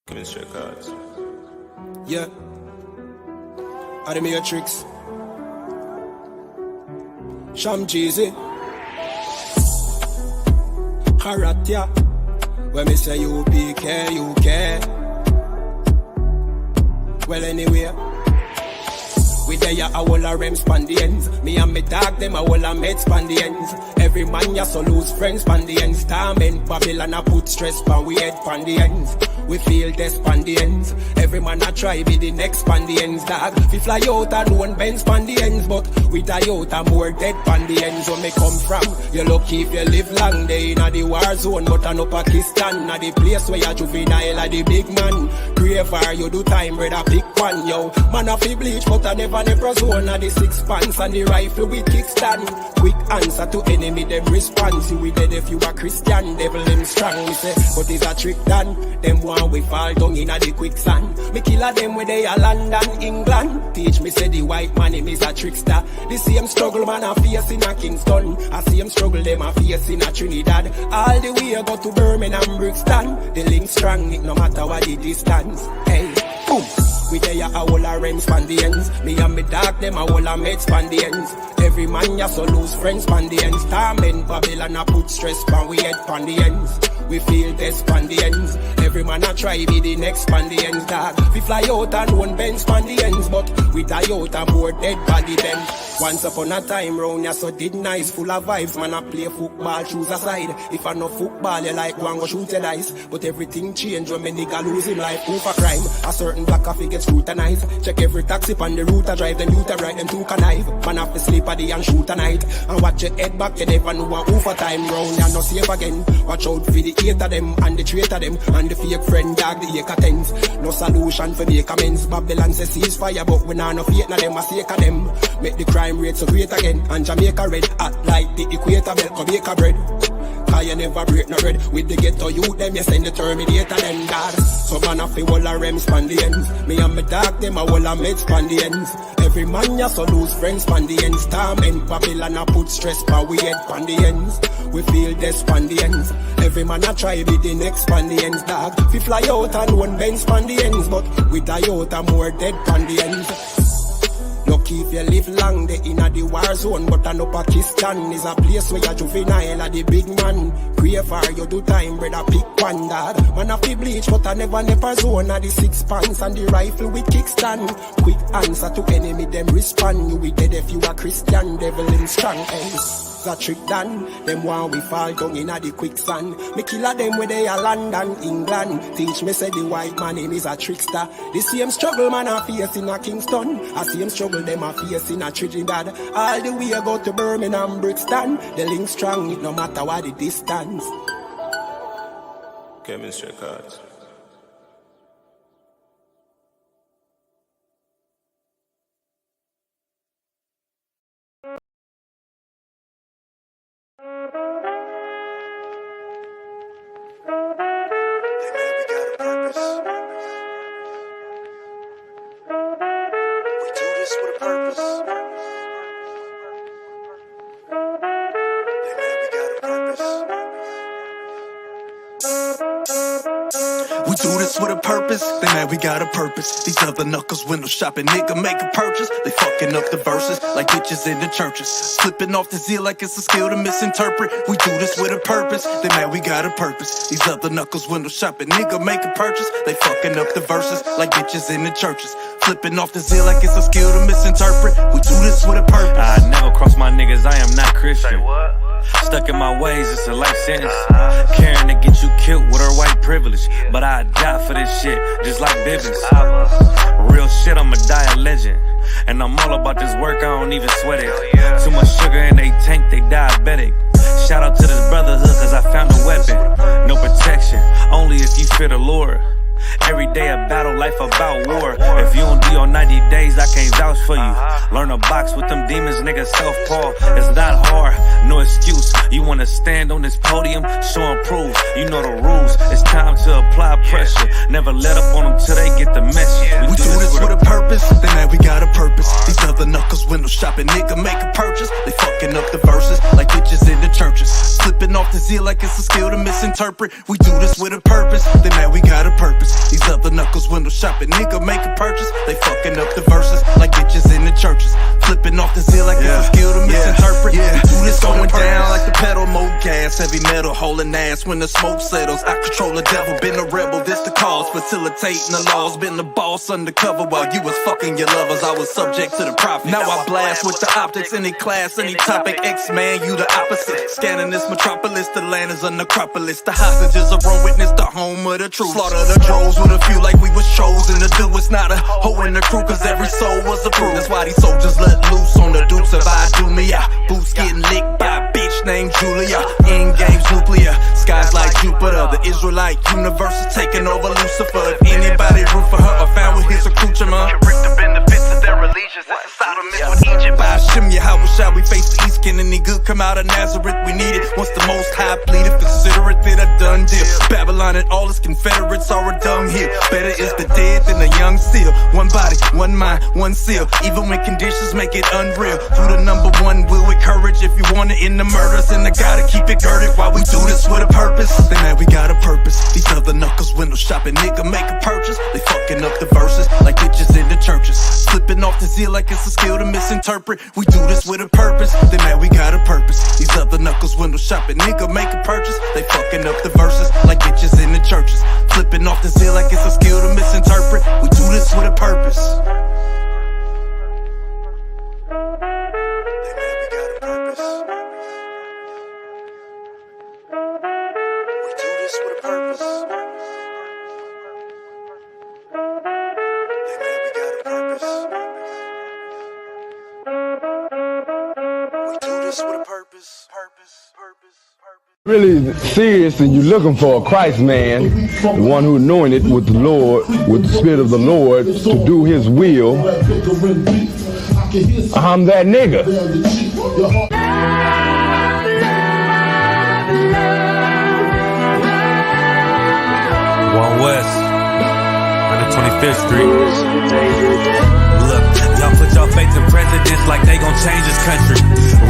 Chemistry cards. Yeah. Are the Matrix? Sham Jeezy. Karatia. When me say UPK, UK. Well, anyway. We there a whole a rem span the ends. Me and me dog them a whole a med span the ends. Every man ya so lose friends span the ends. Torment Babylon a put stress pan we head pan the ends. We feel death span the ends. Every man a try be the next span the ends. Dog, we fly out and one bend span the ends. But we die out and more dead pan the ends. Where me come from, you lucky if you live long. They in a the war zone, but I no Pakistan. A the place where you juvenile a the big man. Pray for you do time, brother, pick one, yo. Man a fi bleach, but I never zone of the 6 pants and the rifle with kickstand. Quick answer to enemy, them response. You we dead if you a Christian, devil them strong. We say, but it's a trick done. Them one we fall down in a the quicksand. Me kill a them where they are London, England. Teach me say the white man him is a trickster. The same struggle man a face in a Kingston. I see him struggle them a face in a Trinidad. All the way I go to Birmingham, Brixton. The link strong, it no matter what the distance. Hey, boom. We there a whole a rem span the ends. Me and me dog them a whole a med span the ends. Every man ya so lose friends span the ends. Torment Babylon a put stress pan we head pan the ends. We feel death span the ends. Every man a try be the next span the ends. Dog, we fly out and one bend span the ends. But we die out and more dead body them. Once upon a time round ya so did nice. Full of vibes, man a play football, choose a side. If I no football, you like one go shoot a dice. But everything change when me nigga lose him life. Proof of crime, a certain black coffee gets scrutinized. Check every taxi on the route I drive, them youth I ride, them took a knife. Man have to sleep at the and shoot a night. And watch your head back, you never know what overtime round. You're not safe again. Watch out for the hate of them, and the traitor them, and the fake friend dog, the acre tens. No solution for make amends. Babylon says ceasefire, but we nah no fate na them, a sake of them. Make the crime rate so great again, and Jamaica red, hot like the equator belt, Jamaica bread. Cause you never break no bread. With the ghetto youth, them you send the Terminator, them dad. So man a fi whole a rem span the ends. Me and me dog, them a whole a med span the ends. Every man ya so lose friends span the ends. Torment Babylon a put stress pan we head pan the ends. We feel death span the ends. Every man a try be the next span the ends, dog. We fly out and one bend span the ends. But we die out and more dead pan the ends. Lucky if you live long, they in a the war zone. But I know Pakistan is a place where you juvenile a the big man. Pray for you do time, brother, pick one, dad. Man have to bleach, but I never zone of the 6 pants and the rifle with kickstand. Quick answer to enemy, them respond. You we dead if you a Christian, devil in strong, eh? A trick done, them one we fall down in a the quicksand. Me kill a them where they are London, England. Teach me say the white man him is a trickster. The same struggle man a face in a Kingston. I see him struggle them a face in a Trinidad. All the way I go to Birmingham, Brixton. The link strong, it no matter what the distance. Chemistry cards. We do this with a purpose, they mad we got a purpose. These other knuckles window shopping, nigga make a purchase. They fucking up the verses like bitches in the churches. Flipping off the zeal like it's a skill to misinterpret. We do this with a purpose, they mad we got a purpose. These other knuckles window shopping, nigga make a purchase. They fucking up the verses like bitches in the churches. Flipping off the zeal like it's a skill to misinterpret. We do this with a purpose. I never cross my niggas, I am not Christian. Stuck in my ways, it's a life sentence. Caring to get you killed with her white privilege. But I die for this shit, just like Bivens. Real shit, I'ma die a legend. And I'm all about this work, I don't even sweat it. Too much sugar in they tank, they diabetic. Shout out to this brotherhood, cause I found a weapon. No protection, only if you fear the Lord. Every day a battle, life about war. If you don't do your 90 days, I can't vouch for you. Learn a box with them demons, nigga, self-paw. It's not hard, no excuse. You wanna stand on this podium, show and prove. You know the rules, it's time to apply pressure. Never let up on them till they get the message. We do this with a purpose, they mad we got a purpose. These other knuckles window shopping, nigga make a purchase. They fucking up the verses like bitches in the churches. Flipping off the zeal like it's a skill to misinterpret. We do this with a purpose, they mad we got a purpose. These other knuckles window shopping nigga make a purchase. They fucking up the verses like bitches in the churches. Flipping off the zeal like it's a skill to misinterpret. Do this going down like the pedal, more gas, heavy metal, hauling ass when the smoke settles. I control the devil, been a rebel, this the cause, facilitating the laws, been the boss undercover while you was fucking your lovers. I was subject to the prophet. Now I blast with the optics, any class, any topic. X-Man, you the opposite. Scanning this metropolis, the land is a necropolis. The hostages are on witness, the home of the truth. Slaughter the droves with a few like we was chosen to do. It's not a hoe in the crew, cause every soul was approved. That's why these soldiers let loose on the dukes. If I do me out, boots getting licked by a bitch named Julia. In games nuclear, skies like Jupiter. The Israelite universe is taking over Lucifer. If anybody root for her or found with his accoutrement, can reap the benefits of their allegiance. It's a Sodom is what Egypt. By Shimya, how shall we face the east? Can any good come out of Nazareth? We need it. Once the Most High pleaded, consider it then a done deal. Babylon and all its Confederates are a dunghill. Better is the dead than the young still. One body, one mind, one seal. Even when conditions make it unreal. Through the number one will with courage. If you want it in the murders, and I gotta keep it girded while we do this with a purpose. Then now we got a purpose. These other knuckles window shopping nigga make a purchase. They fucking up the verses like bitches in the churches. Flipping off the zeal like it's a skill to misinterpret. We do this with a purpose. Then now we got a purpose. These other knuckles window shopping nigga make a purchase. They fucking up the verses like bitches in the churches. Flipping off the zeal like it's a skill to misinterpret. We do this with a purpose. Really serious and you're looking for a Christ man, the one who anointed with the Lord, with the Spirit of the Lord to do his will, I'm that nigga. One West, 125th Street. Look, y'all put y'all faith in presidents like they gon' change this country.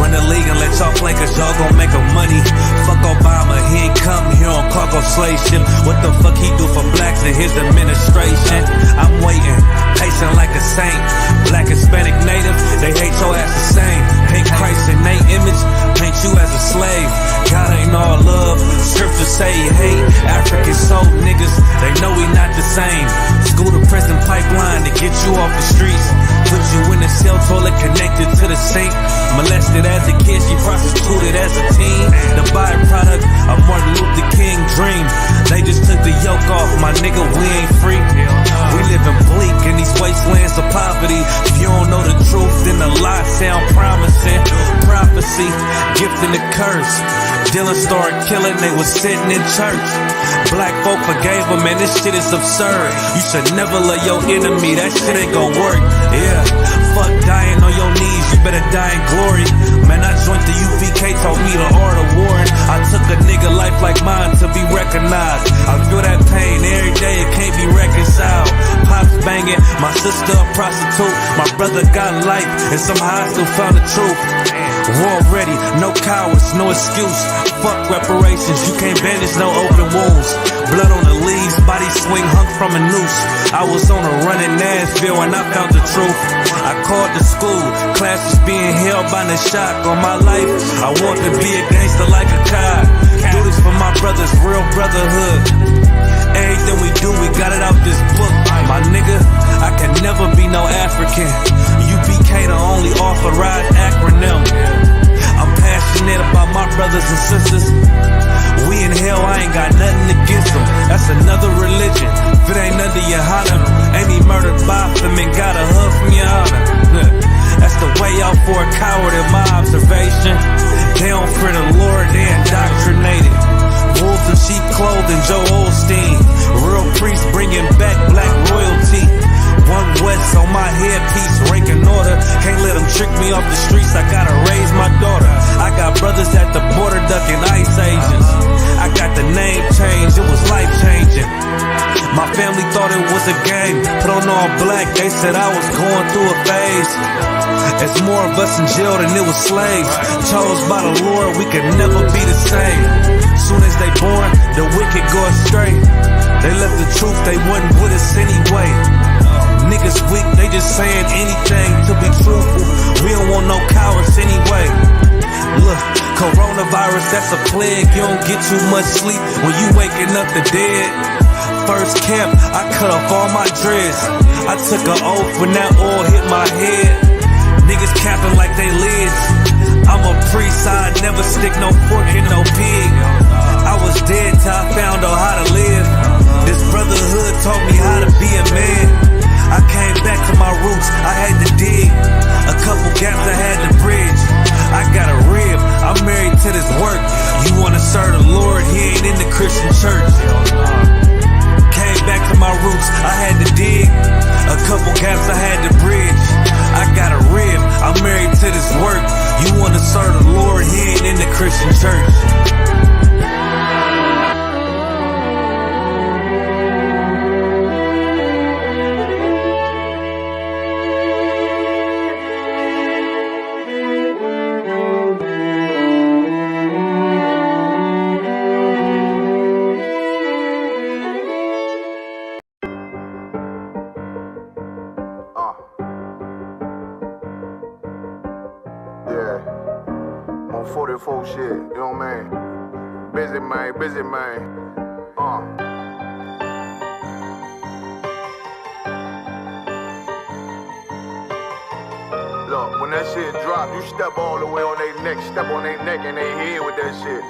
Run the league and let y'all play cause y'all gon' make a money. Fuck Obama, he ain't come here on cargo slave ship. What the fuck he do for blacks in his administration? I'm waiting, patient like a saint. Black, Hispanic, Native, they hate your ass the same. Hate Christ in they image, paint you as a slave. God ain't all love, scriptures say he hate African soul niggas, they know we not the same. School to prison pipeline to get you off the streets. Put you in a cell toilet connected to the sink. Molested as a kid, she prostituted as a teen. The byproduct of Martin Luther King dream. They just took the yoke off, my nigga, we ain't free. We living bleak in these wastelands of poverty. If you don't know the truth, then the lie sound promising. Prophecy, gift and the curse. Dylan started killing, they was sitting in church. Black folk forgave him, man, this shit is absurd. You should never love your enemy, that shit ain't gon' work. Yeah, fuck dying on your knees, you better die in glory. Man, I joined the UPK, taught me the art of warring. I took a nigga life like mine to be recognized. I feel that pain every day, it can't be reconciled. Pops banging, my sister a prostitute. My brother got life, and somehow I still found the truth. War ready, no cowards, no excuse. Fuck reparations, you can't bandage no open wounds. Blood on the leaves, body swing hung from a noose. I was on a run in Nashville and I found the truth. I called the school, class was being held by the shock on my life. I want to be a gangster like a cop. Do this for my brothers, real brotherhood. Everything we do, we got it out this book. My nigga, I can never be no African. UPK the only authorized acronym. I'm passionate about my brothers and sisters. We in hell, I ain't got nothing against them. That's another religion. If it ain't under your honor, ain't he murdered by them and got a hug from your honor. That's the way out for a coward in my observation. They don't fear the Lord, they indoctrinated. Wolves in sheep clothing, Joe Osteen. Real priests bringing back black royalty. One West on my headpiece, ranking order. Can't let them trick me off the streets, I gotta raise my daughter. I got brothers at the border ducking ICE agents. I got the name change, it was life changing. My family thought it was a game. Put on all black, they said I was going through a phase. There's more of us in jail than it was slaves. Chose by the Lord, we could never be the same. Soon as they born, the wicked go astray. They left the truth, they wasn't with us anyway. Niggas weak, they just saying anything to be truthful. We don't want no cowards anyway. Look, coronavirus, that's a plague. You don't get too much sleep when you waking up the dead. First camp, I cut off all my dreads. I took an oath when that oil hit my head. Niggas capping like they lids. I'm a priest, I never stick no fork in no pig. I was dead till I found out how to live. This brotherhood taught me how to be a man. I came back to my roots, I had to dig. A couple gaps I had to bridge. I got a rib, I'm married to this work. You wanna serve the Lord, he ain't in the Christian church. Came back to my roots, I had to dig. A couple gaps I had to bridge. I got a rib, I'm married to this work. You wanna serve the Lord, he ain't in the Christian church. Yeah, on 44 shit, you know what I mean? Busy man. Look, when that shit drop, you step all the way on their neck, step on their neck and their head with that shit.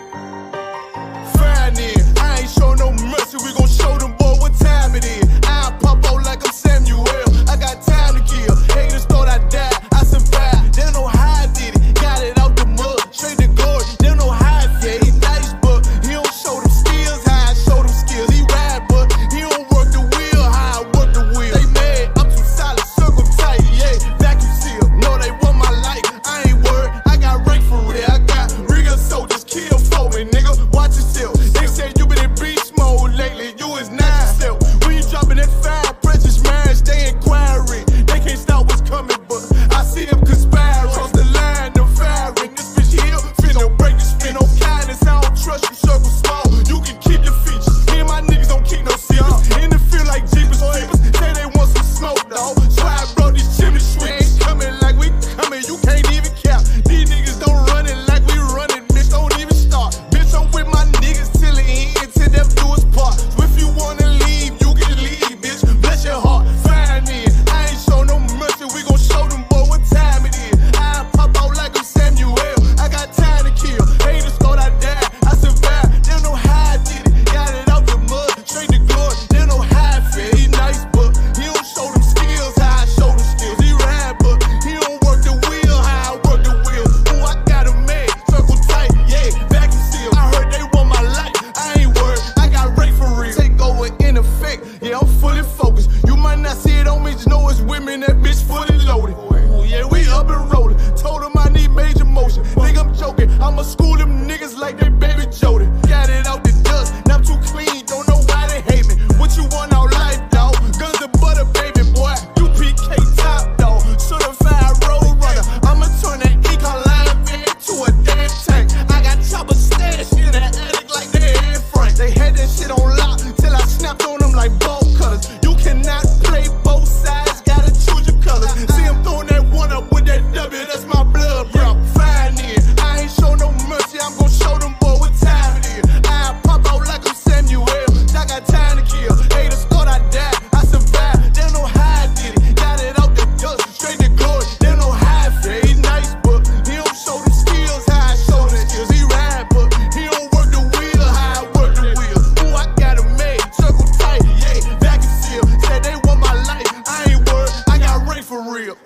Fine then, I ain't show no mercy, we gon' show them boy what time it is. I pop out like I'm Samuel, I got time to kill. Haters thought I died, I survived. They don't know how I did it, got it out the mud, straight to glory. They don't know how I feel. He nice, but he don't show them skills. How I show them skills. He ride, but he don't work the wheel. How I work the wheel. They mad, I'm too solid, circle tight, yeah. Vacuum seal, no they want my life. I ain't worried, I got rank for real. I got real soldiers, kill for me, nigga. Watch yourself. They say you been in beast mode lately. You is not yourself. When you dropping that fire, precious marriage, they inquiring. They can't stop what's coming, but I see them conspiring. Cross the line, them firing. This bitch here, finna break the spin. No kindness, I don't trust you, circle small. You can keep your features. Me and my niggas don't keep no secrets. In the field like Jeepers Creepers. Say they want some smoke, dawg. So I brought these chimney sweeps. Coming like we coming, you can't even cap. These niggas don't run it like we run it, bitch. Don't even start. Bitch, I'm with my niggas till the end, till them do us part. So if you wanna leave, you can leave, bitch. Bless your heart, fine then. I ain't show no mercy, we gon' show them boy what time it is. I pop out like I'm Samuel, I got time to kill. Haters thought I died, I survived. They don't know how I did it, got it out the mud, straight to glory. They don't know how I feel. He nice, but he don't show them skills. How I show them skills. He ride, but he don't work the wheel. How I work the wheel. Ooh, I got a man, circle tight, yeah, vacuum seal. I heard they want my life, I ain't worried, I got rate for real. Take over in effect, yeah, I'm fully focused. You might not see it on me, just know it's women, that bitch fully loaded. Ooh, yeah, we up and rolling. Told him I need major motion. Think I'm joking, I'ma school them niggas like they baby Jody. Got it out the dust, now I'm too clean, don't know why they hate me. What you want out life, dawg? Guns and butter, baby boy. You PK top, dawg. Certified road runner. I'ma turn that econ line van to a damn tank. I got chopper stash in that attic like they Anne Frank. They had that shit on lock till I snapped on them like bolt cutters. You cannot play both sides, gotta choose your colors. See him throwing that one up with that W, that's my blood, bro. Fine then, I ain't show no mercy, I'm gon' show them boy what time it is. I pop out like I'm Samuel, I got time to kill. Haters thought I died, I survived. They don't know how I did it, got it out the dust, straight to glory. They don't know how I feel. He nice, but he don't show them skills. How I show them skills. He ride, but he don't work the wheel. How I work the wheel. Ooh, I got a made, circle tight, yeah, vacuum seal. Said they want my life, I ain't worried, I got rank for real.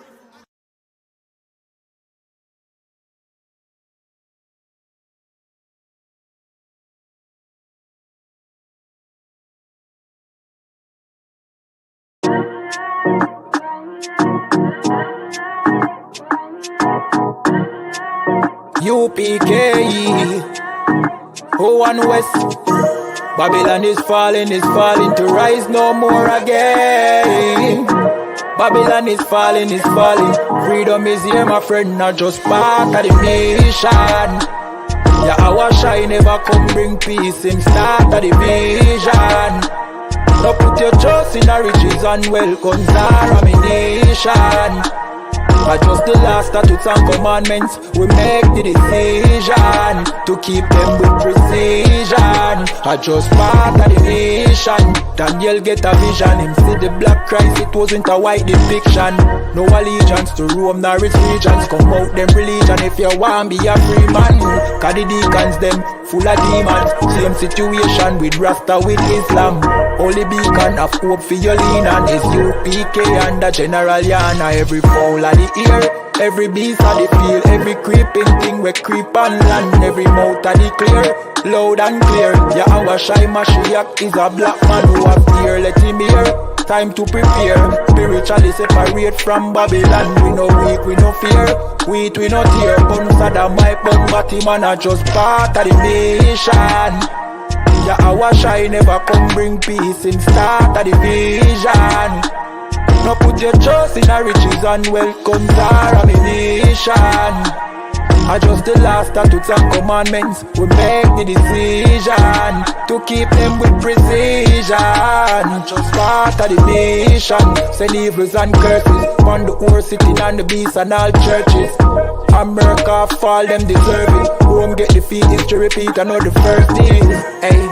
UPK, who and West. Babylon is falling to rise no more again. Babylon is falling. Freedom is here, my friend, not just part of the nation. Yeah, our shine never come bring peace in start of the vision. No put your trust in the riches and wealth, guns are ammunition. I just the last statutes and commandments. We make the decision to keep them with precision. I just part of the nation. Daniel get a vision. Him see the black Christ, it wasn't a white depiction. No allegiance to Rome nor its regions. Come out them religion if you want be a free man. Cause the deacons them full of demons. Same situation with Rasta with Islam. Only beacon of hope for your lean on is ISUPK and the General Yana. Every fowl of the ear, every beast of the field, every creeping thing we creep on land, every mouth of the clear, loud and clear. Yeah, our shy Mashiach is a black man who have fear, let him hear. Time to prepare, spiritually separate from Babylon. We no weak, we no fear, we no tear. Bun Saddam, my bun Batman are just part of the nation. Yeah, our shy never come bring peace in start of the vision. No put your trust in the riches and wealth, guns are ammunition. I just the last statutes and commandments. We make the decision to keep them with precision. Just part of the nation. Send evils and curses on the horse sitting on the beast and all churches. America fall, them deserve it. Rome get defeat, history repeat, I know the first thing. Hey,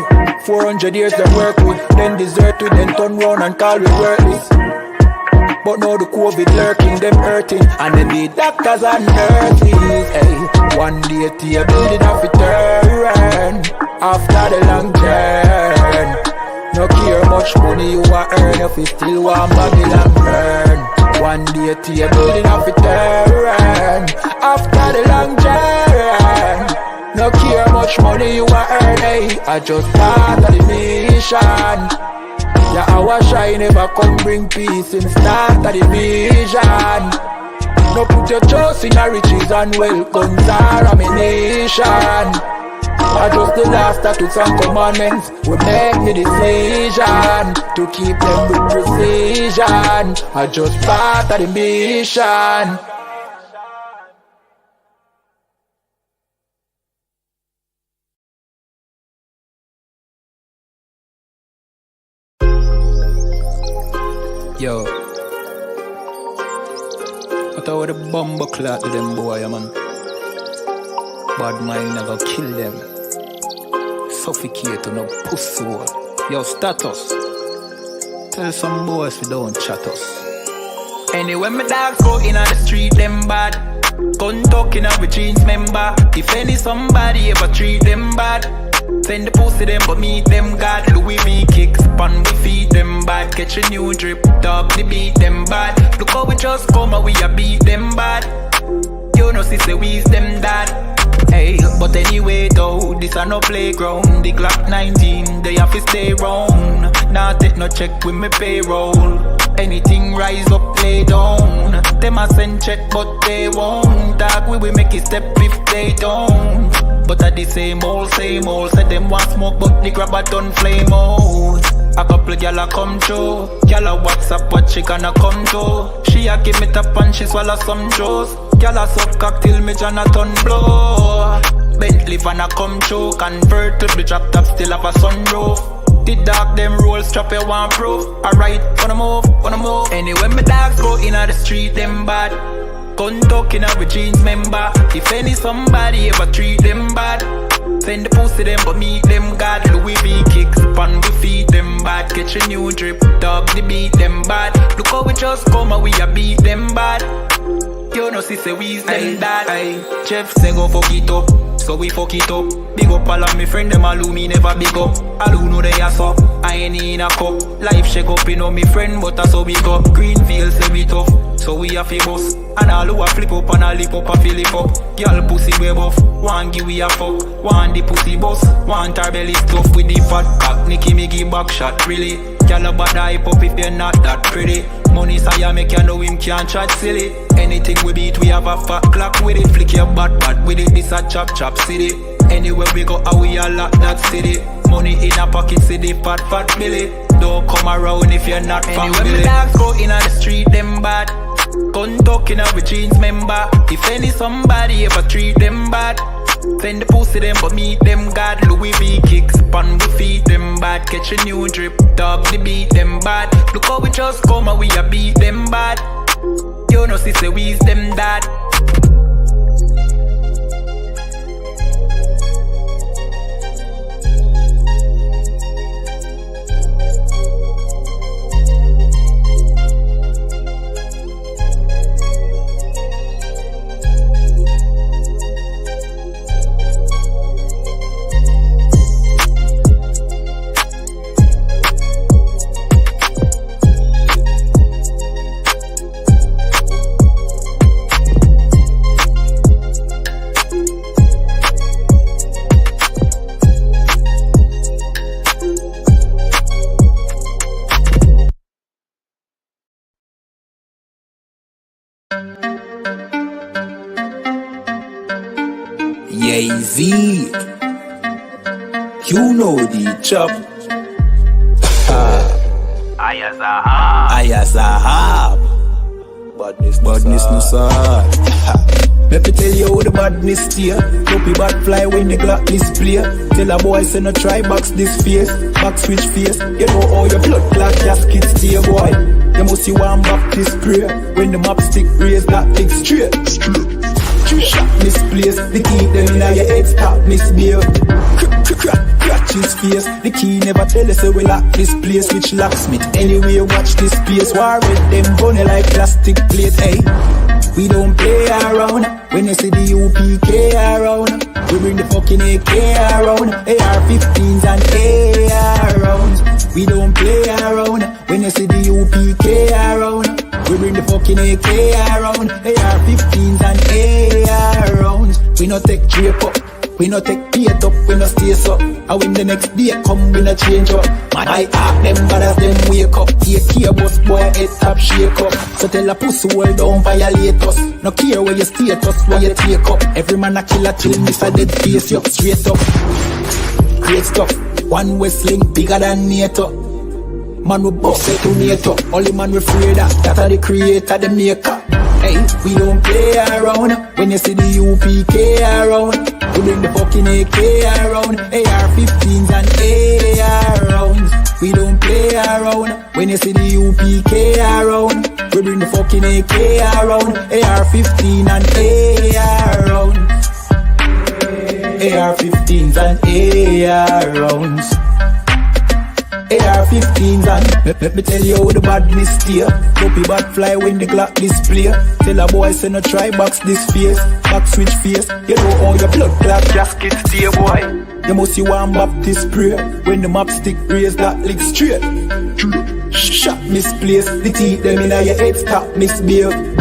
400 years they work with, then desert with, then turn round and call we worthless. But now the COVID lurking, them hurting, and then the doctors and nurses. Hey, one day the building of return after the long journey. No care much money you a earn if you still want Babylon burn. One day the building of return after the long journey. No care much money you a earn. Hey, I just part of the mission. Yeah, our shy never come bring peace in start of the vision. No put your trust in the riches and wealth, guns are ammunition. I just the last statutes and commandments. We make the decision to keep them with precision. I just part of the mission. Yo, what about the bomber clot to them boy, man? Bad mind never kill them. Suffocate to no pussy. Yo, status. Tell some boys we don't chat us. Anyway, my dogs go in on the street, them bad. Gun talking up with jeans member. If any somebody ever treat them bad, send the pussy them but meet them God. Louis V kicks pan we feed them bad. Catch a new drip, dog they beat them bad. Look how we just come and we a beat them bad. You know sister we is them dad. Hey, but anyway though, this a no playground. The Glock 19, they have to stay round. Nah take no check with me payroll. Anything rise up, lay down. Them a send check but they won't. Dog we make it step if they don't. But at the same old, said them want smoke but the grab a done flame out. A couple gyal a come through, gyal a WhatsApp what she gonna come to. She a give me tap and she swallow some juice. Gyal a suck cock till me Jonathan blow. Bentley van a come through, convert to the drop top still have a sunroof. The dog them roll strap you want proof. Alright, wanna move. Anyway my dogs go in the street them bad. Gun talking up with jeans member. If any somebody ever treat them bad, send the pussy them but meet them God. Louis V kicks pan we feed them bad. Catch a new drip, dog they beat them bad. Look how we just come and we a beat them bad. You know see say we is them dad. Aye, Jeff say go fuck it up, so we fuck it up. Big up all of me friend them all who me never big up. All who know they ass up, I ain't in a cup. Life shake up, you know me friend but that's how we go. Greenfield say we tough, so we a fi bust. And all who a flip up and a lip up a fill it up. Girl pussy way buff, one give we a fuck. One the pussy bust, one her belly stuff with the fat cock. Nicky me give back shot really. Girl a bad hype up if you're not that pretty. Money say make you know him can't chat silly. Anything we beat we have a fat clock with it. Flick your bad with it, this a chop city. Anywhere we go we a lock that city. Money in a pocket city, fat Billy. Don't come around if you're not family. Anyway my dogs go in on the street them bad. Gun talking up with jeans member. If any somebody ever treat them bad, Send the pussy them, but meet them God. Louis V kicks, pan we feed them bad. Catch a new drip, dog the beat them bad. Look how we just come and we a beat them bad. You know sister we's them dad. Yay-Z, you know the chop. Ayazahab. Badness no sir. Let me tell you how the badness steer. Dopey bad fly when the Glock display. Tell a boy say no try box this face. Back switch face. You know how your blood clot casket stay boy. You must see one Baptist prayer. When the map stick raise that big straight. Shot misplaced, the key them in your head stop misbehaved. Crack his face, the key never tell us so we lock this place. Which locksmith, anyway watch this space. War with them bunny like plastic plate, hey. We don't play around, when you see the UPK around. We bring the fucking AK around, AR-15s and AR rounds. We don't play around, when you see the UPK around. We bring the fucking AK around, AR-15s and AR rounds. We no take drape up, we no take bait up, we no stay up. And when the next day come, we no change up. Man, I ask them brothers, them wake up. AK bus boy, head top shake up. So tell a pussy world don't violate us. No care where you status, where you take up. Every man a killer till miss a dead face you straight up. Great stuff, one Westlink bigger than NATO. Man we boss it to NATO. Only man we afraid of, that are the creator, the maker. Hey, we don't play around. When you see the UPK around, we bring the fucking AK around, AR-15s and AR rounds. We don't play around. When you see the UPK around, we bring the fucking AK around, AR-15 and AR rounds. AR-15s and AR rounds. AR-15s and let me tell you how the badness steer. Dopey bad fly when the Glock display. Tell a boy say no try box this face. Back switch face. You know how your blood clot casket stay boy. You must see one Baptist prayer. When the map stick raise that lick straight. Shot misplaced. The teeth them in your head stop misbehaved.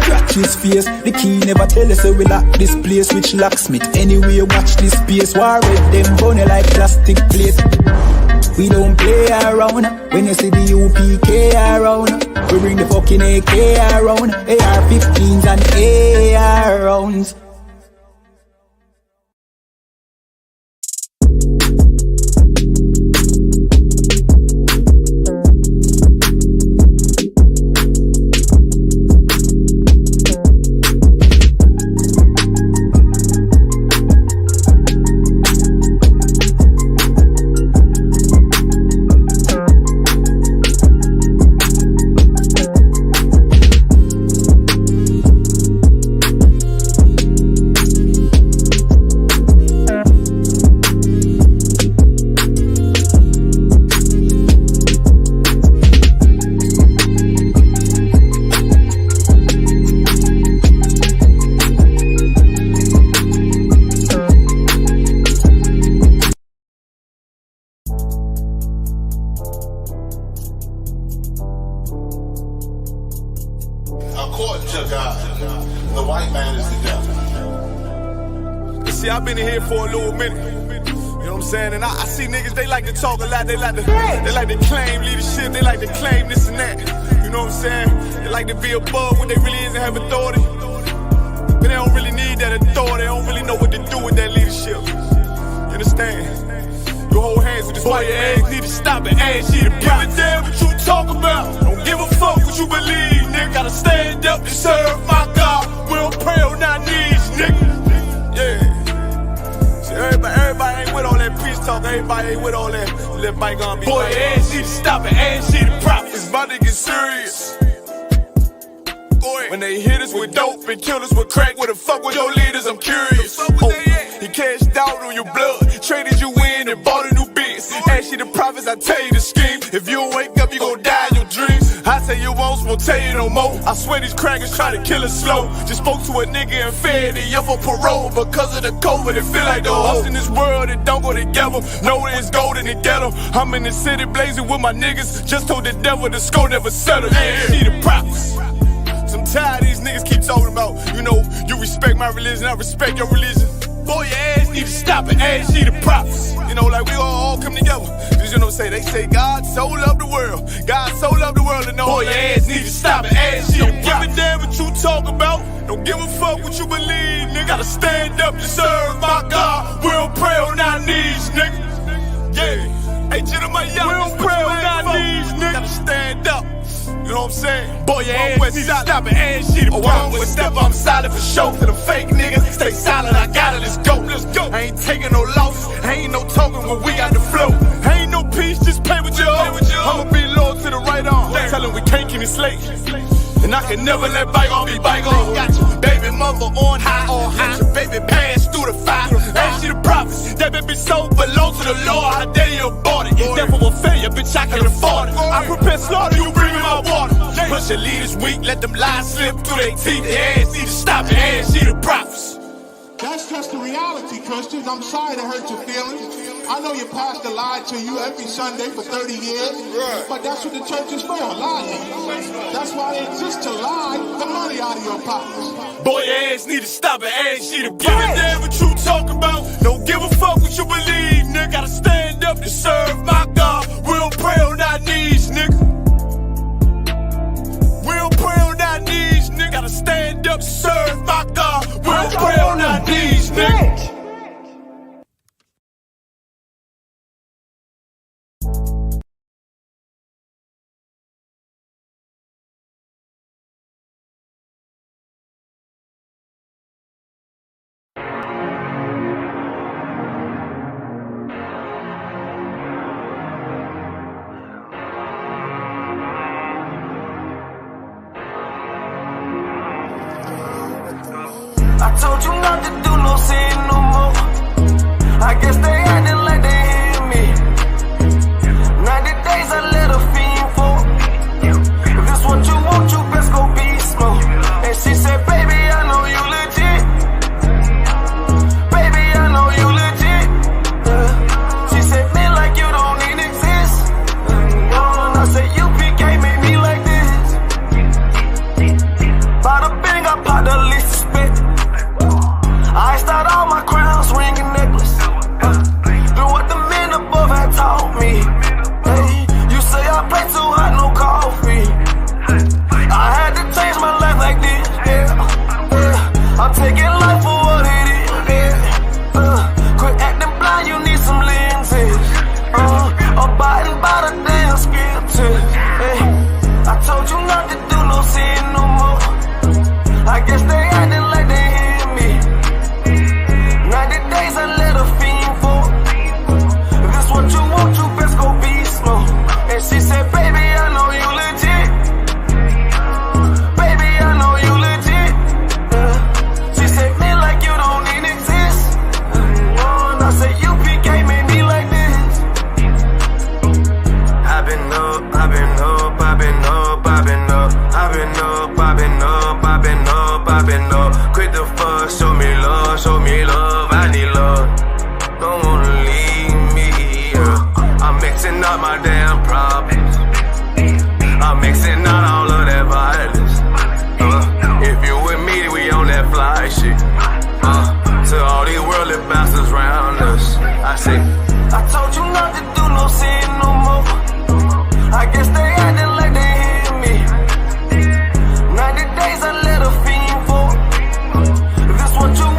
Crack his face. The key never tell us so we lock this place. Which locksmith anyway watch this space. War with them bunny like plastic plate. We don't play around. When you see the UPK around, we bring the fucking AK around, AR-15s and AR rounds. According to God, the white man is the devil. You see, I've been in here for a little minute. You know what I'm saying? And I see niggas, they like to talk a lot. They like to claim leadership. They like to claim this and that. You know what I'm saying? They like to be above what they really is and have authority. But they don't really need that authority. They don't really know what to do with that leadership. You understand? You hold hands with this white ass need to stop and ask you to give a damn what you talk about. Don't give a fuck what you believe, nigga. Gotta stand up and serve my God. We don't pray on our knees, nigga. Yeah. that bike on be. Boy, ass need to stop it, ass need to profit. It's about to get serious. When they hit us with dope and kill us with crack, where the fuck with your leaders? I'm curious. He cashed out on your blood, traded you in and bought a new biz. Ask you the profits, I tell you the scheme. If you don't wake up, you gon' die in your dreams. I say you won't tell you no more. I swear these crackers try to kill us slow. Just spoke to a nigga and fed he up for parole. Because of the COVID, it feel like the hoes in this world that don't go together. Know there's gold in the ghetto. I'm in the city blazing with my niggas. Just told the devil the score never settled. Yeah, see the profits. I'm tired of these niggas keep talking about, you know, you respect my religion, I respect your religion. Boy, your ass need to stop it, ass need the prophets. You know, like we all come together. Cause you know, they say God so loved the world. God so loved the world, and boy, your ass need to stop it, ass need the prophets. Don't give a damn what you talk about. Don't give a fuck what you believe, nigga. Gotta stand up to serve my God. We don't pray on our knees, nigga. Yeah. Hey, gentlemen, we don't pray on our knees, nigga. Gotta stand up. You know what I'm saying? Boy, your ass need to stop it, ass shit. Oh, I don't step, I'm solid for show. To the fake niggas, stay silent, I got it, let's go, let's go. I ain't taking no losses, ain't no talking when we got the flow. Ain't no peace, just play with your own. I'ma be loyal to the right arm. Tell him we can't keep it slate. And I can never let bygone be bygone. Got your baby mother on high, got your baby pass through the fire. Ain't she the prophets? That baby soul belong to the Lord. How dare you abort it? Therefore will failure, bitch, I can afford it. I prepare slaughter, you bring me my water. Push your leaders weak, let them lies slip through their teeth. Their ass need to stop it, ass she the prophets. That's just the reality, Christians. I'm sorry to hurt your feelings. I know your pastor lied to you every Sunday for 30 years, but that's what the church is for, lying. That's why they exist, to lie the money out of your pockets. Boy, your ass need to stop it, ass she the give a damn what you talk about. Don't give a fuck what you believe, nigga. Gotta stand up to serve my God. We don't pray on our knees, nigga. We don't pray on our knees, nigga. Gotta stand up to serve my God. We don't pray on our knees, nigga. I told you not to do no sin no more. I guess they acting like they hear me. 90 days I let her fiend for. If this what you want, you best go be small. And she said, baby, I know you legit. Baby, I know you legit. She said, man, like you don't even exist. And I said, UPK made me like this. Bada bing, I pop the least suspect. I start all my crowns, ring and necklace. Do what the men above had taught me. Hey, you say I play too hot, no coffee. I had to change my life like this, yeah. I'm taking life for what it is, yeah. Quit acting blind, you need some lenses. Abiding by the damn scriptures. Hey, I told you not to do no sin no more. I guess they acting like they hear me. 90 days I let her fiend for. If this what you want, you best go be small. And she said, baby, I know you legit. Baby, I know you legit. She said, man, like you don't even exist. And I said, UPK made me like this. I've been up, I've been up, I've been up, I've been up, I've been up, I've been up, I've been up, I've been up. Quit the fuck, show me love, show me love, I need love. Don't wanna leave me, yeah. I'm mixing up my damn problems. I'm mixing out all of that violence. If you with me, we on that fly shit. To all these worldly bastards round us, I say, I told you not to do no sin no more. I guess they acting like they hear me. 90 days I let her fiend for. If this what you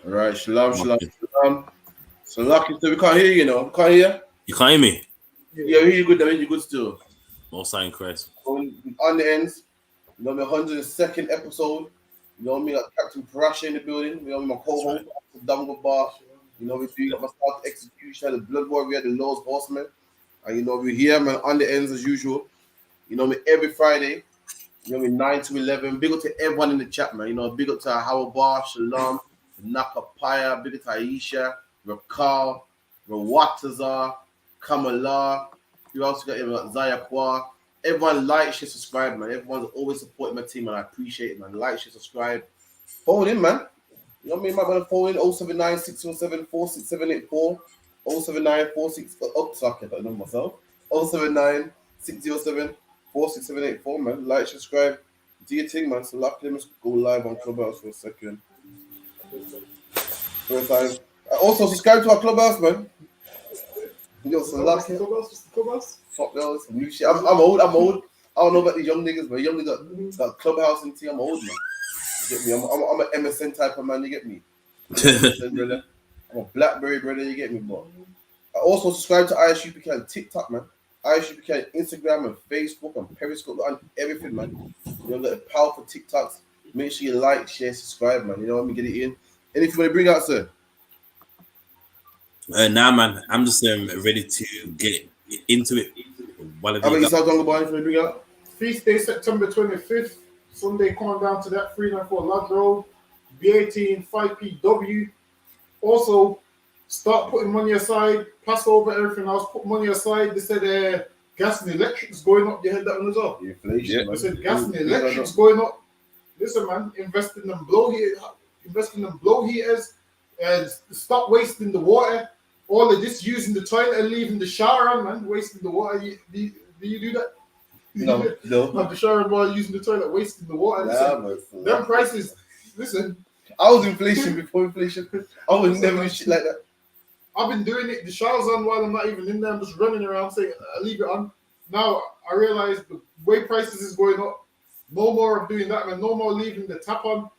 All right, shalom. So lucky, so we can't hear you, know. We can't hear. You can't hear me? Yeah, we hear you good. I hear you good still. More sign Christ. On the ends, you know, my 102nd episode. You know me, got Captain Parasha in the building. You know, my co-host, Dungle Bar. You know, we got my start execution, the Blood Warrior, the Lord's Horseman. And you know, we're here, man, on the ends as usual. You know me, every Friday. You know me, 9 to 11. Big up to everyone in the chat, man. You know, big up to Howard Bar, Shalom, Nakapaya, big up to Aisha, Rakal, Rawatazar, Kamala. You also got everyone, Zaya Kwa. Everyone like, share, subscribe, man. Everyone's always supporting my team, and I appreciate it, man. Like, share, subscribe. Phone in, man. You know what I mean? My phone in 079 607 46784. 079 46. Oh, sorry, I don't know myself. 079 607 46784, man. Like, subscribe. Do your thing, man. So, luckily, let's go live on Clubhouse for a second. First time. Also, subscribe to our Clubhouse, man. Yo, so lucky. Clubhouse? Fuck those. New shit. I'm old. I don't know about these young niggas, but young niggas got Clubhouse and I'm old, man. You get me? I'm an MSN type of man, you get me? Brother. I'm a Blackberry brother, you get me, bro? I also subscribe to ISUPK on TikTok, man. ISUPK on Instagram and Facebook and Periscope and everything, man. You know, the powerful TikToks. Make sure you like, share, subscribe, man. You know what I mean? Get it in. Anything you want to bring out, sir? Nah, man. I'm just ready to get into it. How about yourself, Dongle Boy? Anything you bring out? Feast Day, September 25th. Sunday, come on down to that 394 Lodge Road, B18 5PW. Also, start putting money aside, pass over everything else, put money aside. They said gas and electric's going up. You heard that one as well? Inflation. They said gas and electric's going up. Listen, man, invest in them blow heaters, and stop wasting the water. All of this using the toilet and leaving the shower on, man, wasting the water. Do you do that? No. Have the shower while using the toilet, wasting the water. Listen, them prices. Listen, I was inflation before inflation. I was never shit like that. I've been doing it. The shower's on while I'm not even in there. I'm just running around saying, I leave it on. Now I realize the way prices is going up. No more of doing that, man. No more leaving the tap on.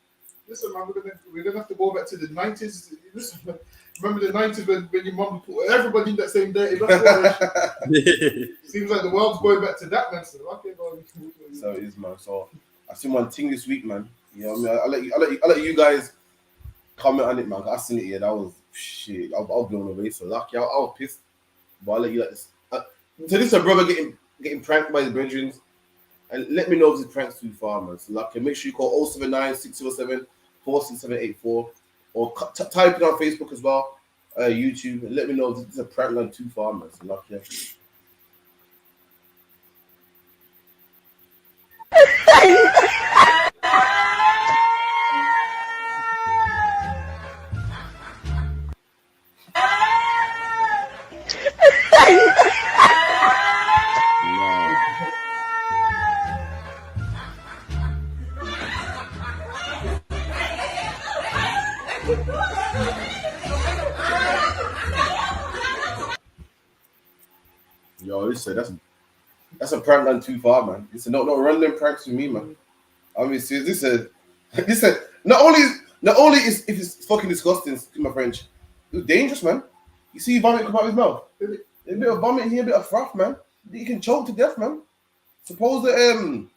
Listen, man, we're gonna have to go back to the 90s. Listen, man. Remember the 90s when your mum put everybody in that same dirty Seems like the world's going back to that, man. So it is, man. So I seen one thing this week, man. You know what I mean? I'll let you guys comment on it, man. I seen it here. That was shit. I was blown away. So lucky. I was pissed. But I'll let you like this. So this is a brother getting pranked by his brethren. And let me know if this prank's too far, man. So lucky. Make sure you call 079 607 46784 or type it on Facebook as well, YouTube, and let me know if this is a prank gone too far, man. So lucky. Yo, listen, that's a prank gone too far, man. Listen, don't run them pranks with me, man. I mean, see, this not only is if it's fucking disgusting, to my French, it's dangerous, man. You see vomit come out of his mouth. A bit of vomit here, a bit of froth, man. You can choke to death, man. Suppose the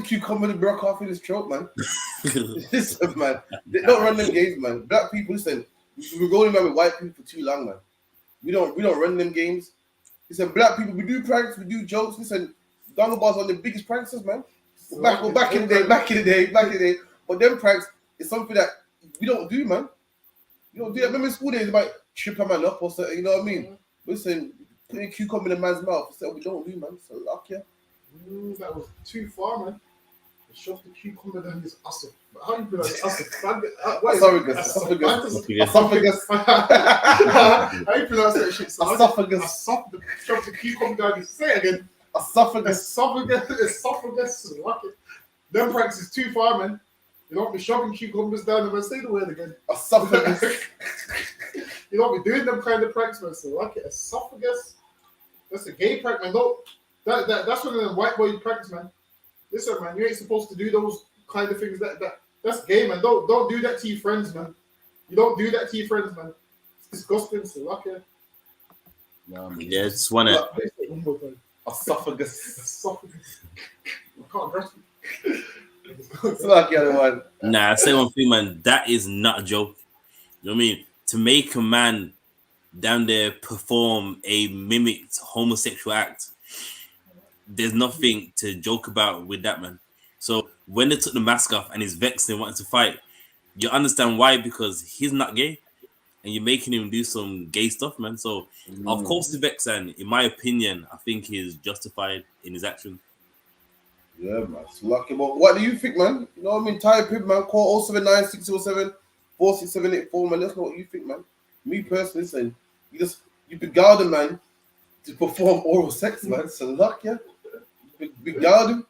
cucumber broke off in his throat, man. Listen, man. Don't run them games, man. Black people, listen, we're going around with white people for too long, man. We don't run them games. Listen, black people, we do pranks, we do jokes. Listen, Dongle Bar's one of the biggest pranksters, man. Back in the day. But them pranks is something that we don't do, man. You don't do that. Remember in school days, you might trip a man up or something, you know what I mean? Listen, putting a cucumber in a man's mouth, that's what we don't do, man. So lucky. That was too far, man. Shove the cucumber down his ass. How do you pronounce esophagus? Esophagus. How do you pronounce that shit? Esophagus. Shove the cucumber down his. Say it again. Esophagus. Luck it. Them pranks is too far, man. You don't be shoving cucumbers down the man. Say the word again. Esophagus. You don't be doing them kind of pranks, man. So luck it. Esophagus. That's a gay prank, man. No, that's one of them white boy pranks, man. Listen, man, you ain't supposed to do those kind of things. That's gay, man. Don't do that to your friends, man. You don't do that to your friends, man. It's disgusting. So lucky. Nah, man. Yeah, just wanna. One more time. Esophagus. Esophagus. I can't grasp it. It's like the other one. Nah, I say one thing, man. That is not a joke. You know what I mean? To make a man down there perform a mimicked homosexual act, there's nothing to joke about with that, man. So when they took the mask off and he's vexed and wanting to fight, you understand why, because he's not gay and you're making him do some gay stuff, man. So of course the vex, and in my opinion, I think he's justified in his actions. Yeah, man. It's lucky. But what do you think, man? You know what I mean? Type in, man. Call 079 607 46784, man. Let's know what you think, man. Me personally, listen, you beguiled him, man, to perform oral sex, man. So luck, yeah. Beguiled him.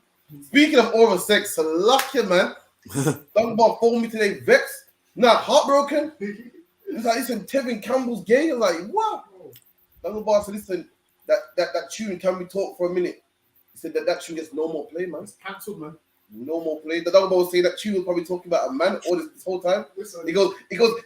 Speaking of oral sex, so luck, yeah, man. Talking about phone me today, vexed. Nah, heartbroken. It's like, listen, Tevin Campbell's gay. I'm like, what? Talking about, so listen, that tune, can we talk for a minute? He said that tune gets no more play, man. It's cancelled, man. No more play. The dog was saying that tune was probably talking about a man all this whole time. Listen, He goes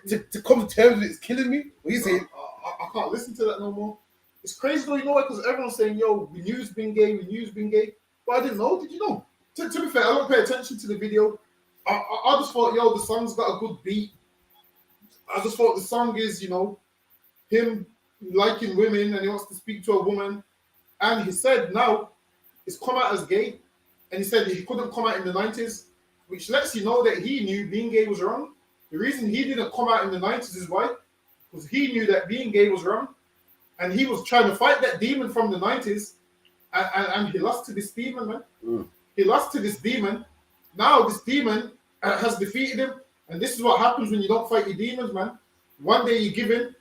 to come to terms with it, it's killing me. What he's saying? I can't listen to that no more. It's crazy though, you know what? Because everyone's saying, yo, we knew he's been gay, but I didn't know. Did you know? To be fair, I don't pay attention to the video. I just thought, yo, the song's got a good beat. I just thought the song is, you know, him liking women and he wants to speak to a woman. And he said now it's come out as gay. And he said he couldn't come out in the 90s, which lets you know that he knew being gay was wrong. The reason he didn't come out in the 90s is why? Because he knew that being gay was wrong. And he was trying to fight that demon from the 90s. And he lost to this demon, man. He lost to this demon. Now this demon has defeated him. And this is what happens when you don't fight your demons, man. One day you give in,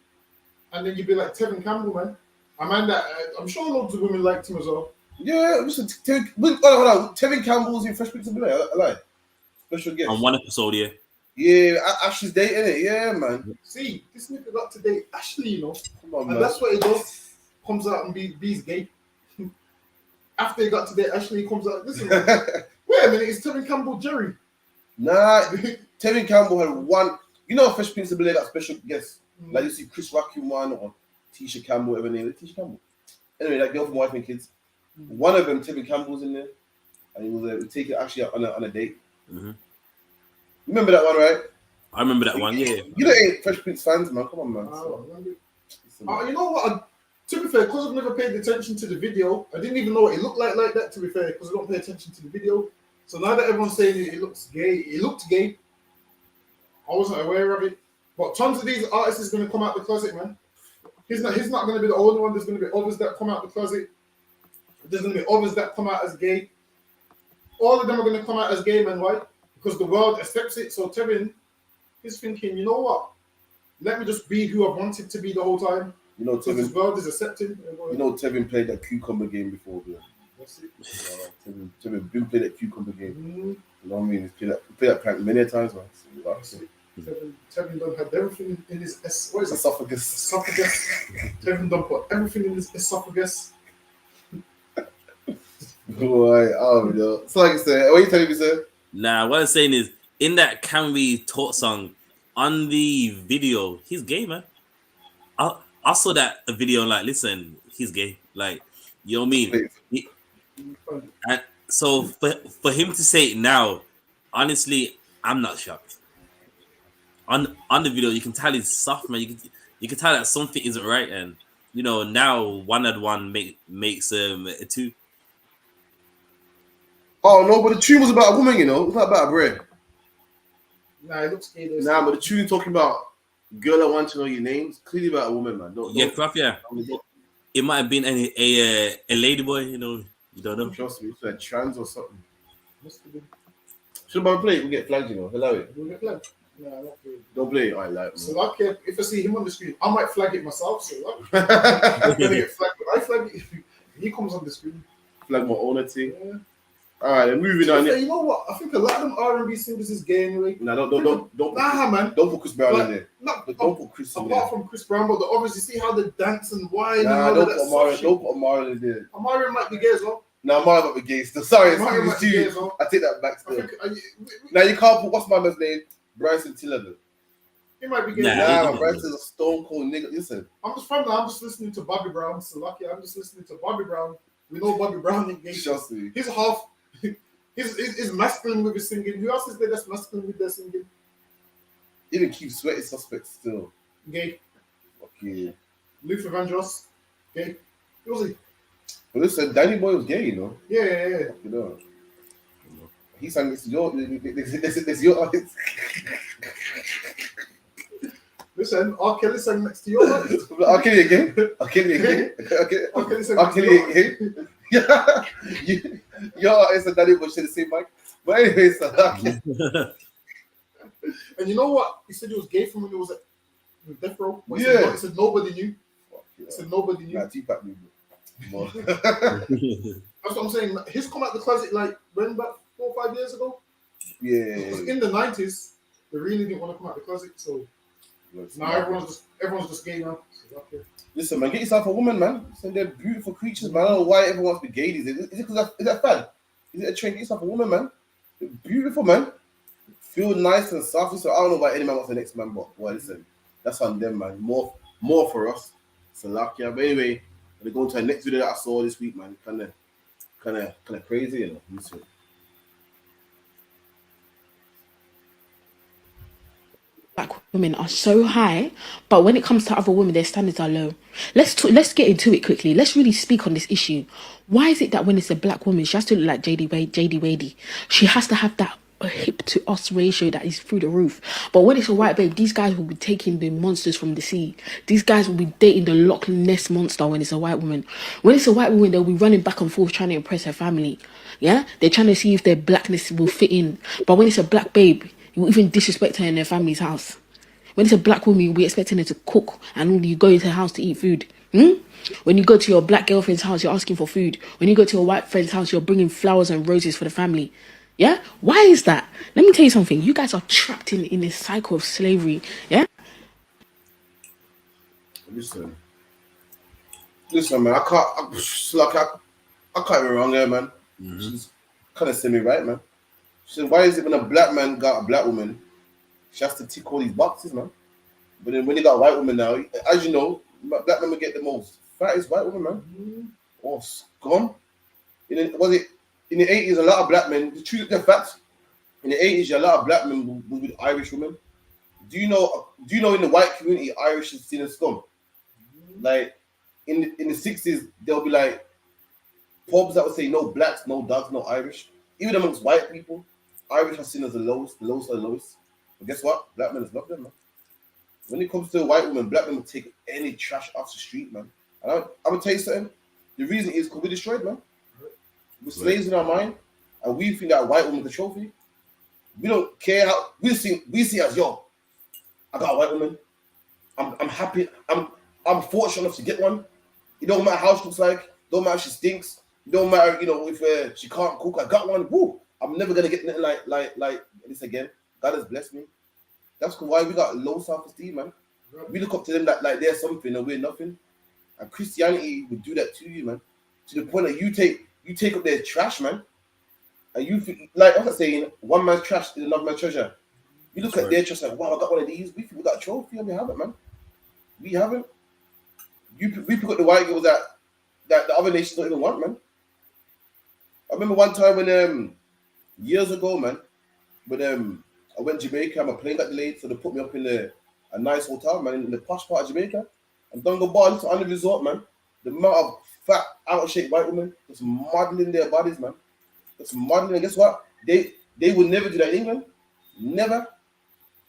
and then you be like Tevin Campbell, man. A man that I'm sure loads of women liked him as well. Yeah, listen, hold on. Tevin Campbell's in Fresh Prince of Bel-Air. I like. Special guest. On one episode, yeah. Yeah, Ashley's dating it. Yeah, man. See, this nigga got to date Ashley, you know. Come on, and man. that's what he does. Comes out and be's gay. After he got to date Ashley, he comes out. Listen, wait a minute, is Tevin Campbell Jerry? Nah, Tevin Campbell had one. You know, Fresh Prince of Bel-Air got special guests. Like you see Chris Rock in one, or Tisha Campbell, whatever name. Tisha Campbell. Anyway, that girl from Wife and Kids. One of them, Tevin Campbell's in there, and he was taking actually on a date. Remember that one, right? I remember that one. Yeah. You know, ain't Fresh Prince fans, man. Come on, man. You know what? To be fair, because I've never paid attention to the video, I didn't even know what it looked like that. To be fair, because I don't pay attention to the video. So now that everyone's saying it looks gay, it looked gay. I wasn't aware of it. But tons of these artists is going to come out the closet, man. He's not going to be the only one. There's going to be others that come out the closet. There's going to be others that come out as gay. All of them are going to come out as gay, man. Why? Because the world accepts it. So Tevin is thinking, you know what? Let me just be who I wanted to be the whole time. You know, Tevin, this world is accepting. You know, Tevin played that cucumber game before, bro. That's it. Tevin been played that cucumber game. You know what I mean? He's played that prank many times, man. So, Tevin done had everything in his esophagus. Tevin done put everything in his esophagus. Boy, oh no. So like I said, what are you telling me, sir? Nah, what I'm saying is, in that Can We Talk song, on the video, he's gay, man. I saw that video and like, listen, he's gay. Like, you know what I mean? And so for him to say it now, honestly, I'm not shocked. On the video, you can tell he's soft, man. You can tell that something isn't right, and you know now 1 and 1 makes a 2. Oh no, but the tune was about a woman, you know. It's not about a bread. Nah, it looks gay. Nah, but the tune talking about girl, I want to know your name. It's clearly about a woman, man. Yeah. It might have been a lady boy, you know. You don't know. Trust me, it's like trans or something. Must have been. Should I play it? We get flagged, you know. Hello. We'll get flagged. Nah, not really. Don't play it. I like. So like, if I see him on the screen, I might flag it myself. So like, I'm gonna get flagged. But I flag it if he comes on the screen. Flag my owner team. Yeah. All right, then moving on. You know what? I think a lot of them R&B singers is gay anyway. Nah, don't. Nah, man. Don't put Chris Brown in there. Don't put Chris in there. Apart from Chris Brown, but obviously see how they dance and whine. Nah, and don't put Amara in there. Amara might be gay as well. No, Amara might be gay still. Sorry, it's you. I take that back still. Now you can't put what's my man's name? Bryson Tiller. He might be gay. Nah, my Bryce is a stone cold nigga. Listen. I'm just from there. I'm just listening to Bobby Brown. So lucky. I'm just listening to Bobby Brown. We know Bobby Brown ain't gay. Trust me. He's half. He's masculine with his singing. Who else is there that's masculine with their singing? Even Keith Sweat is suspect still. Gay. Okay. Luther Vandross. Gay. Who was he? But listen, Danny Boy was gay, you know. Yeah. You know. He sang this your Listen, R. Kelly sang next to your artist. R. Kelly again? R. Kelly again? R. Kelly again? Yeah. Your artist and Danny Boy share the same mic. But anyways, and you know what? He said he was gay from when he was at Death Row. Yeah. He said nobody knew. He said nobody knew. Nah, Tupac knew. That's what I'm saying. He's come out the closet like when about 4 or 5 years ago. Yeah. Because in the 90s, they really didn't want to come out the closet. So now everyone's just gay now. So, okay. Listen, man, get yourself a woman, man. Listen, they're beautiful creatures, man. I don't know why everyone wants to be gay these days. Is it because is that fun? Is it a trend? Get yourself a woman, man. They're beautiful, man. Feel nice and soft. So I don't know about any man wants the next man, but boy, listen, that's on them, man. More for us. So lucky. But anyway, we're going to the next video that I saw this week, man. Kind of crazy, you know. Listen. Black women are so high, but when it comes to other women, their standards are low. Let's get into it quickly. Let's really speak on this issue. Why is it that when it's a black woman, she has to look like JD Wadey? She has to have that hip to us ratio that is through the roof. But when it's a white babe, these guys will be taking the monsters from the sea. These guys will be dating the Loch Ness monster when it's a white woman. When it's a white woman, they'll be running back and forth trying to impress her family. Yeah, they're trying to see if their blackness will fit in. But when it's a black babe, you even disrespect her in their family's house. When it's a black woman, you'll be expecting her to cook, and you go into her house to eat food. When you go to your black girlfriend's house, you're asking for food. When you go to a white friend's house, you're bringing flowers and roses for the family. Yeah? Why is that? Let me tell you something. You guys are trapped in this cycle of slavery. Yeah? Listen, man. I can't be wrong there, man. She's kind of semi-right, man. She said, why is it when a black man got a black woman, she has to tick all these boxes, man? But then when you got a white woman now, as you know, black men will get the most fattest white woman, man. Oh, scum. In the 80s, a lot of black men, the facts, in the 80s, a lot of black men were with Irish women. Do you know in the white community, Irish is seen as scum? Like, in the 60s, there'll be like pubs that would say no blacks, no dogs, no Irish. Even amongst white people, Irish are seen as the lowest of the lowest. But guess what? Black men love them, man. When it comes to a white woman, black men will take any trash off the street, man. And I'm gonna tell you something. The reason is because we're destroyed, man. We're slaves in our mind, and we think that a white woman's a trophy. We don't care how we see as yo. I got a white woman. I'm happy. I'm fortunate enough to get one. It don't matter how she looks like. Don't matter if she stinks. It don't matter, if she can't cook. I got one. Woo! I'm never gonna get nothing like this again. God has blessed me. That's why we got low self-esteem, man. We look up to them that like they're something and we're nothing. And Christianity would do that to you, man. To the point that you take up their trash, man. And you feel, like I'm not saying one man's trash is another man's treasure. You look at their trash like, wow, I got one of these. We got a trophy and we haven't, man. We haven't. We pick up the white girls that the other nations don't even want, man. I remember one time when years ago, man, when I went to Jamaica, my plane got delayed, so they put me up in a nice hotel, man, in the posh part of Jamaica. And don't go bar on the resort, man. The amount of fat, out of shape white women just modeling their bodies, man. Just modeling. And guess what? They would never do that in England. Never.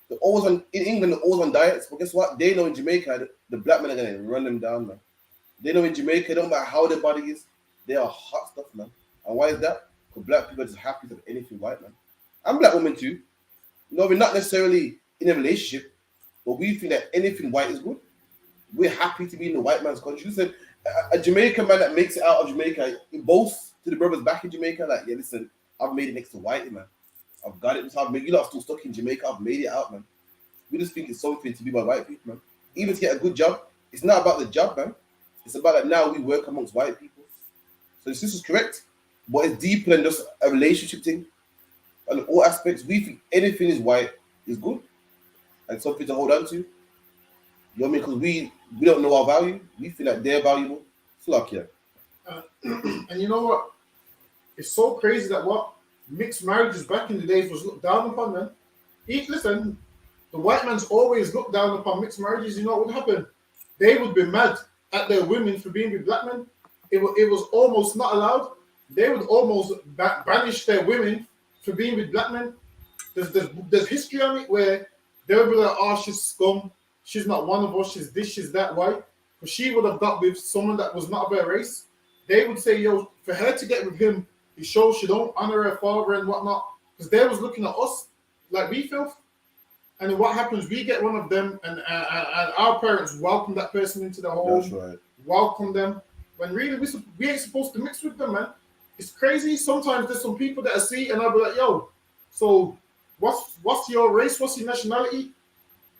They're always in England, they're always on diets. But guess what? They know in Jamaica, the black men are going to run them down, man. They know in Jamaica, no matter how their body is, they are hot stuff, man. And why is that? Because black people are just happy to have anything white, man. And black women too. We're not necessarily in a relationship, but we think that anything white is good. We're happy to be in the white man's country. You said a Jamaican man that makes it out of Jamaica, he boasts to the brothers back in Jamaica, like, yeah, listen, I've made it next to white, man. I've got it. You lot are still stuck in Jamaica. I've made it out, man. We just think it's something to be by white people, man. Even to get a good job, it's not about the job, man. It's about that now we work amongst white people. So this is correct, but it's deeper than just a relationship thing. And in all aspects, we think anything is white is good. and something to hold on to. You know what I mean? Because we don't know our value. We feel like they're valuable. It's like, yeah. And you know what? It's so crazy that what mixed marriages back in the days was looked down upon, man. Listen, the white man's always looked down upon mixed marriages. You know what would happen? They would be mad at their women for being with black men. It was almost not allowed. They would almost banish their women for being with black men. There's history on it where they would be like, oh, she's scum. She's not one of us. She's this, she's that, white. But she would have got with someone that was not of her race. They would say, yo, for her to get with him, it shows she don't honor her father and whatnot. Because they was looking at us like we filth. And then what happens? We get one of them, and our parents welcome that person into the home. That's right. Welcome them. When really we ain't supposed to mix with them, man. It's crazy. Sometimes there's some people that I see, and I'll be like, yo, so what's your race? What's your nationality?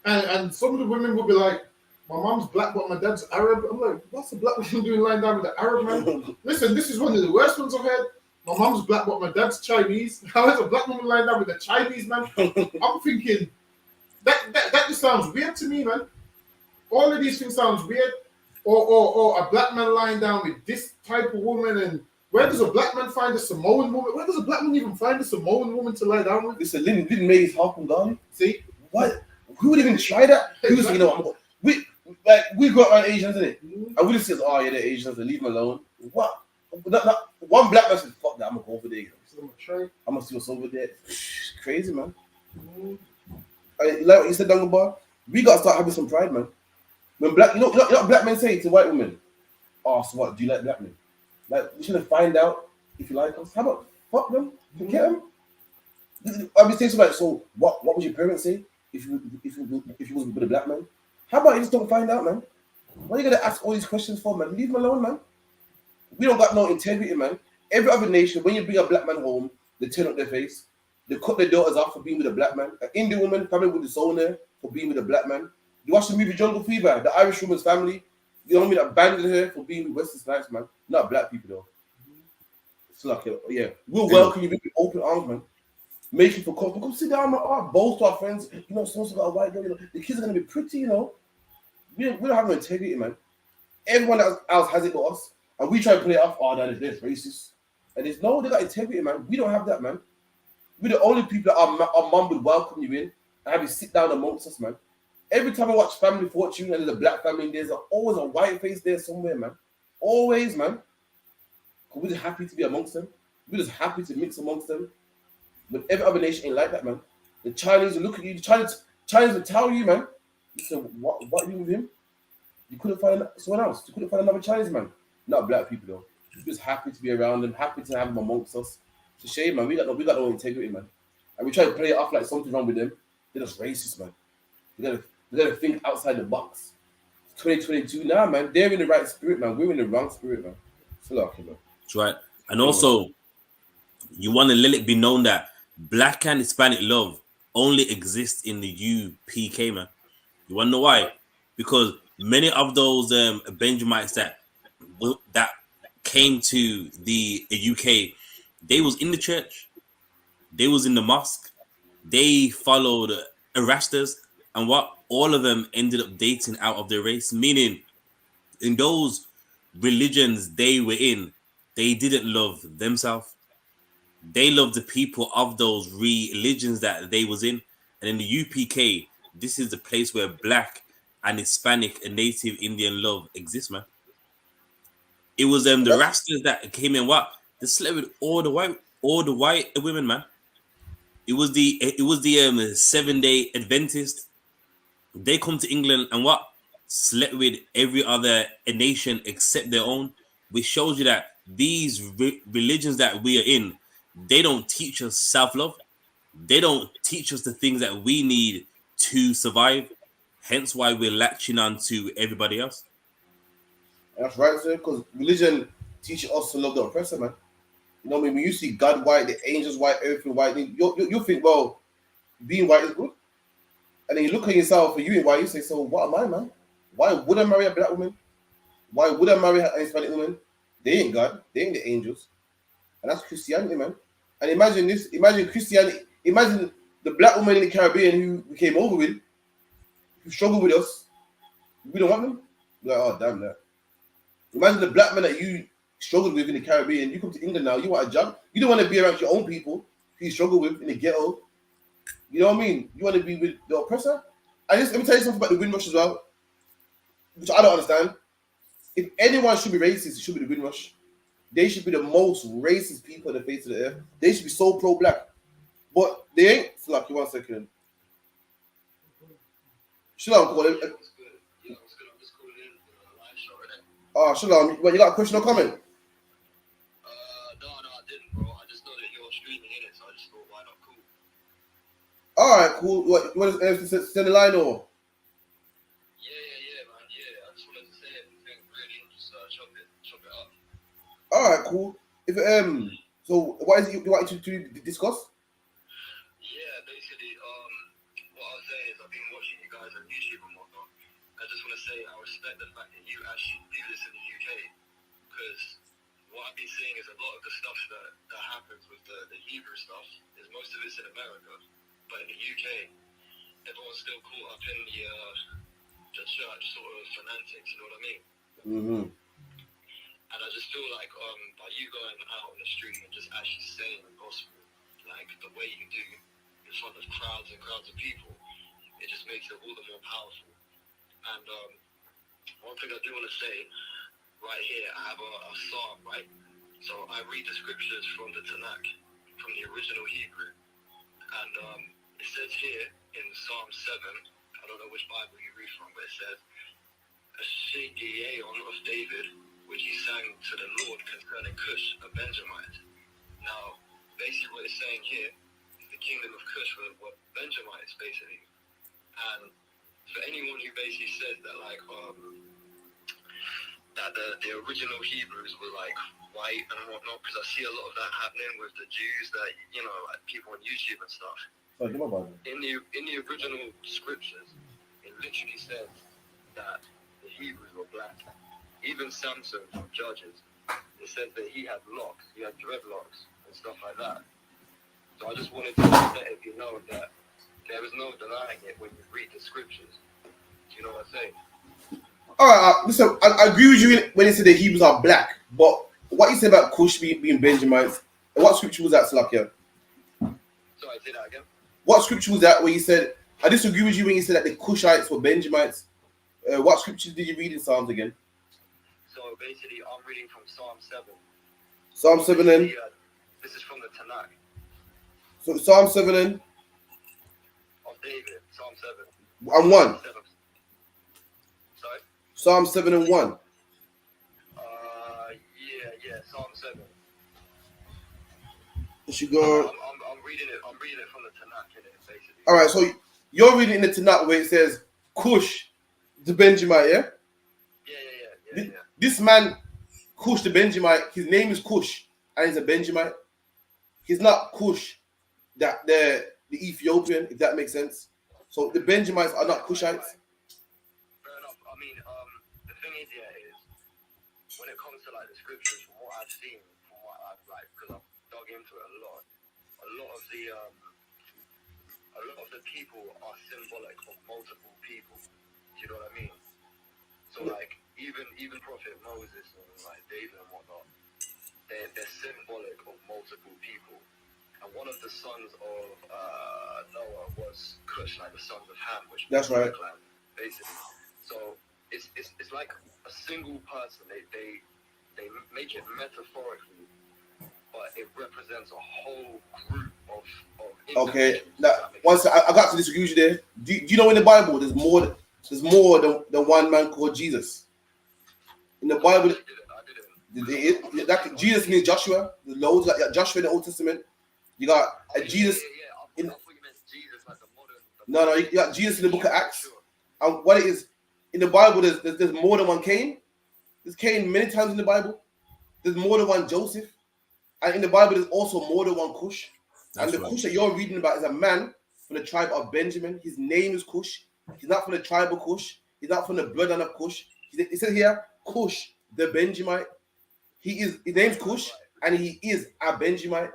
And some of the women will be like, my mom's black, but my dad's Arab. I'm like, what's the black woman doing lying down with the Arab man? Listen, this is one of the worst ones I've heard. My mom's black, but my dad's Chinese. How is a black woman lying down with a Chinese man? I'm thinking that just sounds weird to me, man. All of these things sounds weird. Or a black man lying down with this type of woman. And where does a black man find a Samoan woman? Where does a black man even find a Samoan woman to lie down with? Listen, Lynn May's half from Ghana. See? What? Who would even try that? Who was, you know, we grew up around Asians, innit? And we just say, oh, yeah, they're Asians, and leave them alone. What? One black man says, fuck that, I'm going to go over there. I'm going to see what's over there. Crazy, man. Like what you said, Dungabar, we got to start having some pride, man. When black, you know what black men say to white women? Oh, so what? Do you like black men? Like, we shouldn't find out if you like us. How about fuck them? Forget them. I'll be saying something like, so what would your parents say if you was with a black man? How about you just don't find out, man? Why are you gonna ask all these questions for, man? Leave them alone, man. We don't got no integrity, man. Every other nation, when you bring a black man home, they turn up their face. They cut their daughters off for being with a black man. An Indian woman family would disown her for being with a black man. You watch the movie Jungle Fever, the Irish woman's family, you know what I mean, abandoned her for being with Wesley Snipes, man. Not black people, though. It's like, yeah, we'll welcome you with open arms, man. Make you feel comfortable. Come sit down, man. Boast to our friends. You know, someone's got a white girl. You know, the kids are going to be pretty, you know. We don't have no integrity, man. Everyone else has it but us. And we try to play it off, oh, that's racist. And it's no, they got integrity, man. We don't have that, man. We're the only people that our mum would welcome you in and have you sit down amongst us, man. Every time I watch Family Fortune and there's a black family in there, there's always a white face there somewhere, man. Always, man. Because we're just happy to be amongst them. We're just happy to mix amongst them. But every other nation ain't like that, man. The Chinese will look at you. The Chinese will tell you, man. You said, what are you with him? You couldn't find someone else. You couldn't find another Chinese man. Not black people, though. We're just happy to be around them, happy to have them amongst us. It's a shame, man. We got no integrity, man. And we try to play it off like something's wrong with them. They're just racist, man. We gotta think outside the box. It's 2022 now, man. They're in the right spirit, man. We're in the wrong spirit, man. It's lucky, man. That's right. And also, you want to let it be known that black and Hispanic love only exists in the UPK, man. You want to know why? Because many of those Benjamites that came to the UK, they was in the church, they was in the mosque, they followed Erastus, and what all of them ended up dating out of their race, meaning in those religions they were in, they didn't love themselves. They loved the people of those religions that they was in. And in the UPK, this is the place where black and Hispanic and Native Indian love exists, man. It was the Rastas that came in. What? They slept with all the white women, man. It was the 7-day Adventist. They come to England and what? Slept with every other nation except their own, which shows you that these religions that we are in, they don't teach us self-love. They don't teach us the things that we need to survive. Hence why we're latching on to everybody else. That's right, sir, because religion teaches us to love the oppressor, man. You know what I mean? When you see God white, the angels white, everything white, you think, well, being white is good. And then you look at yourself and you ain't white, you say, so what am I, man? Why would I marry a black woman? Why would I marry an Hispanic woman? They ain't God, they ain't the angels. And that's Christianity, man. And imagine Christianity, imagine the black woman in the Caribbean who we came over with, who struggle with us, we don't want them. We're like, oh damn that. Imagine the black man that you struggled with in the Caribbean. You come to England now, you want a job. You don't want to be around your own people who you struggle with in the ghetto. You know what I mean? You want to be with the oppressor. Let me tell you something about the Windrush as well, which I don't understand. If anyone should be racist, it should be the Windrush. They should be the most racist people on the face of the earth. They should be so pro-black. But they ain't. Slacky, 1 second. Shalom, call him. Oh, Shalom. What, you got a question or comment? No, I didn't, bro. I just know that you're streaming in it, so I just thought, why not? Cool. Alright, cool. What, you want to send a line or? Yeah, man. Yeah, I just wanted to say everything really and just chop it up. Alright, cool. If so what is it you want to discuss? Yeah, basically, what I was saying is I've been watching you guys on YouTube and whatnot. I just want to say I respect the fact that you actually do this in the UK, because what I've been seeing is a lot of the stuff that happens with the Hebrew stuff is most of it's in America, but in the UK, everyone's still caught up in the church sort of fanatics, you know what I mean? Mm-hmm. And I just feel like by you going out on the street and just actually saying the gospel, like the way you do in front of crowds and crowds of people, it just makes it all the more powerful. And one thing I do want to say, right here, I have a psalm, right? So I read the scriptures from the Tanakh, from the original Hebrew. And it says here in Psalm 7, I don't know which Bible you read from, but it says, a Shigeon of David, which he sang to the Lord concerning Cush, a Benjamite. Now, basically what it's saying here, the kingdom of Cush were Benjamites, basically. And for anyone who basically says that, like, that the original Hebrews were, like, white and whatnot, because I see a lot of that happening with the Jews that, you know, like people on YouTube and stuff. In the original scriptures, it literally says that the Hebrews were black. Even Samson from Judges, it said that he had locks, he had dreadlocks and stuff like that. So I just wanted to let you know that there is no denying it when you read the scriptures. Do you know what I'm saying? Alright, listen, I agree with you when you say the Hebrews are black, but what you said about Cush being Benjamites, what scripture was that, Slakia? Sorry, say that again. What scripture was that where you said, I disagree with you when you said that the Cushites were Benjamites? What scripture did you read in Psalms again? So basically, I'm reading from Psalm 7. Psalm 7 and? This is from the Tanakh. So Psalm 7 and? Of David, Psalm 7. And 1? 7. Sorry? Psalm 7 and 1? Yeah, Psalm 7. You should go. I'm reading it from the Tanakh, basically. Alright, so you're reading in the Tanakh where it says Cush, the Benjamite, yeah? Yeah. This man, Cush the Benjamite, his name is Cush, and he's a Benjamite. He's not Cush, that the Ethiopian, if that makes sense. So the Benjamites are not Cushites. Fair enough. I mean, the thing is, is when it comes to like the scriptures, from what I've seen, from what I've because I've dug into it a lot of the people are symbolic of multiple people. Do you know what I mean? So like even Prophet Moses and like David and whatnot, they're symbolic of multiple people. And one of the sons of Noah was Cush, like the sons of Ham, which that's right. Clan, basically. So it's like a single person. They make it metaphorically, but it represents a whole group of okay. Now, once I got to disagree with you there. Do you know in the Bible there's more than one man called Jesus? In the Bible, Jesus means Joshua. The loads like Joshua in the Old Testament. You got Jesus. I thought you meant Jesus like the modern. No, you got Jesus in the Book of Acts. Sure. And what it is in the Bible, there's more than one Cain. There's Cain many times in the Bible. There's more than one Joseph, and in the Bible there's also more than one Cush. And the Cush that you're reading about is a man from the tribe of Benjamin. His name is Cush. He's not from the tribe of Cush. He's not from the bloodline of Cush. It says here, Cush, the Benjamite. His name's Cush, and he is a Benjamite.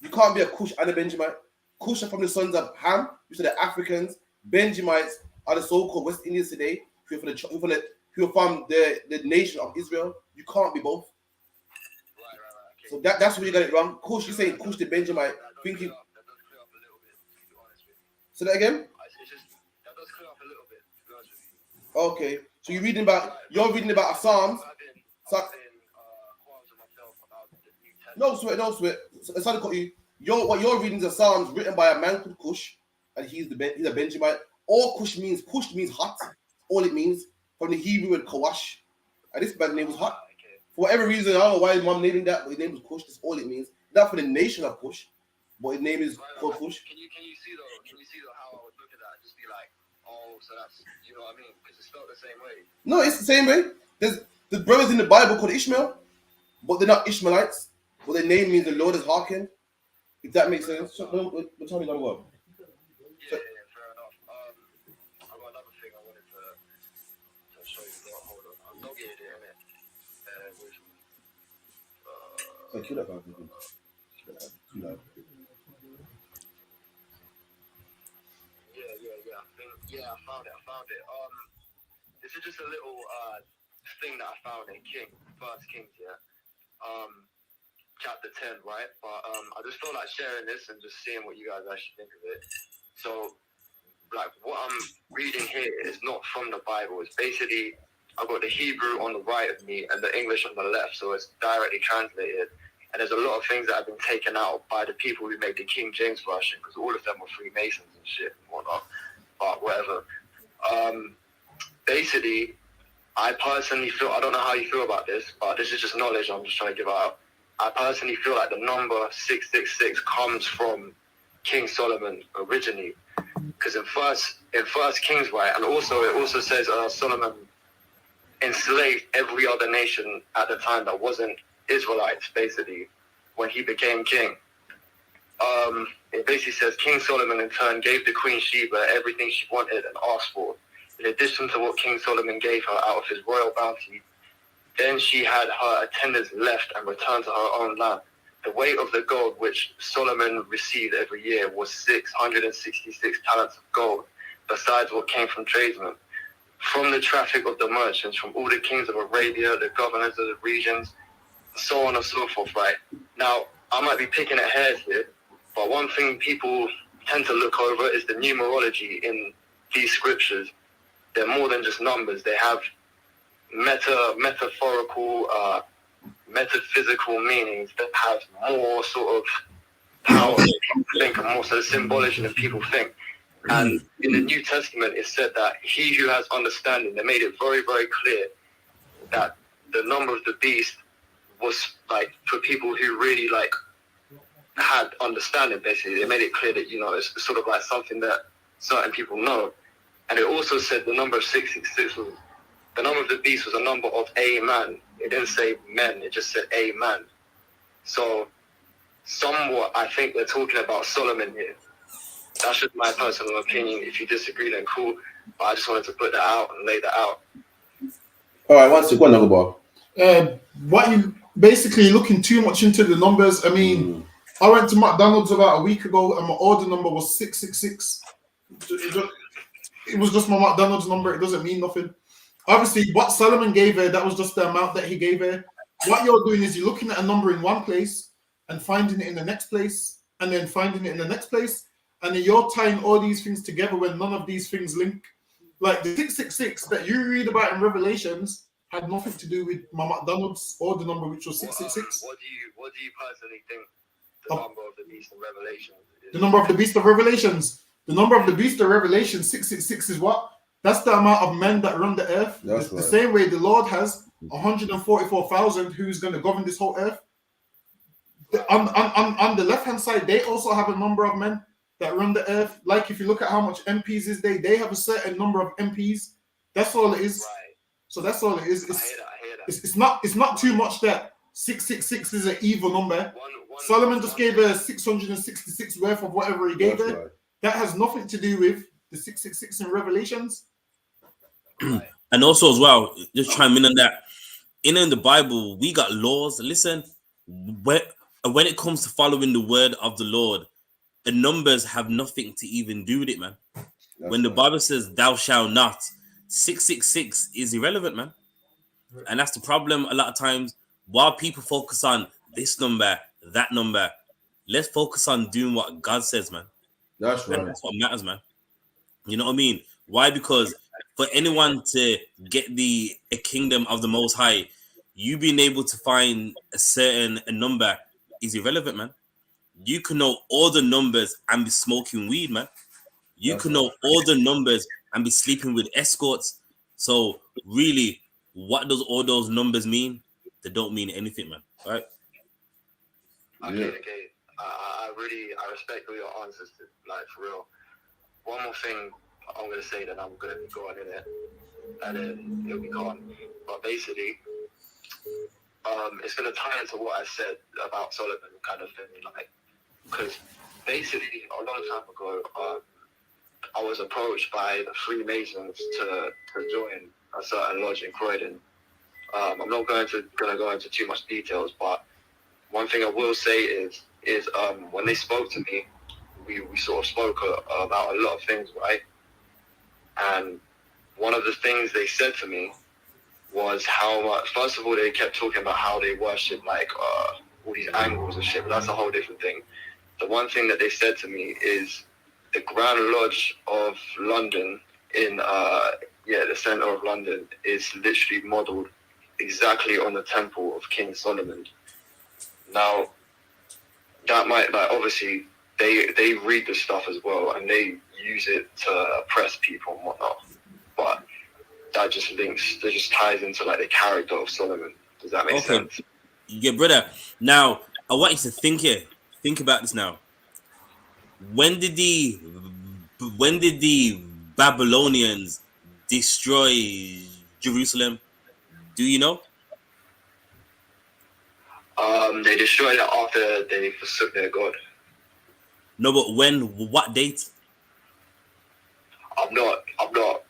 You can't be a Cush and a Benjamite. Cush are from the sons of Ham, which are the Africans. Benjamites are the so-called West Indians today, who are from the nation of Israel. You can't be both. So that's where you got it wrong. Kush, you saying Kush the Benjamite, thinking. Say that again? That does clear up a little bit, to be honest with you. Okay, so you're reading about a Psalms. No sweat. It's not cut you. What you're reading is a Psalms written by a man called Kush, and he's a Benjamite. All Kush means hot. All it means from the Hebrew word Kawash, and this man's name was hot. For whatever reason, I don't know why his mom named him that, but his name was Kush. That's all it means. Not for the nation of Kush, but his name is called Kush. Can you see though how I would look at that? Just be like, oh, so that's, you know what I mean? Because it's spelled the same way. No, it's the same way. There's brothers in the Bible called Ishmael, but they're not Ishmaelites. But their name means the Lord is hearkened. If that makes sense. What time is that work? Yeah, fair enough. I got another thing I wanted to show you. Hold on. I'll not get it in it. Thank you, that guy. Yeah, I found it. This is just a little thing that I found in First Kings, chapter 10, right? But I just feel like sharing this and just seeing what you guys actually think of it. So, like, what I'm reading here is not from the Bible. It's basically, I've got the Hebrew on the right of me and the English on the left, so it's directly translated. And there's a lot of things that have been taken out by the people who made the King James Version, because all of them were Freemasons and shit and whatnot. But whatever. Basically, I personally feel, I don't know how you feel about this, but this is just knowledge I'm just trying to give out. I personally feel like the number 666 comes from King Solomon originally, because in First Kings, right, and also it also says Solomon enslaved every other nation at the time that wasn't Israelites, basically, when he became king. It basically says King Solomon in turn gave the Queen Sheba everything she wanted and asked for, in addition to what King Solomon gave her out of his royal bounty. Then she had her attendants left and returned to her own land. The weight of the gold which Solomon received every year was 666 talents of gold, besides what came from tradesmen. From the traffic of the merchants, from all the kings of Arabia, the governors of the regions, so on and so forth, right? Now, I might be picking at hairs here, but one thing people tend to look over is the numerology in these scriptures. They're more than just numbers. They have metaphorical, metaphysical meanings that have more sort of power than people think, and more sort of symbology than people think. And in the New Testament, it said that he who has understanding, they made it very, very clear that the number of the beast was like for people who really like had understanding. Basically, they made it clear that, you know, it's sort of like something that certain people know. And it also said the number of 666 was the number of the beast was a number of a man. It didn't say men, it just said a man. So somewhat I think they're talking about Solomon here. That's just my personal opinion. If you disagree, then cool. But I just wanted to put that out and lay that out. All right, one second, another bar. What you basically looking too much into the numbers. I mean, I went to McDonald's about a week ago and my order number was 666. It was just my McDonald's number. It doesn't mean nothing. Obviously, what Solomon gave her, that was just the amount that he gave her. What you're doing is you're looking at a number in one place and finding it in the next place, and then finding it in the next place, and then you're tying all these things together when none of these things link. Like the 666 that you read about in Revelations had nothing to do with my McDonald's order number, which was 666. What do you personally think the number of the beast of Revelation is? The number of the beast of Revelations. The number of the beast of Revelation, 666, is what? That's the amount of men that run the earth. That's the right. same way the Lord has 144,000 who's going to govern this whole earth. On the left-hand side, they also have a number of men that run the earth. Like if you look at how much MPs is they have a certain number of MPs. That's all it is. Right. So that's all it is. I hear that. It's not too much that 666 is an evil number. Solomon just gave her 666 worth of whatever he gave her. Right. That has nothing to do with the 666 in Revelations. And also as well, just chime in on that. In the Bible, we got laws. Listen, when it comes to following the word of the Lord, the numbers have nothing to even do with it, man. When the Bible says thou shalt not, 666 is irrelevant, man. And that's the problem a lot of times. While people focus on this number, that number, let's focus on doing what God says, man. That's right. And that's what matters, man. You know what I mean? Why? Because for anyone to get a kingdom of the Most High, you being able to find a number is irrelevant, man. You can know all the numbers and be smoking weed, man. You can know all the numbers and be sleeping with escorts. So really, what does all those numbers mean? They don't mean anything, man. All right? Okay. I respect all your answers, like, for real. One more thing I'm going to say, then I'm going to go on in it, and then it'll be gone. But basically, it's going to tie into what I said about Solomon kind of thing, like, because basically, a long time ago, I was approached by the Freemasons to join a certain lodge in Croydon. I'm not going to go into too much details, but one thing I will say is when they spoke to me, we sort of spoke about a lot of things, right? And one of the things they said to me was how much, first of all, they kept talking about how they worship, like, all these angles and shit, but that's a whole different thing. The one thing that they said to me is the Grand Lodge of London in, the centre of London is literally modelled exactly on the temple of King Solomon. Now, that might, like, obviously, they read the stuff as well, and they use it to oppress people and whatnot. But that just ties into, like, the character of Solomon. Does that make sense? Yeah, brother. Now, I want you to think about this now. When did the Babylonians destroy Jerusalem? Do you know? They destroyed it after they forsook their God. No, but when? What date? I'm not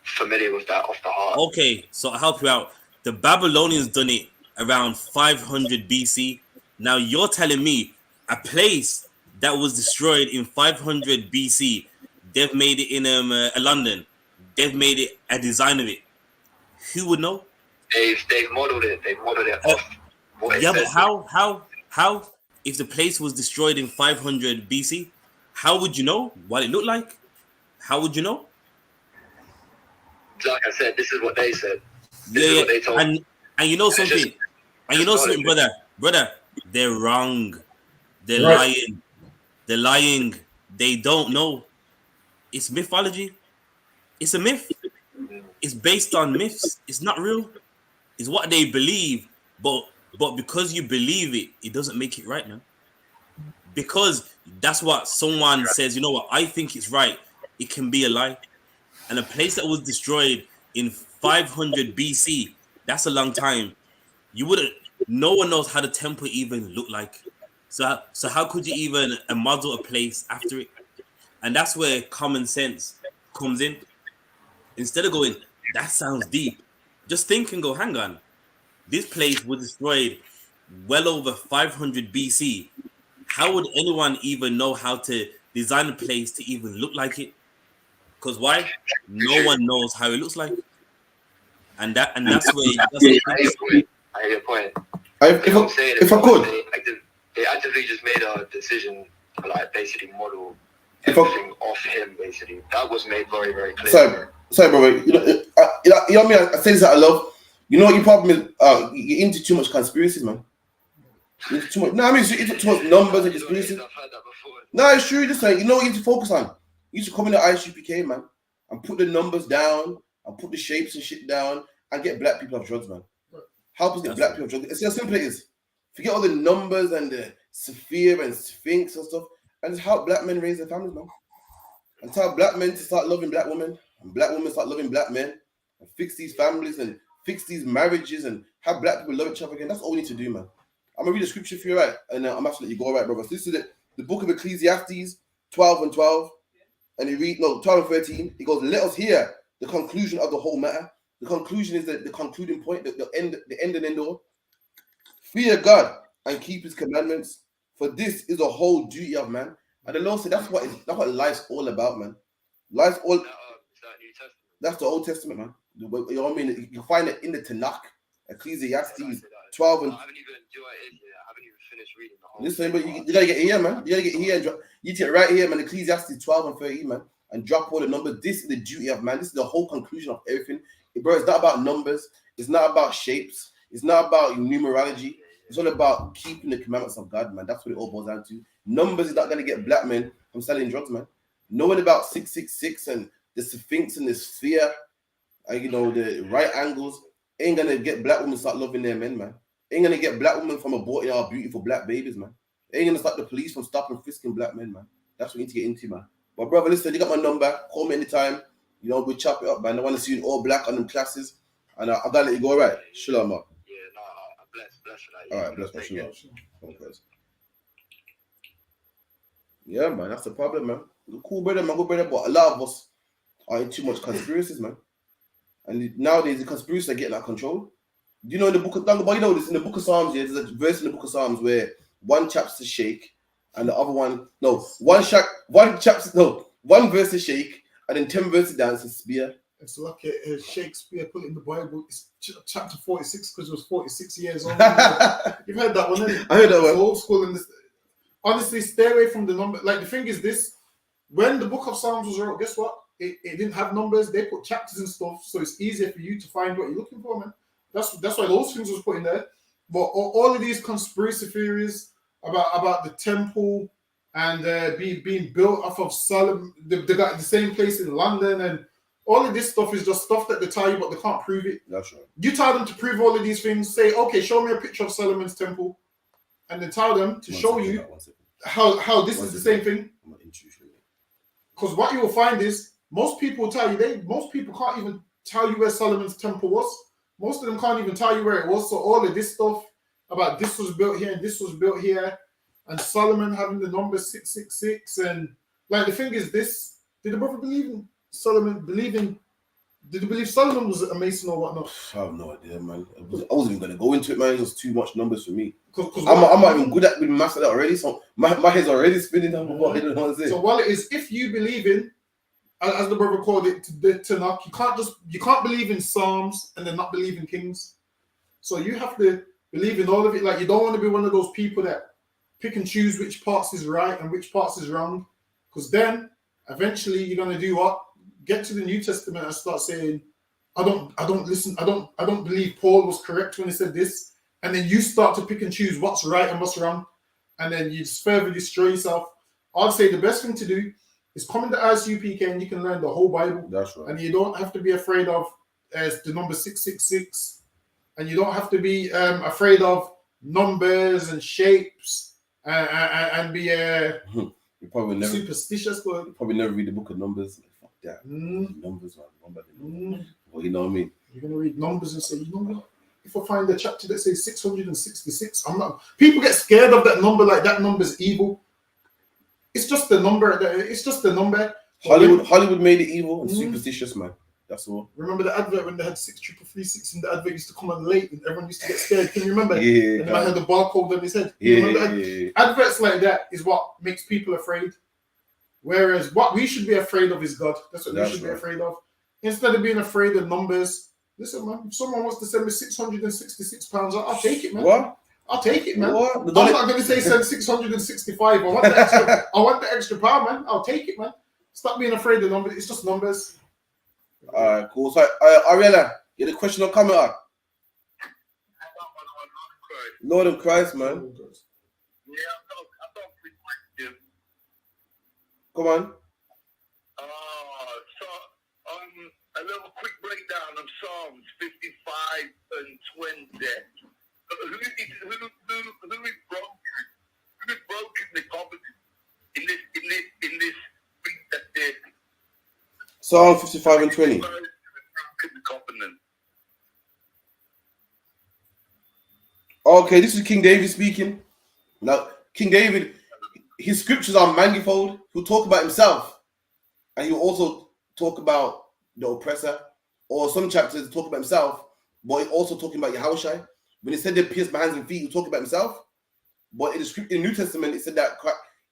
familiar with that off the heart. Okay, so I'll help you out. The Babylonians done it around 500 BC. Now you're telling me a place that was destroyed in 500 BC, they've made it in London. They've made it a design of it. Who would know? They've modeled it. They've modeled it off. Yeah, but how? If the place was destroyed in 500 BC, how would you know what it looked like? How would you know? Like I said, this is what they said. This is what they told me. And you know something? Brother, they're wrong. They're lying. They're lying. They don't know. It's mythology. It's a myth. It's based on myths. It's not real. It's what they believe. But because you believe it, it doesn't make it right, man. Because that's what someone says, you know what, I think it's right. It can be a lie. And a place that was destroyed in 500 BC, that's a long time. No one knows how the temple even looked like. So how could you even model a place after it? And that's where common sense comes in. Instead of going, that sounds deep, just think and go, hang on. This place was destroyed well over 500 BC. How would anyone even know how to design a place to even look like it? Because why? No one knows how it looks like. And that's where I hear your point. If I could, they actively just made a decision to, like, basically model everything off him. Basically, that was made very, very clear. Sorry, brother. You know what I mean? I say this out of love. You know what your problem is? You're into too much conspiracies, man. You're too much. No, I mean, it's too much numbers and conspiracies. No, it's true. Just saying. You know what you need to focus on? You need to come in the ISUPK, man, and put the numbers down, and put the shapes and shit down, and get black people off drugs, man. Help us get black people off drugs. It's how simple it is. Forget all the numbers and the Sophia and Sphinx and stuff, and just help black men raise their families, man. And tell black men to start loving black women, and black women start loving black men, and fix these families and fix these marriages and have black people love each other again. That's all we need to do, man. I'm gonna read the scripture for you, right? And I'm actually let you go, all right, brother. So this is the book of Ecclesiastes 12 and 12. And you read, 12 and 13. He goes, let us hear the conclusion of the whole matter. The conclusion is the concluding point, the end and end all. Fear God and keep his commandments, for this is the whole duty of man. And the Lord said that's what life's all about, man. Life's all. New Testament? That's the Old Testament, man. You know what I mean? You can find it in the Tanakh, Ecclesiastes 12 and. I haven't even finished reading the whole. Listen, but you gotta get here, man. You gotta get here and drop. You take it right here, man. Ecclesiastes 12 and 13, man, and drop all the numbers. This is the duty of man. This is the whole conclusion of everything, bro. It's not about numbers. It's not about shapes. It's not about numerology. It's all about keeping the commandments of God, man. That's what it all boils down to. Numbers is not gonna get black men from selling drugs, man. Knowing about 666 and the Sphinx and the sphere, and you know the right angles ain't gonna get black women start loving their men, man. Ain't gonna get black women from aborting our beautiful black babies, man. Ain't gonna stop the police from stopping frisking black men, man. That's what we need to get into, man. But brother, listen, you got my number. Call me anytime. You know, we'll chop it up, man. I want to see you in all black on them classes. And I gotta let you go, all right? Shalom, man. Yeah, no, bless for that. All right, bless, man. Shalom. Okay. Yeah, man, that's the problem, man. Cool brother, man, good brother, but a lot of us are in too much conspiracies, man. And nowadays, the conspiracies are getting out of control. You know, in the book of but you know this in the book of Psalms, yeah, there's a verse in the book of Psalms where one chapter shake and the other one one verse is shake and then 10 verses dance is spear. It's like Shakespeare put in the Bible. It's chapter 46 because it was 46 years old. You've heard that one, haven't you? I heard that one. Old school. And honestly, stay away from the number. Like the thing is this: when the book of Psalms was wrote, guess what? It didn't have numbers. They put chapters and stuff, so it's easier for you to find what you're looking for, man. That's why those things was put in there. But all of these conspiracy theories about the temple and being built off of Solomon, they got the same place in London, and all of this stuff is just stuff that they tell you, but they can't prove it. That's right. You tell them to prove all of these things. Say, okay, show me a picture of Solomon's temple, and then tell them to show you how this is the same thing. Because what you will find is most people will tell you most people can't even tell you where Solomon's temple was. Most of them can't even tell you where it was. So all of this stuff about this was built here and this was built here, and Solomon having the number 666, and like the thing is this: did the brother believe in Solomon? Did he believe Solomon was a Mason or whatnot? I have no idea, man. I wasn't even gonna go into it, man. It was too much numbers for me. I'm not even good at with maths like that already, so my head's already spinning down. What I don't know what to say. So while it is, if you believe in, as the brother called it, the Tanakh, you can't believe in Psalms and then not believe in Kings. So you have to believe in all of it. Like you don't want to be one of those people that pick and choose which parts is right and which parts is wrong, because then eventually you're gonna do what? Get to the New Testament and start saying, I don't believe Paul was correct when he said this, and then you start to pick and choose what's right and what's wrong, and then you just further destroy yourself. I'd say the best thing to do is come in the ISUPK and you can learn the whole Bible. That's right. And you don't have to be afraid of the number 666, and you don't have to be afraid of numbers and shapes and be you probably never superstitious. You probably never read the book of Numbers. Fuck that. Numbers, man. Well, you know what I mean? You're going to read Numbers and say, you know what? If I find a chapter that says 666, I'm not. People get scared of that number, like that number's evil. It's just the number. It's just the number. Hollywood made it evil and superstitious, man. That's all. Remember the advert when they had 63336 and the advert used to come on late and everyone used to get scared? Can you remember? Yeah. And the man had the barcode on his head. Yeah. Adverts like that is what makes people afraid. Whereas what we should be afraid of is God. That's what we should be afraid of. Instead of being afraid of numbers, listen, man, if someone wants to send me £666, I'll take it, man. What? I'll take it, man. What? I'm not going to say send 665. I want the extra power, man. I'll take it, man. Stop being afraid of numbers. It's just numbers. All right, cool. So, Ariella, you had a question or comment on? Lord of Christ, man. Yeah, I got a quick question. Come on. A little quick breakdown of Psalms 55 and 20. Who is broken the covenant in this Psalm 55 and 20. Okay, this is King David speaking. Now, King David, his scriptures are manifold. He'll talk about himself, and he'll also talk about the oppressor, or some chapters talk about himself, but he's also talking about Yahushua. When he said they pierced my hands and feet, he'll talk about himself. But in the New Testament, it said that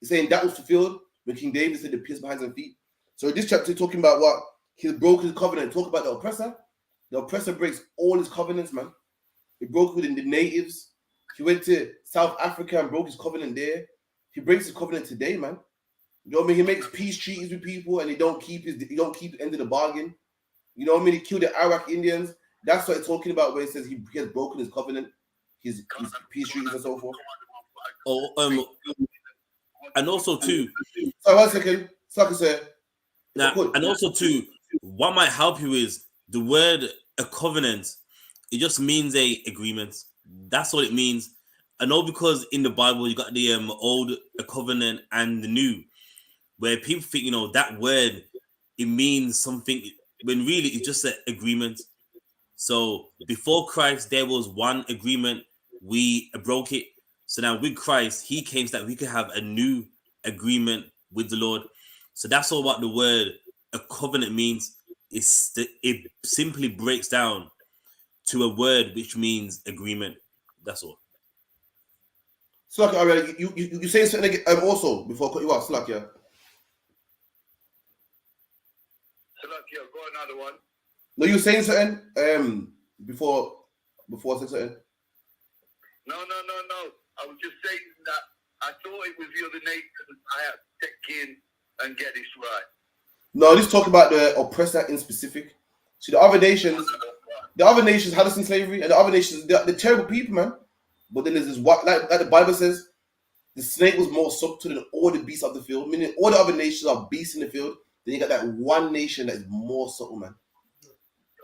it's saying that was fulfilled when King David said they pierced my hands and feet. So in this chapter, he's talking about what He's broken his covenant. Talk about the oppressor. The oppressor breaks all his covenants, man. He broke with the natives. He went to South Africa and broke his covenant there. He breaks his covenant today, man. You know what I mean? He makes peace treaties with people and he don't keep the end of the bargain. You know what I mean? He killed the Iraq Indians. That's what he's talking about when he says he has broken his covenant, his peace treaties and so forth. Oh, and also too. Sorry, 1 second. Sucker sir. Now, and also too, what might help you is the word a covenant. It just means a agreement. That's what it means. I know because in the Bible you got the old covenant and the new, where people think that word it means something when really it's just an agreement. So before Christ there was one agreement, we broke it. So now with Christ he came so that we could have a new agreement with the Lord. So that's all what the word a covenant means. It simply breaks down to a word which means agreement. That's all. Slack, you saying something also before I cut you off, Slack, yeah? Slack, yeah, go another one. No, you saying something before I said something? No. I was just saying that I thought it was the other nations I had to check in and get this right. No, let's talk about the oppressor in specific. See, the other nations had us in slavery, and the other nations, they're terrible people, man. But then there's this, like the Bible says, the snake was more subtle than all the beasts of the field, meaning all the other nations are beasts in the field. Then you got that one nation that is more subtle, man.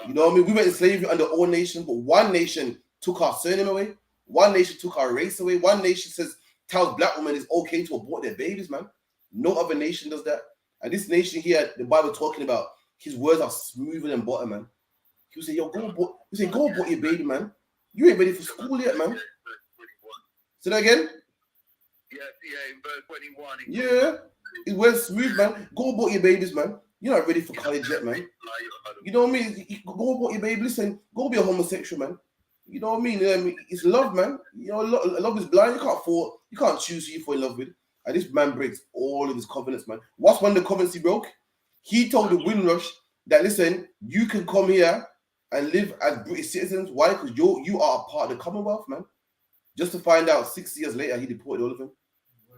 You know what I mean? We went in slavery under all nations, but one nation took our surname away. One nation took our race away. One nation tells black women it's okay to abort their babies, man. No other nation does that. And this nation here, the Bible talking about, his words are smoother than butter, man. He would say, yo, go abort your baby, man. You ain't ready for school yet, man. Say that again? Yeah, in verse 21. Yeah. His words smooth, man. Go abort your babies, man. You're not ready for college yet, man. You know what I mean? Go abort your baby. Listen, go be a homosexual, man. You know what I mean? It's love, man. You know, love is blind. You can't choose who you fall in love with. And this man breaks all of his covenants, man. What's one of the covenants he broke? He told the Windrush that, listen, you can come here and live as British citizens. Why? Because you are a part of the Commonwealth, man. Just to find out 6 years later, he deported all of them.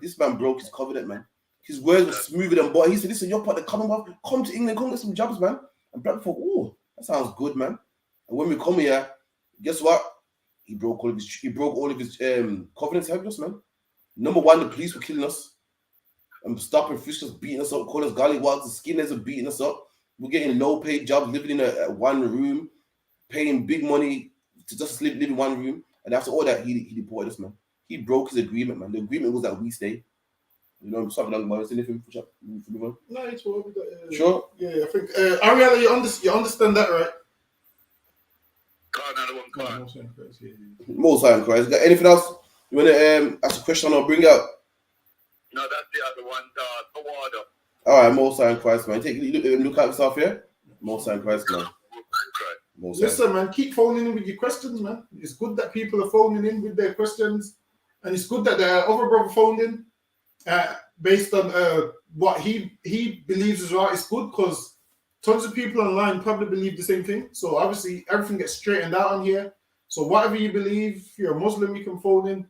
This man broke his covenant, man. His words were smoother than butter. He said, listen, you're part of the Commonwealth. Come to England, come get some jobs, man. And black people, oh, that sounds good, man. And when we come here, guess what? He broke all of his covenants, have us, man. Number one, the police were killing us. And stopping fish just beating us up, calling us gollywogs, the skinheads are beating us up. We're getting low-paid jobs, living in a one room, paying big money to just live in one room. And after all that, he deported us, man. He broke his agreement, man. The agreement was that we stay. You know, something like that. Anything for No, it's what we got. Sure. Yeah, I think Ariella, you understand that, right? Another one, Most time, Christ. Got anything else you want to ask a question or bring out? No, that's the other one. The water. All right, most time, Christ, man. Look at yourself here. Most time, Christ, man. Listen, man, keep phoning in with your questions, man. It's good that people are phoning in with their questions, and it's good that the other brother phoned in based on what he believes is right. It's good because tons of people online probably believe the same thing. So obviously everything gets straightened out on here. So whatever you believe, if you're a Muslim, you can phone in.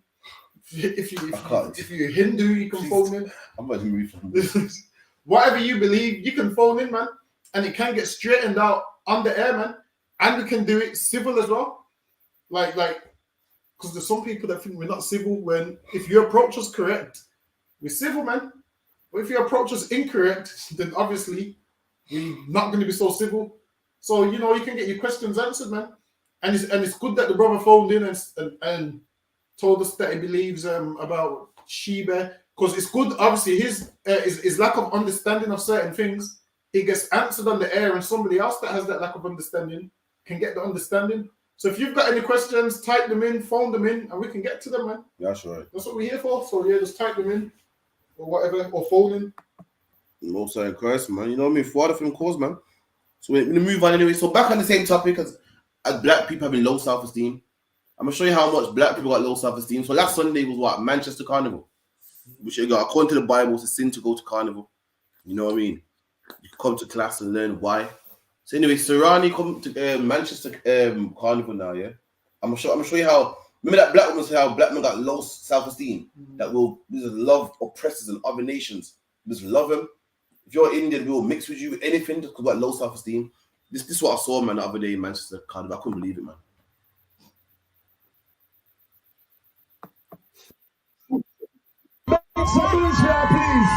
If you're Hindu, you can phone in. I'm about to move from whatever you believe, you can phone in, man, and it can get straightened out on the air, man. And we can do it civil as well. Like, because there's some people that think we're not civil when if you approach us correct, we're civil, man. But if you approach us incorrect, then obviously we're not going to be so civil. So, you know, you can get your questions answered, man. And it's good that the brother phoned in and told us that he believes about Sheba. Because it's good, obviously, his lack of understanding of certain things, it gets answered on the air, and somebody else that has that lack of understanding can get the understanding. So if you've got any questions, type them in, phone them in, and we can get to them, man. That's right. That's what we're here for. So yeah, just type them in or whatever, or phone in. Most in Christ, man. You know what I mean? For other film calls, man. So we're gonna move on anyway. So back on the same topic as black people having low self-esteem. I'm gonna show you how much black people got low self-esteem. So last Sunday was what? Manchester Carnival. Which you got, according to the Bible, it's a sin to go to carnival. You know what I mean? You can come to class and learn why. So anyway, Serrani come to Manchester Carnival now, yeah? I'm gonna show you how. Remember that black woman said how black men got low self-esteem. That will just love oppressors in other nations. Just love them. If you're Indian, we will mix with you with anything just because low self-esteem. This is what I saw, man, the other day in Manchester Carnival. I couldn't believe it, man. Silence here, please.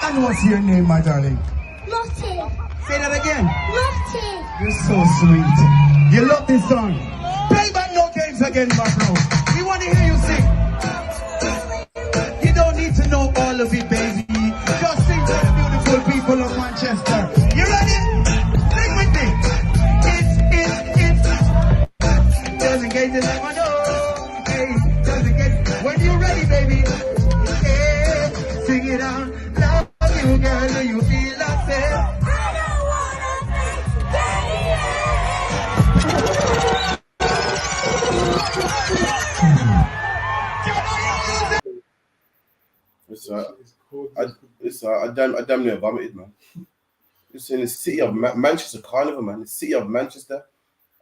And what's your name, my darling? Lottie. Say that again. Lottie. You're so sweet. You love this song. Play back No Games again, my bro. We want to hear you sing. You don't need to know all of it, baby. Just sing to the beautiful people of Manchester. You ready? Sing with me. It's. Doesn't get the name I know. Hey, doesn't get. When you're ready, baby. Hey, sing it out. Love you, girl. Do you feel like that? I damn near vomited, man. It's in the city of Manchester Carnival, man. The city of Manchester.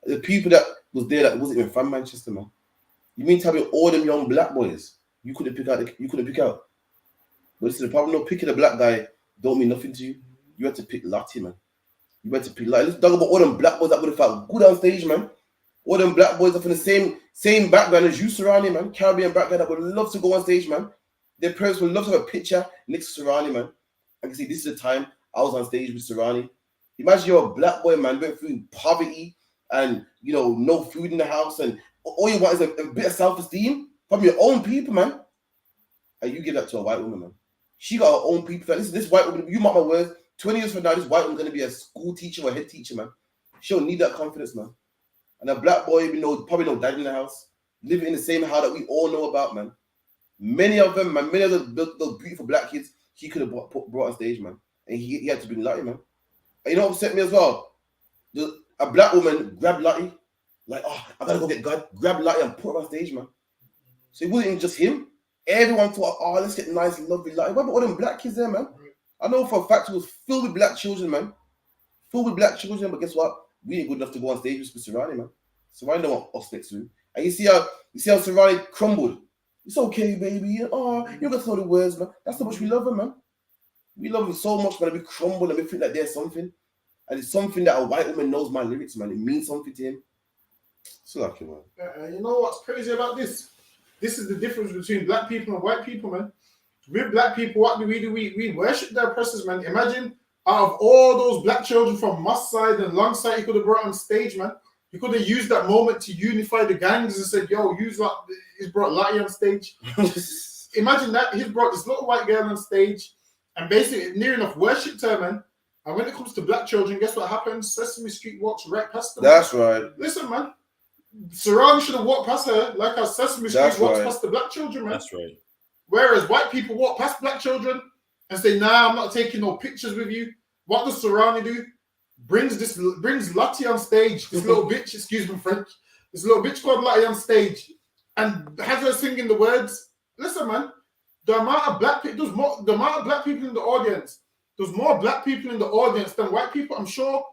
The people that was there that wasn't even from Manchester, man. You mean tell me all them young black boys you couldn't pick out? But this is the problem. No, picking a black guy don't mean nothing to you. You had to pick Lottie, man. You had to pick Lottie. Let's talk about all them black boys that would have felt good on stage, man. All them black boys are from the same background as you, Serrani, man. Caribbean background that would love to go on stage, man. Their parents would love to have a picture next to Serrani, man. I can see this is the time I was on stage with Serrani. Imagine you're a black boy, man, went through poverty and, you know, no food in the house, and all you want is a bit of self-esteem from your own people, man. And you give that to a white woman, man. She got her own people. Listen, this white woman, you mark my words, 20 years from now, this white woman's going to be a school teacher or a head teacher, man. She don't need that confidence, man. And a black boy, probably no dad in the house, living in the same house that we all know about, man. Many of them, man, many of those beautiful black kids, he could have brought on stage, man. And he had to bring Lottie, man. And you know what upset me as well? A black woman grabbed Lottie, like, oh, I gotta go get God, grabbed Lottie and put her on stage, man. So it wasn't even just him. Everyone thought, oh, let's get nice, lovely Lottie. What about all them black kids there, man? I know for a fact it was filled with black children, man. Filled with black children, but guess what? We ain't good enough to go on stage with Serrani, man. Serrani don't want us next to him. And you see how Serrani crumbled. It's okay, baby. Oh, you got to know the words, man. That's how much we love him, man. We love him so much, man. We crumble and we think that there's something. And it's something that a white woman knows my lyrics, man. It means something to him. It's lucky, man. You know what's crazy about this? This is the difference between black people and white people, man. With black people, what do? We worship their oppressors, man. Imagine out of all those black children from Moss Side and Long Side, he could have brought on stage, man. He could have used that moment to unify the gangs and said, yo, he's brought Lottie on stage. Imagine that. He's brought this little white girl on stage and basically near enough worshipped her, man. And when it comes to black children, guess what happens? Sesame Street walks right past them. That's right. Listen, man. Serrani should have walked past her like how Sesame Street walks past the black children, man. That's right. Whereas white people walk past black children and say, nah, I'm not taking no pictures with you. What does Serrani do? Brings Lottie on stage, this little bitch, excuse me French, this little bitch called Lottie on stage and has her singing the words. Listen, man, the amount of black people, the amount of black people in the audience, there's more black people in the audience than white people. I'm sure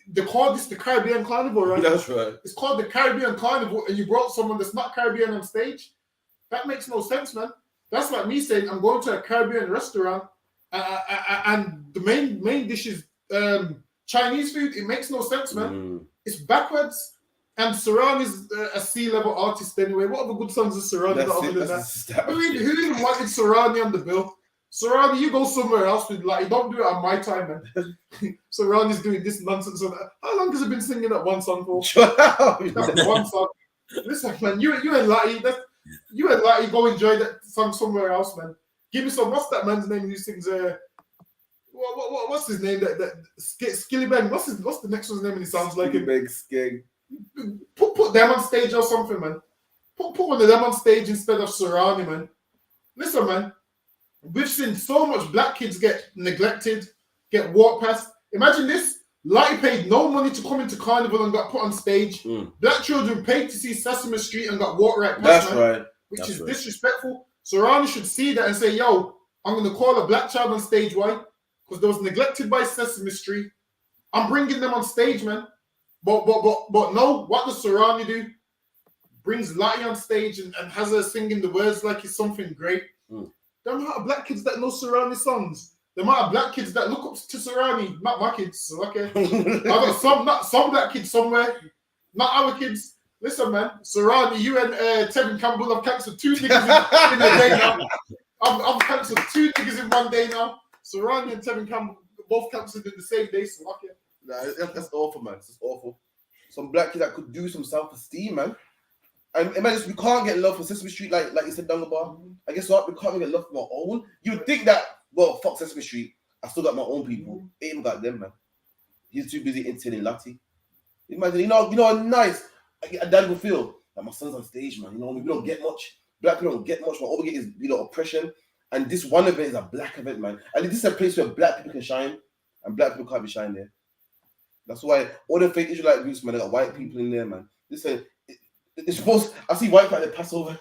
they call this the Caribbean Carnival, right? That's right. It's called the Caribbean Carnival, and you brought someone that's not Caribbean on stage. That makes no sense, man. That's like me saying I'm going to a Caribbean restaurant and the main dish is Chinese food. It makes no sense, man. It's backwards. And Serrani is a C-level artist anyway. What other good songs is Serrani got other than that? Who even wanted Serrani on the bill? Serrani, you go somewhere else with like, don't do it on my time, man. Serrani's doing this nonsense. How long has he been singing that one song for? That's one song. Listen, man, you and Lottie, go enjoy that song somewhere else, man. Give me some. What's that man's name who sings? What's his name? That Skillibang. What's the next one's name? And he sounds like him. Big Skig. Put them on stage or something, man. Put one of them on stage instead of Serrani, man. Listen, man. We've seen so much black kids get neglected, get walked past. Imagine this. Lottie paid no money to come into Carnival and got put on stage. Black children paid to see Sesame Street and got walked right past. That's man, right. Which is disrespectful. Serrani should see that and say, yo, I'm going to call a black child on stage. Why? Because they was neglected by Sesame Street. I'm bringing them on stage, man. But no, what does Sarani do? Brings Lottie on stage and has her singing the words like it's something great. Mm. The amount of black kids that know Sarani songs. The amount of black kids that look up to Sarani. Not my kids, so okay. I got some black kids somewhere. Not our kids. Listen, man. Sarani, you and Tevin Campbell have cancelled 2 niggas in a day now. I've cancelled 2 niggas in 1 day now. Sarani and Tevin Campbell both cancelled in the same day, so okay. Nah, that's awful, man. It's awful. Some black kids that could do some self-esteem, man. And imagine we can't get love for Sesame Street, like you said, Dungabar. I guess what? We can't even get love for our own. You would think that, well, fuck Sesame Street. I still got my own people. Ain't even got them, man. He's too busy entertaining Lottie. Imagine, you know how nice a dad would feel. Like my son's on stage, man. You know, we don't get much. Black people don't get much. What all we get is, oppression. And this one event is a black event, man. And this is a place where black people can shine, and black people can't be shining there. That's why all the fake Israelite groups, man, they got white people in there, man. Listen, it's supposed. I see white people at the Passover,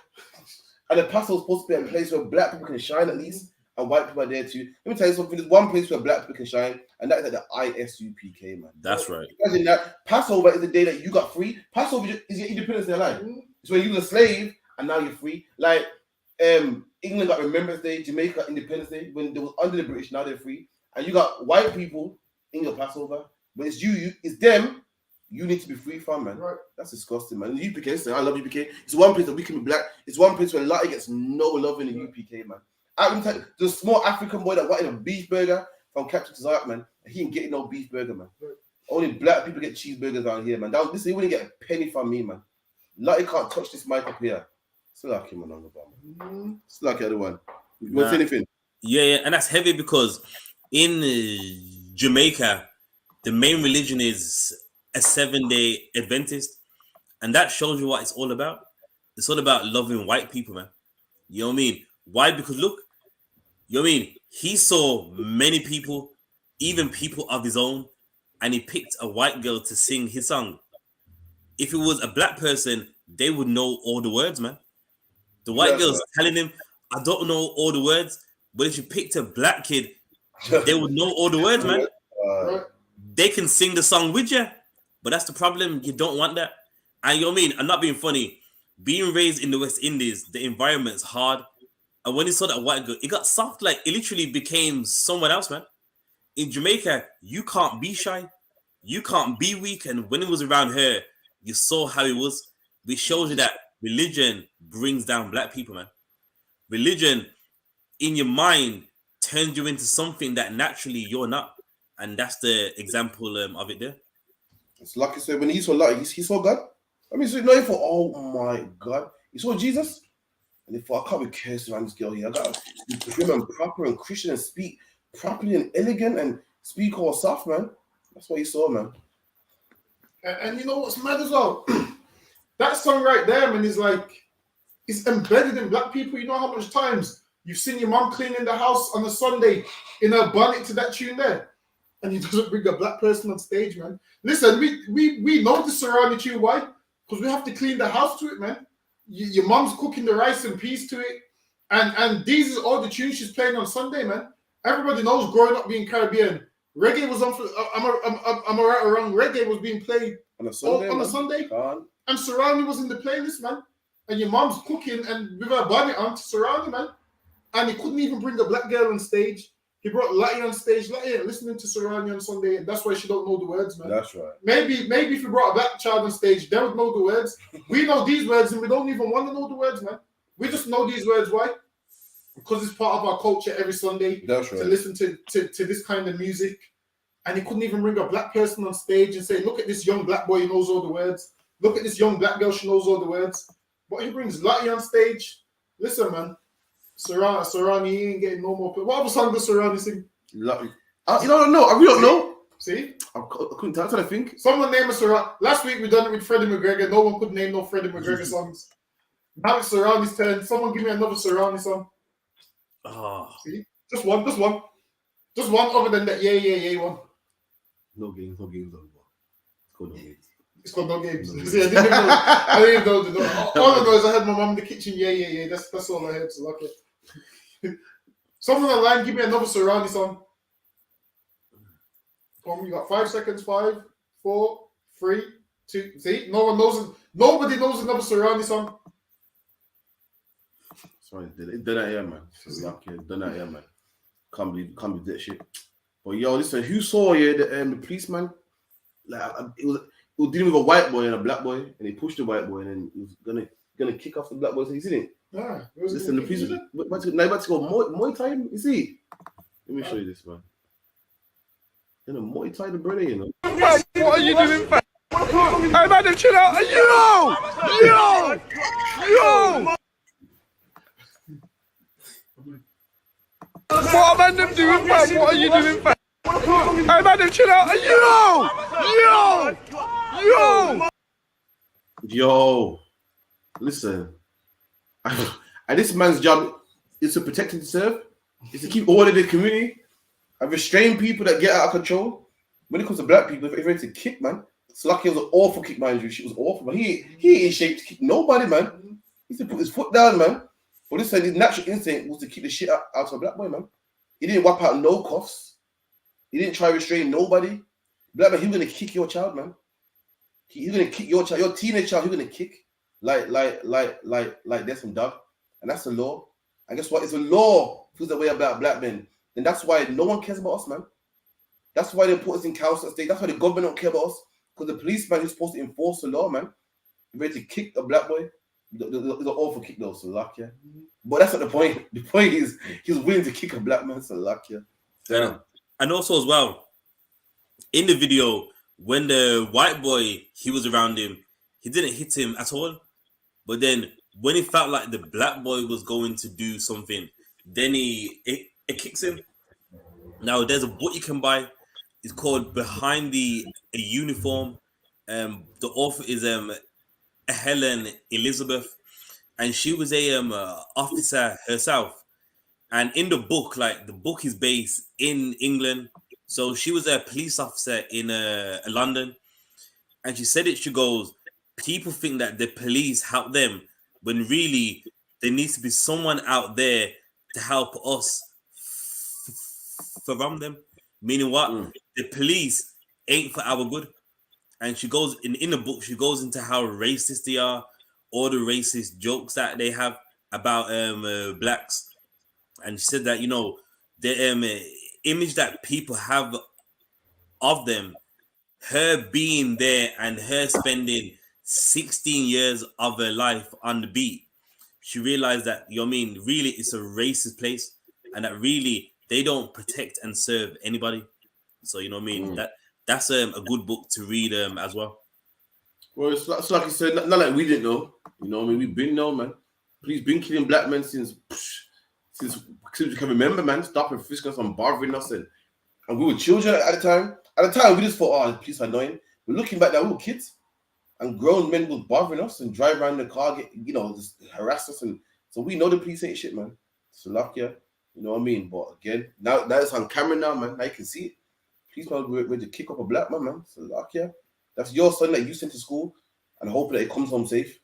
and the Passover is supposed to be a place where black people can shine at least, and white people are there too. Let me tell you something. There's one place where black people can shine, and that is at the ISUPK, man. That's right. Imagine that. Passover is the day that you got free. Passover is your independence day, like. It's when you were a slave and now you're free. Like, England got Remembrance Day, Jamaica got Independence Day. When they was under the British, now they're free. And you got white people in your Passover. When it's it's them, you need to be free from, man. Right. That's disgusting, man. The UPK, so I love UPK. It's one place that we can be black. It's one place where Lottie gets no love in the UPK, man. The small African boy that wanted a beef burger from Captain Tazark, man, he ain't getting no beef burger, man. Right. Only black people get cheeseburgers out here, man. He wouldn't get a penny from me, man. Lottie can't touch this mic up here. Still like him, man. Still like the other one. You want to say anything? Yeah, and that's heavy because in Jamaica, the main religion is a 7-day Adventist, and that shows you what it's all about. It's all about loving white people, man. You know what I mean? Why? Because look, you know what I mean? He saw many people, even people of his own, and he picked a white girl to sing his song. If it was a black person, they would know all the words, man. The white girl's telling him, I don't know all the words, but if you picked a black kid, they would know all the words, man. They can sing the song with you, but that's the problem. You don't want that. And you know what I mean? I'm not being funny. Being raised in the West Indies, the environment's hard. And when he saw that white girl, it got soft. Like, it literally became someone else, man. In Jamaica, you can't be shy. You can't be weak. And when it was around her, you saw how it was. Which shows you that religion brings down black people, man. Religion, in your mind, turns you into something that naturally you're not. And that's the example of it there. It's like I said, when he saw Lottie, he saw God. I mean, so not for, oh my God. He saw Jesus. And he thought, I can't be cursed around this girl here. I got to be prim and proper and Christian and speak properly and elegant and speak all soft, man. That's what he saw, man. And you know what's mad as well? That song right there, man, is like, it's embedded in black people. You know how much times you've seen your mom cleaning the house on a Sunday in her bonnet to that tune there, and he doesn't bring a black person on stage, man. Listen, we know the surrounding tune. Why? Because we have to clean the house to it, man. Your mom's cooking the rice and peas to it, and these is all the tunes she's playing on Sunday, man. Everybody knows growing up being Caribbean, reggae was on. I'm right or wrong. Reggae was being played on a Sunday. On a Sunday. And Surrounding was in the playlist, man. And your mom's cooking and with her bonnet on to Surrounding, man. And he couldn't even bring a black girl on stage. He brought Lottie on stage. Lottie ain't listening to Surrounding on Sunday, and that's why she don't know the words, man. That's right. Maybe if you brought a black child on stage, they would know the words. We know these words, and we don't even want to know the words, man. We just know these words. Why? Because it's part of our culture every Sunday. That's right. To listen to this kind of music. And he couldn't even bring a black person on stage and say, look at this young black boy, he knows all the words. Look at this young black girl, she knows all the words. But he brings Lottie on stage. Listen, man. Sarani, he ain't getting no more. What other song does Sarani sing? Lottie. You don't know. I really don't know. See? I couldn't tell. I'm trying to think. Someone name a Sarani. Last week we done it with Freddie McGregor. No one could name no Freddie McGregor songs. Now it's Sarani's turn. Someone give me another Sarani song. Oh. See? Just one. Just one other than that. Yeah one. No games. It's called No Games. It's called No Games. See, I didn't even know. All I know is I had my mum in the kitchen. Yeah. That's all I heard. So okay. Someone on the line, give me another surrounding song. Come on, you got 5 seconds. 5, 4, 3, 2. See, no one knows. Nobody knows another surrounding song. Sorry, it done out here, man. Done out here, man. Can't believe that shit. But yo, listen, who saw the policeman? Like it was dealing with a white boy and a black boy, and he pushed the white boy, and then he was gonna kick off the black boy. So you see it? Yeah. Listen, the policeman about to go Muay Thai. You see? Let me show you this, man. You know, Muay Thai the brother, you know. What are you doing, fam? Hey, man, chill out. Yo! What are them doing, fam? What are you doing, fam? Hey, man, chill out. Yo! Listen. And this man's job is to protect and serve. Is to keep order in the community and restrain people that get out of control. When it comes to black people, if it's a kick, man, it's lucky it was an awful kick, mind you. She was awful, but he ain't in shape to kick nobody, man. He used to put his foot down, man. But this his natural instinct was to keep the shit out of a black boy, man. He didn't wipe out no cuffs. He didn't try to restrain nobody. Black man, he was gonna kick your child, man. He's gonna kick your child, your teenage child. He's gonna kick like there's some dog, and that's the law. And guess what? It's a law feels the way about black men, and that's why no one cares about us, man. That's why they put us in council state. That's why the government don't care about us, because the policeman who's supposed to enforce the law, man, ready to kick a black boy. It's an awful kick though, so luck, yeah. But that's not the point. The point is he's willing to kick a black man, so luck, yeah. Yeah. And also as well, in the video, when the white boy, he was around him, he didn't hit him at all. But then when he felt like the black boy was going to do something, then it kicks him. Now there's a book you can buy. It's called Behind a Uniform. The author is Helen Elizabeth, and she was a officer herself. And in the book, the book is based in England, so she was a police officer in London, and she said it. She goes, people think that the police help them when really there needs to be someone out there to help us from them. Meaning what? The police ain't for our good. And she goes in the book, she goes into how racist they are, all the racist jokes that they have about blacks. And she said that, you know, the image that people have of them, her being there and her spending 16 years of her life on the beat, she realized that, you know what I mean, really it's a racist place, and that really they don't protect and serve anybody. So, you know what I mean? That's a good book to read as well. Well, it's like you said, not like we didn't know. You know what I mean? We've been know, man. Police been killing black men since we can remember, man. Stopping, frisking us and bothering us. And we were children at the time. At the time, we just thought, the police are annoying. But looking back now, we were kids. And grown men was bothering us and drive around the car, just harass us. And so we know the police ain't shit, man. So lucky, you know what I mean? But again, now it's on camera now, man. Now you can see it. Police man ready to kick up a black man, man. So lucky, that's your son that you sent to school and hoping that he comes home safe.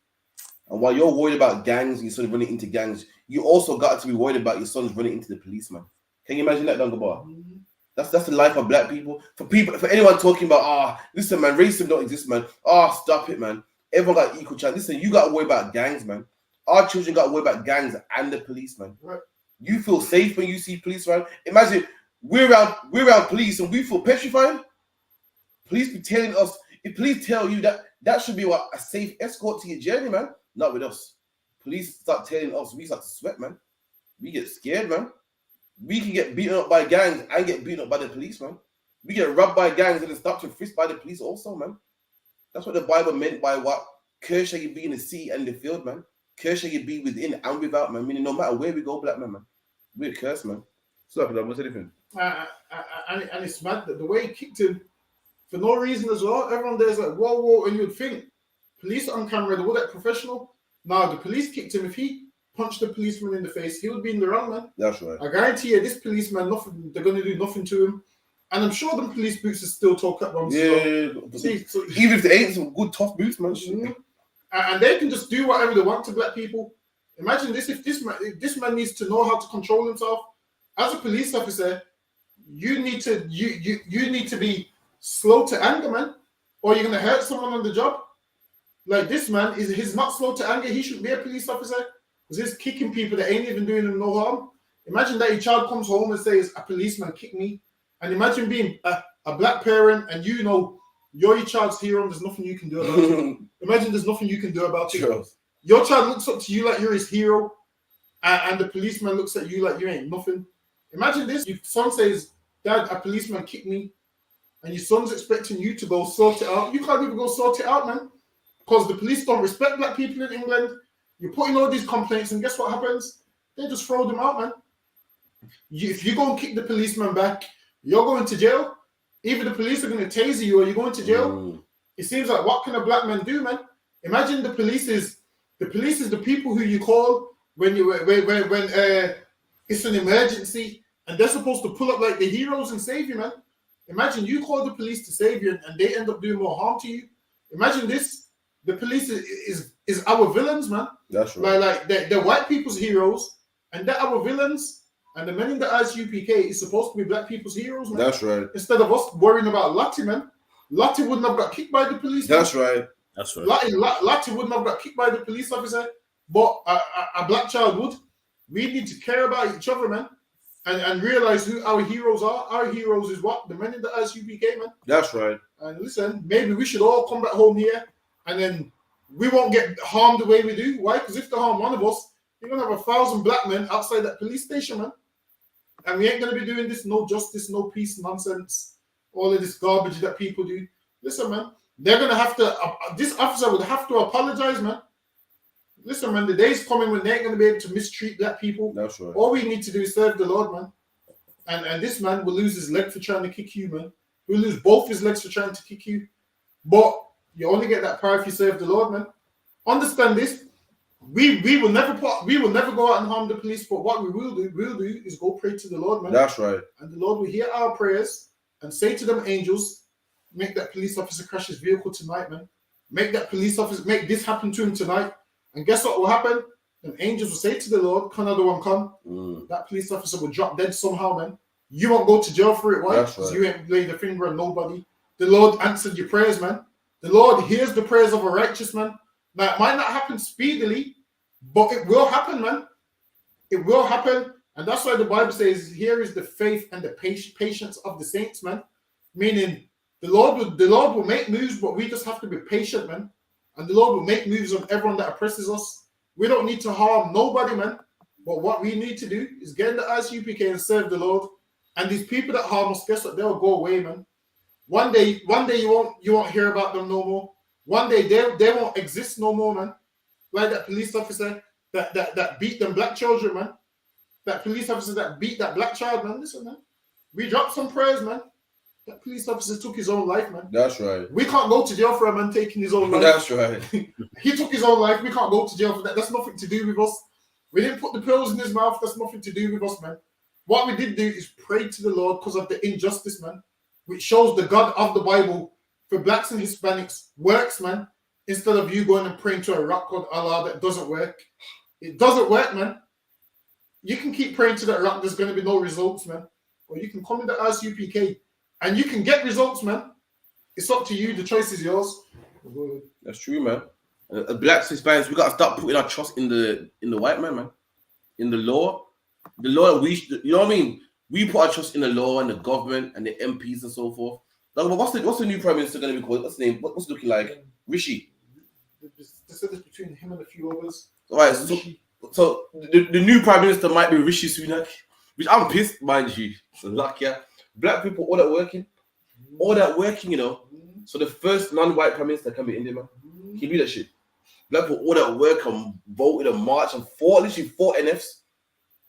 And while you're worried about gangs and your son running into gangs, you also got to be worried about your sons running into the police, man. Can you imagine that, Dungabar? That's the life of black people. For anyone talking about, listen, man, racism don't exist, man. Stop it, man. Everyone got equal chance. Listen, you got to worry about gangs, man. Our children got to worry about gangs and the police, man. Right. You feel safe when you see police around. Imagine we're around police and we feel petrified. Police be telling us, if police tell you that should be a safe escort to your journey, man. Not with us. Police start telling us, we start to sweat, man. We get scared, man. We can get beaten up by gangs and get beaten up by the police, man. We get robbed by gangs and then stopped and frisked by the police also, man. That's what the Bible meant by what? Cursed shall you be in the sea and the field, man. Cursed shall you be within and without, man. Meaning no matter where we go, black man. We're cursed, man. Stop it, what's anything? And it's mad that the way he kicked him for no reason as well. Everyone there's like, whoa, and you'd think police on camera, they're all that professional. Now the police kicked him. If he punched the policeman in the face, he would be in the wrong, man. That's right. I guarantee you, this policeman, nothing. They're going to do nothing to him. And I'm sure the police boots are still talk up. Yeah. See, so, even if they ain't some good tough boots, man. And they can just do whatever they want to black people. Imagine this: if this man needs to know how to control himself, as a police officer, you need to you need to be slow to anger, man, or you're gonna hurt someone on the job. Like this man he's not slow to anger. He shouldn't be a police officer because he's kicking people that ain't even doing them no harm. Imagine that your child comes home and says a policeman kicked me, and imagine being a black parent and you know you're your child's hero and there's nothing you can do about it. Imagine there's nothing you can do about it. Your child looks up to you like you're his hero, and the policeman looks at you like you ain't nothing. Imagine this: your son says, "Dad, a policeman kicked me," and your son's expecting you to go sort it out. You can't even go sort it out, man, because the police don't respect black people in England. You're putting all these complaints, and guess what happens? They just throw them out, man. If you go and kick the policeman back, you're going to jail. Either the police are going to taser you or you're going to jail. It seems like, what can a black man do, man? Imagine the police is the people who you call when it's an emergency and they're supposed to pull up like the heroes and save you, man. Imagine you call the police to save you and they end up doing more harm to you. Imagine this: the police is our villains, man. That's right. Like they're white people's heroes and they're our villains. And the men in the ISUPK is supposed to be black people's heroes, man. That's right. Instead of us worrying about Lottie, man. Lottie wouldn't have got kicked by the police. That's man. right. That's right. Lottie wouldn't have got kicked by the police officer, but a black child would. We need to care about each other, man, and realize who our heroes are. Our heroes is what? The men in the ISUPK, man. That's right. And listen, maybe we should all come back home here, and then we won't get harmed the way we do. Why? Because if they harm one of us, you're going to have 1,000 black men outside that police station, man. And we ain't going to be doing this no justice, no peace nonsense, all of this garbage that people do. Listen, man, they're going to have to, this officer would have to apologize, man. Listen, man, the day's coming when they ain't going to be able to mistreat black people. That's right. All we need to do is serve the Lord, man. And this man will lose his leg for trying to kick you, man. He'll lose both his legs for trying to kick you. But you only get that power if you serve the Lord, man. Understand this. We will never go out and harm the police, but what we will do is go pray to the Lord, man. That's right. And the Lord will hear our prayers and say to them angels, make that police officer crash his vehicle tonight, man. Make that police officer, make this happen to him tonight. And guess what will happen? Then angels will say to the Lord, can another one come? That police officer will drop dead somehow, man. You won't go to jail for it. Why? Because you ain't laid a finger on nobody. The Lord answered your prayers, man. The Lord hears the prayers of a righteous man. Now, it might not happen speedily, but it will happen, man. It will happen. And that's why the Bible says, here is the faith and the patience of the saints, man. Meaning, the Lord will make moves, but we just have to be patient, man. And the Lord will make moves on everyone that oppresses us. We don't need to harm nobody, man. But what we need to do is get in the ISUPK and serve the Lord. And these people that harm us, guess what? They'll go away, man. One day you won't hear about them no more. One day they won't exist no more, man. Like that police officer that beat them black children, man. That police officer that beat that black child, man. Listen, man. We dropped some prayers, man. That police officer took his own life, man. That's right. We can't go to jail for a man taking his own life. That's right. He took his own life. We can't go to jail for that. That's nothing to do with us. We didn't put the pills in his mouth. That's nothing to do with us, man. What we did do is pray to the Lord because of the injustice, man. Which shows the God of the Bible for blacks and Hispanics works, man. Instead of you going and praying to a rock called Allah that doesn't work. It doesn't work, man. You can keep praying to that rock. There's going to be no results, man. Or you can come in the ISUPK and you can get results, man. It's up to you. The choice is yours. That's true, man. Blacks, Hispanics, we got to start putting our trust in the white man. In the law. The law, you know what I mean? We put our trust in the law and the government and the MPs and so forth. Like, what's the new prime minister going to be called? What's the name? What's it looking like? Rishi. They said this between him and a few others. All right, so the new prime minister might be Rishi Sunak, which I'm pissed, mind you. So lucky, yeah. Black people, all that working, you know. So the first non-white prime minister can be Indian, man. He do that shit. Black people, all that work and voted and march and literally four NFs.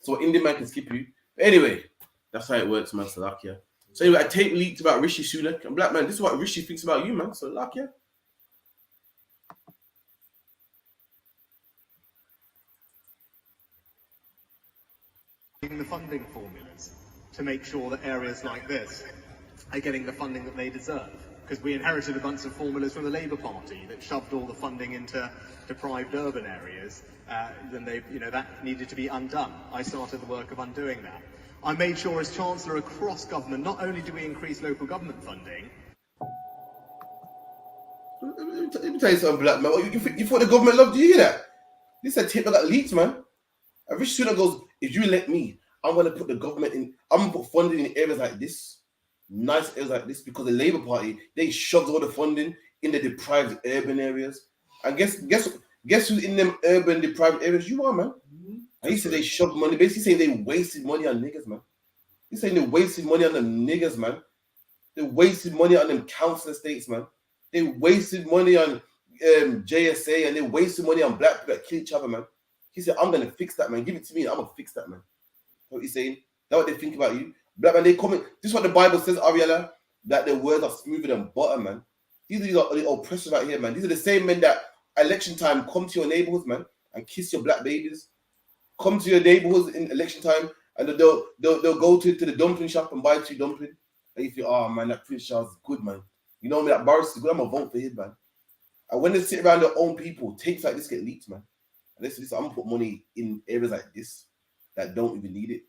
So Indian man can skip you. Anyway, that's how it works, man. So lucky, yeah. So anyway, I tape leaked about Rishi Sunak and black man. This is what Rishi thinks about you, man. So lucky, yeah. The funding formulas to make sure that areas like this are getting the funding that they deserve. Because we inherited a bunch of formulas from the Labour Party that shoved all the funding into deprived urban areas. Then that needed to be undone. I started the work of undoing that. I made sure as Chancellor across government, not only do we increase local government funding. Let me tell you something, black man. You thought the government loved you? You hear that? This is a tape that got leaked, man. And Rishi Sunak goes, if you let me, I'm gonna put the government in. I'm gonna put funding in areas like this, nice areas like this, because the Labour Party they shoved all the funding in the deprived urban areas. And guess who's in them urban deprived areas? You are, man. And he said they shoved money. Basically saying they wasted money on niggas, man. He's saying they wasted money on them niggas, man. They wasted money on them council estates, man. They wasted money on JSA and they wasted money on black people that kill each other, man. He said, I'm gonna fix that, man. Give it to me, and I'm gonna fix that, man. What he's saying? That's what they think about you. Black man, they comment. This is what the Bible says, Ariella, that their words are smoother than butter, man. These are the oppressors right here, man. These are the same men that election time come to your neighborhoods, man, and kiss your black babies. Come to your neighborhoods in election time, and they'll go to the dumpling shop and buy 2 dumplings. And you feel, oh man, that Prince Charles is good, man. You know me, that Boris is good. I'm gonna vote for him, man. And when they sit around their own people, tapes like this get leaked, man. And listen, I'm gonna put money in areas like this that don't even need it.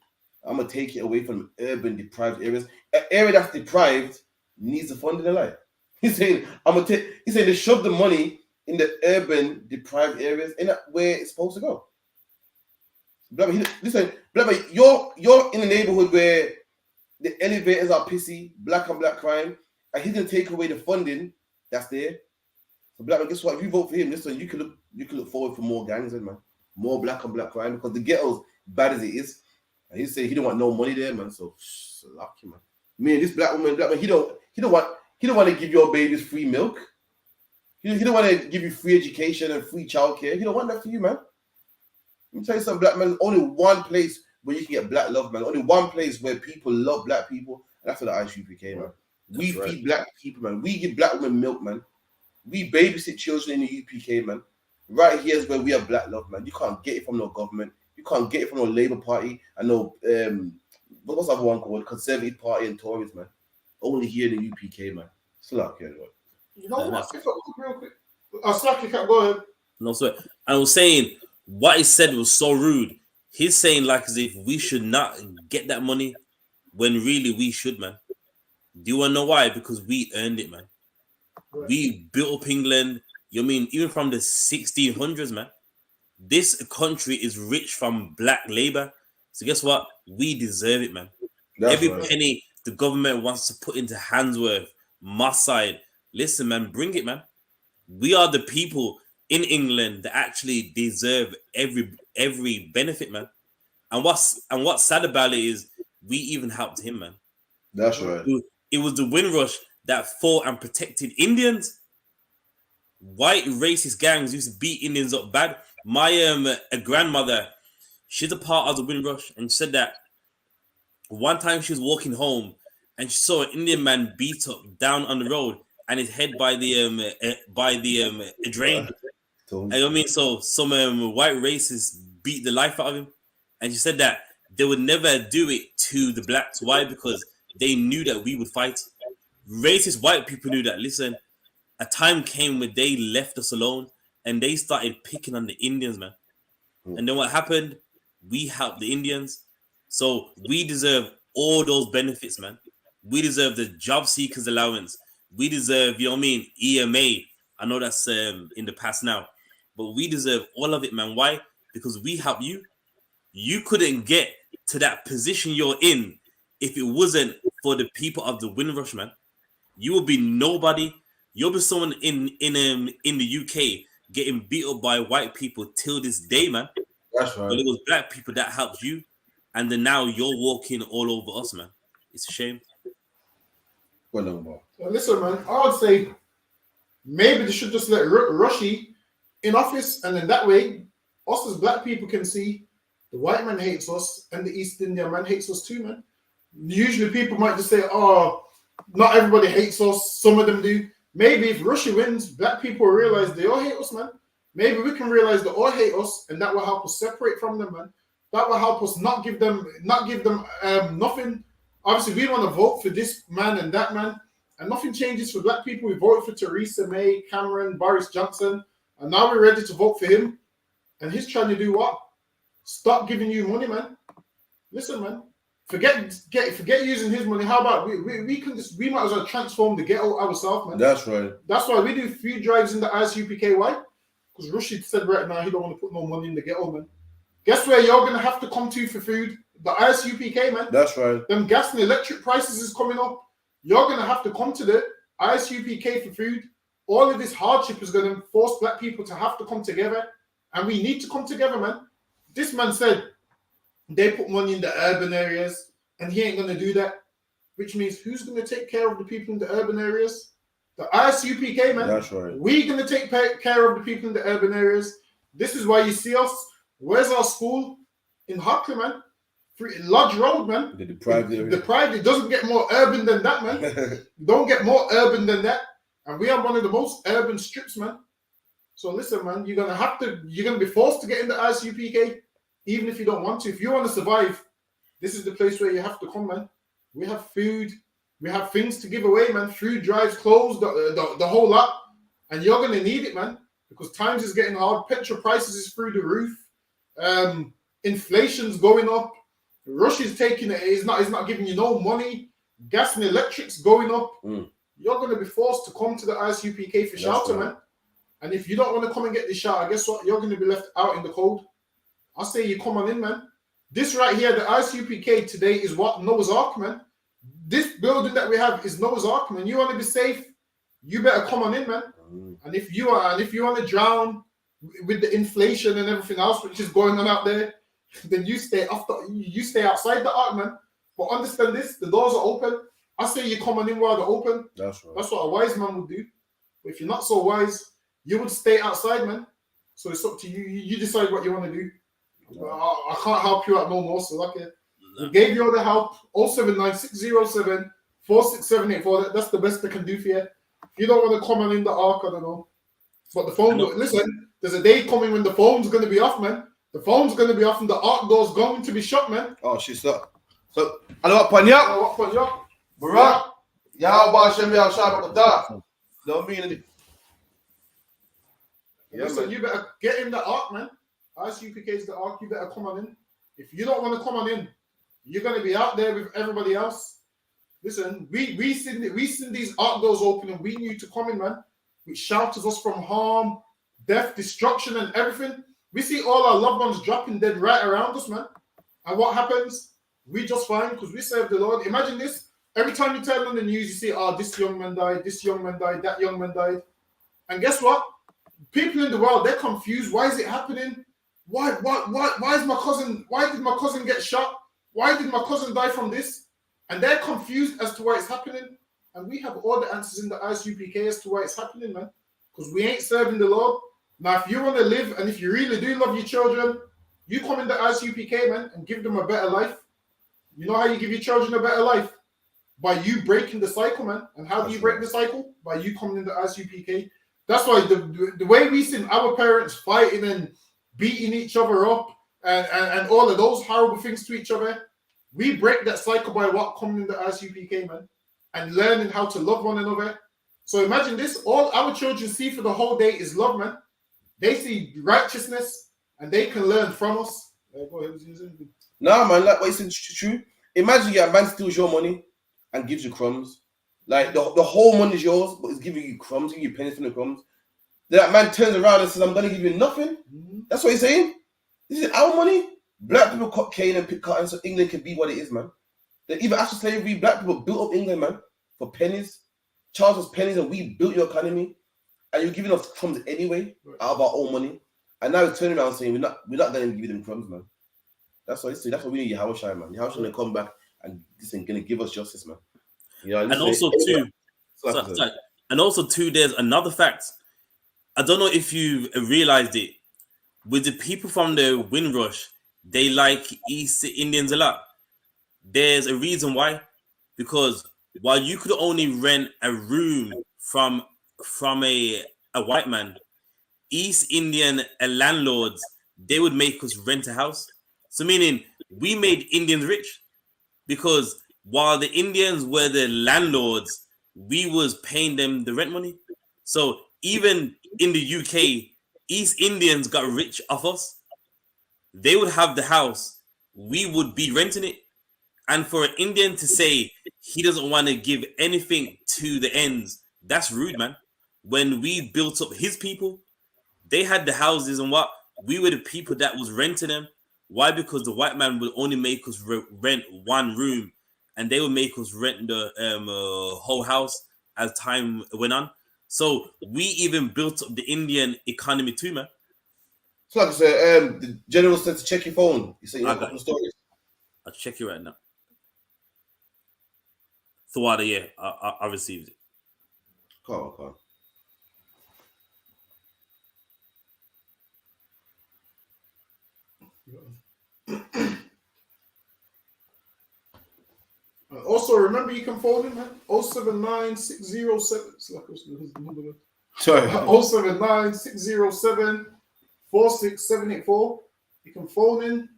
I'm gonna take it away from urban deprived areas. An area that's deprived needs the funding in life. He's saying they shove the money in the urban deprived areas, and that's where it's supposed to go. Listen, you're in a neighborhood where the elevators are pissy, black on black crime, and he's gonna take away the funding that's there. So black man, guess what? If you vote for him, listen, you can look forward for more gangs, man, more black on black crime, because the ghetto's bad as it is. And he say he don't want no money there, man. So lucky, man. Me and this black man, he don't want to give your babies free milk. He don't want to give you free education and free childcare. He don't want that for you, man. Let me tell you something, black man. There's only one place where you can get black love, man. Only one place where people love black people, and that's for the ISUPK, man. We feed black people, man. We give black women milk, man. We babysit children in the UPK, man. Right here is where we have black love, man. You can't get it from no government. You can't get it from no Labour Party and no what's the other one called? Conservative Party and Tories, man. Only here in the UPK, man. Slack, anyway. You know what? Real quick. Slack, you can't go ahead. No, sir. I was saying what he said was so rude. He's saying like as if we should not get that money when really we should, man. Do you want to know why? Because we earned it, man. Right. We built up England. You mean even from the 1600s, man. This country is rich from black labor. So guess what? We deserve it, man. Every penny the government wants to put into Handsworth, Moss Side. Listen, man, bring it, man. We are the people in England that actually deserve every benefit, man. And what's sad about it is we even helped him, man. That's right. It was the Windrush that fought and protected Indians. White racist gangs used to beat Indians up bad. My a grandmother, she's a part of the Windrush, and she said that one time she was walking home and she saw an Indian man beat up down on the road and his head by the drain. And I mean, so some white racists beat the life out of him, and she said that they would never do it to the blacks. Why? Because they knew that we would fight. Racist white people knew that. Listen, a time came when they left us alone and they started picking on the Indians, man. And then what happened? We helped the Indians. So we deserve all those benefits, man. We deserve the job seekers allowance. We deserve, you know what I mean, EMA. I know that's in the past now. But we deserve all of it, man. Why? Because we help you. You couldn't get to that position you're in if it wasn't for the people of the Windrush, man. You will be nobody. You'll be someone in the UK getting beat up by white people till this day, man. That's right. But it was black people that helped you, and then now you're walking all over us, man. It's a shame. Well, listen, man. I would say maybe they should just let Rushy in office, and then that way, us as black people can see the white man hates us and the East Indian man hates us too, man. Usually people might just say, oh, not everybody hates us. Some of them do. Maybe if Rushy wins, black people realize they all hate us, man. Maybe we can realize they all hate us, and that will help us separate from them, man. That will help us not give them nothing. Obviously, we want to vote for this man and that man, and nothing changes for black people. We voted for Theresa May, Cameron, Boris Johnson, and now we're ready to vote for him. And he's trying to do what? Stop giving you money, man. Listen, man. Forget using his money. How about we might as well transform the ghetto ourselves, man. That's right. That's why we do food drives in the ISUPK. Why? Because Rashid said right now he don't want to put no money in the ghetto, man. Guess where you're gonna have to come to for food? The ISUPK, man. That's right. Them gas and electric prices is coming up. You're gonna have to come to the ISUPK for food. All of this hardship is gonna force black people to have to come together, and we need to come together, man. This man said they put money in the urban areas, and he ain't gonna do that. Which means who's gonna take care of the people in the urban areas? The ISUPK, man. That's right. We're gonna take care of the people in the urban areas. This is why you see us. Where's our school? In Hockley, man. Lodge Road, man. The deprived area. Deprived. It doesn't get more urban than that, man. Don't get more urban than that. And we are one of the most urban strips, man. So listen, man, you're gonna be forced to get in the ISUPK, even if you don't want to. If you want to survive, this is the place where you have to come, man. We have food, we have things to give away, man. Food drives, clothes, the whole lot. And you're gonna need it, man, because times is getting hard. Petrol prices is through the roof. Inflation's going up. Russia's taking it. It's not giving you no money. Gas and electric's going up. You're going to be forced to come to the ISUPK for shelter, right, man. And if you don't want to come and get this shelter, guess what? You're going to be left out in the cold. I say you come on in, man. This right here, the ISUPK today is what? Noah's Ark, man. This building that we have is Noah's Ark, man. You want to be safe, you better come on in, man. And if you want to drown with the inflation and everything else which is going on out there, then you stay outside the ark, man. But understand this: the doors are open. I say you come on in while they're open. That's right. That's what a wise man would do. But if you're not so wise, you would stay outside, man. So it's up to you. You decide what you want to do. I can't help you out no more. So okay, we gave you all the help. 079 46784. That's the best they can do for you. If you don't want to come on in the ark, I don't know. But the phone, listen, there's a day coming when the phone's going to be off, man. The phone's going to be off and the ark door's going to be shut, man. Oh, she's up. So, hello, what Panya? Barak. Ya, Bashem, Ya, Shabbat, Da. Don't mean Listen, you better get in the ark, man. ISUPK is the ark. You better come on in. If you don't want to come on in, you're going to be out there with everybody else. Listen, we seen these ark doors open and we knew to come in, man. Which shelters us from harm, death, destruction, and everything. We see all our loved ones dropping dead right around us, man. And what happens? We just fine because we serve the Lord. Imagine this. Every time you turn on the news, you see, this young man died, this young man died, that young man died. And guess what? People in the world, they're confused. Why is it happening? Why is my cousin, why did my cousin get shot? Why did my cousin die from this? And they're confused as to why it's happening. And we have all the answers in the ISUPK as to why it's happening, man. Because we ain't serving the Lord. Now, if you want to live and if you really do love your children, you come in the ISUPK, man, and give them a better life. You know how you give your children a better life? By you breaking the cycle, man. And how do you break the cycle? By you coming in the ISUPK. That's why the way we see our parents fighting and beating each other up and all of those horrible things to each other, we break that cycle by what? Coming in the ISUPK, man. And learning how to love one another. So imagine this. All our children see for the whole day is love, man. They see righteousness and they can learn from us. Go ahead. Nah, man, like what you said is true. Imagine a man steals your money and gives you crumbs. Like the whole money is yours, but it's giving you crumbs, giving you pennies from the crumbs. That man turns around and says, I'm gonna give you nothing. That's what he's saying. This is our money. Black people cut cane and pick cotton so England can be what it is, man. That even after slavery, black people built up England, man, for pennies. Charged us pennies and we built your economy. And you're giving us crumbs anyway, out of our own money. And now we're turning around saying we're not going to give them crumbs, man. That's what we need Yahweh Shai, man. Yahweh Shai going to come back and this ain't going to give us justice, man. You know, and also too, there's another fact. I don't know if you realized it. With the people from the Windrush, they like East Indians a lot. There's a reason why. Because while you could only rent a room from a white man, East Indian landlords, they would make us rent a house. So meaning we made Indians rich because while the Indians were the landlords, we was paying them the rent money. So even in the UK, East Indians got rich off us. They would have the house. We would be renting it. And for an Indian to say he doesn't want to give anything to the ends, that's rude, man. When we built up his people, they had the houses and what? We were the people that was renting them. Why? Because the white man would only make us rent one room, and they would make us rent the whole house as time went on. So we even built up the Indian economy too, man. So like I said, the general said to check your phone. He said you have a couple of stories. I'll check you right now. Thawada, yeah, I received it. Cool. Also, remember you can phone in, man. 079-607. It's like what's the number? Sorry. 079-607-46784. You can phone in.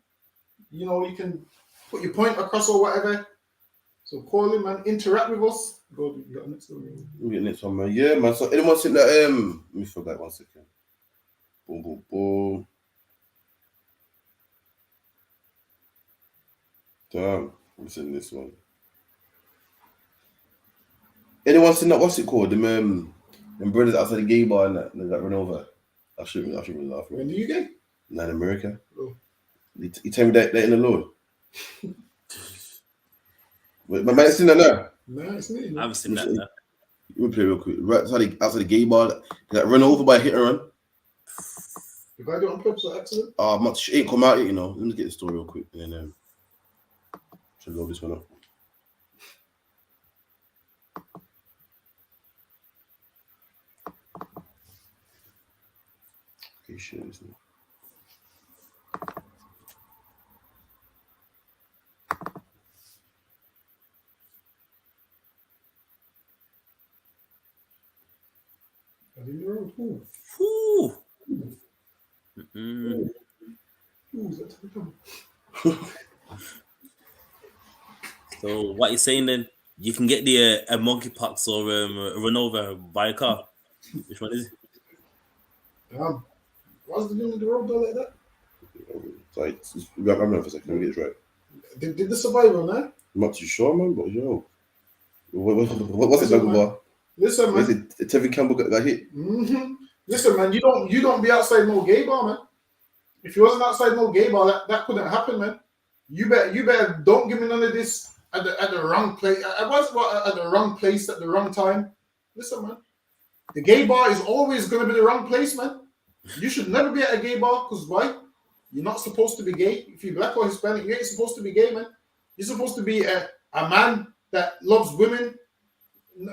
You know, you can put your point across or whatever. So call in, man. Interact with us. Go, you got next one. We get next one, man. Yeah, man. So anyone think that let me forget 1 second. Boom. Damn, listen this one. Anyone seen that? What's it called? Them brothers outside the gay bar and that run over. I shouldn't laugh. In the UK? Not in America. Oh. You tell me that in the Lord. But man, I seen that now. No, it's me. I haven't seen that. No. We'll play real quick. Right outside the gay bar, that run over by a hit and run. The guy do it on purpose or accident? Much ain't come out yet, you know. Let me get the story real quick and then should load this one up. Okay, share this now. So what you're saying then? You can get the a monkeypox or run over by a car. Which one is it? What's the name of the road though like that? Like, I'm for a second. Let me get this right. Did the survivor, man? I'm not too sure, man. But yo, what's it, bar? Listen, man. Is it Tevin Campbell got hit? Mm-hmm. Listen, man. You don't be outside no gay bar, man. If you wasn't outside no gay bar, that couldn't happen, man. You better don't give me none of this at the wrong place. I was at the wrong place at the wrong time. Listen, man. The gay bar is always gonna be the wrong place, man. You should never be at a gay bar, because why? You're not supposed to be gay. If you're black or Hispanic, you ain't supposed to be gay, man. You're supposed to be a man that loves women.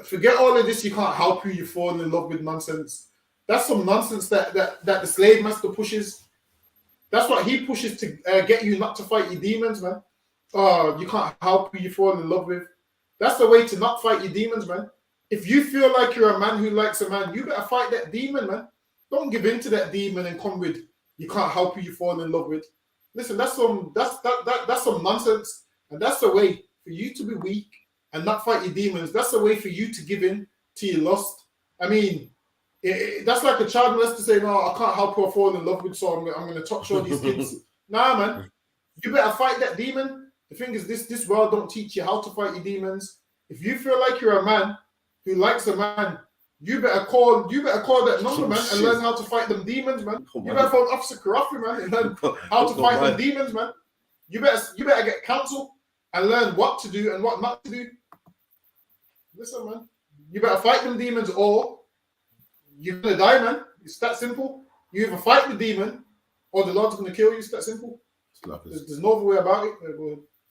Forget all of this. You can't help who you fall in love with nonsense. That's some nonsense that the slave master pushes. That's what he pushes to get you not to fight your demons, man. You can't help who you fall in love with. That's the way to not fight your demons, man. If you feel like you're a man who likes a man, you better fight that demon, man. Don't give in to that demon and come with you can't help who you fall in love with. Listen, that's some nonsense, and that's the way for you to be weak and not fight your demons. That's the way for you to give in to your lust. I mean, that's like a child molester saying, "No, I can't help who I fall in love with, so I'm going to touch all these kids." Nah, man, you better fight that demon. The thing is, this world don't teach you how to fight your demons. If you feel like you're a man who likes a man, you better call that number, man, and learn how to fight them demons, man. You better phone Officer Karafi, man, and learn how to fight them demons, man. You better get counsel and learn what to do and what not to do. Listen, man, you better fight them demons or you're gonna die, man. It's that simple. You either fight the demon or the Lord's gonna kill you. It's that simple. There's no other way about it.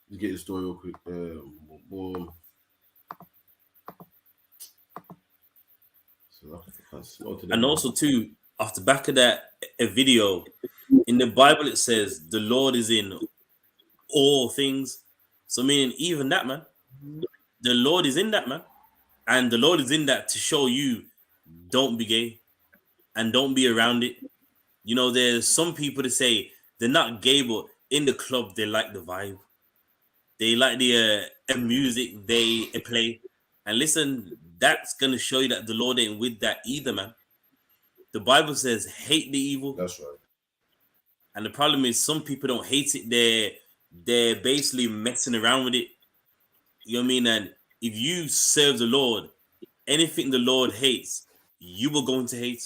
You get the story real quick. And also too, off the back of that a video, in the Bible it says the Lord is in all things. So meaning even that, man, the Lord is in that, man. And the Lord is in that to show you don't be gay and don't be around it. You know, there's some people that say they're not gay, but in the club they like the vibe. They like the music they play. And listen, that's gonna show you that the Lord ain't with that either, man. The Bible says hate the evil. That's right. And the problem is some people don't hate it. They're basically messing around with it. You know what I mean? And if you serve the Lord, anything the Lord hates, you will go into hate.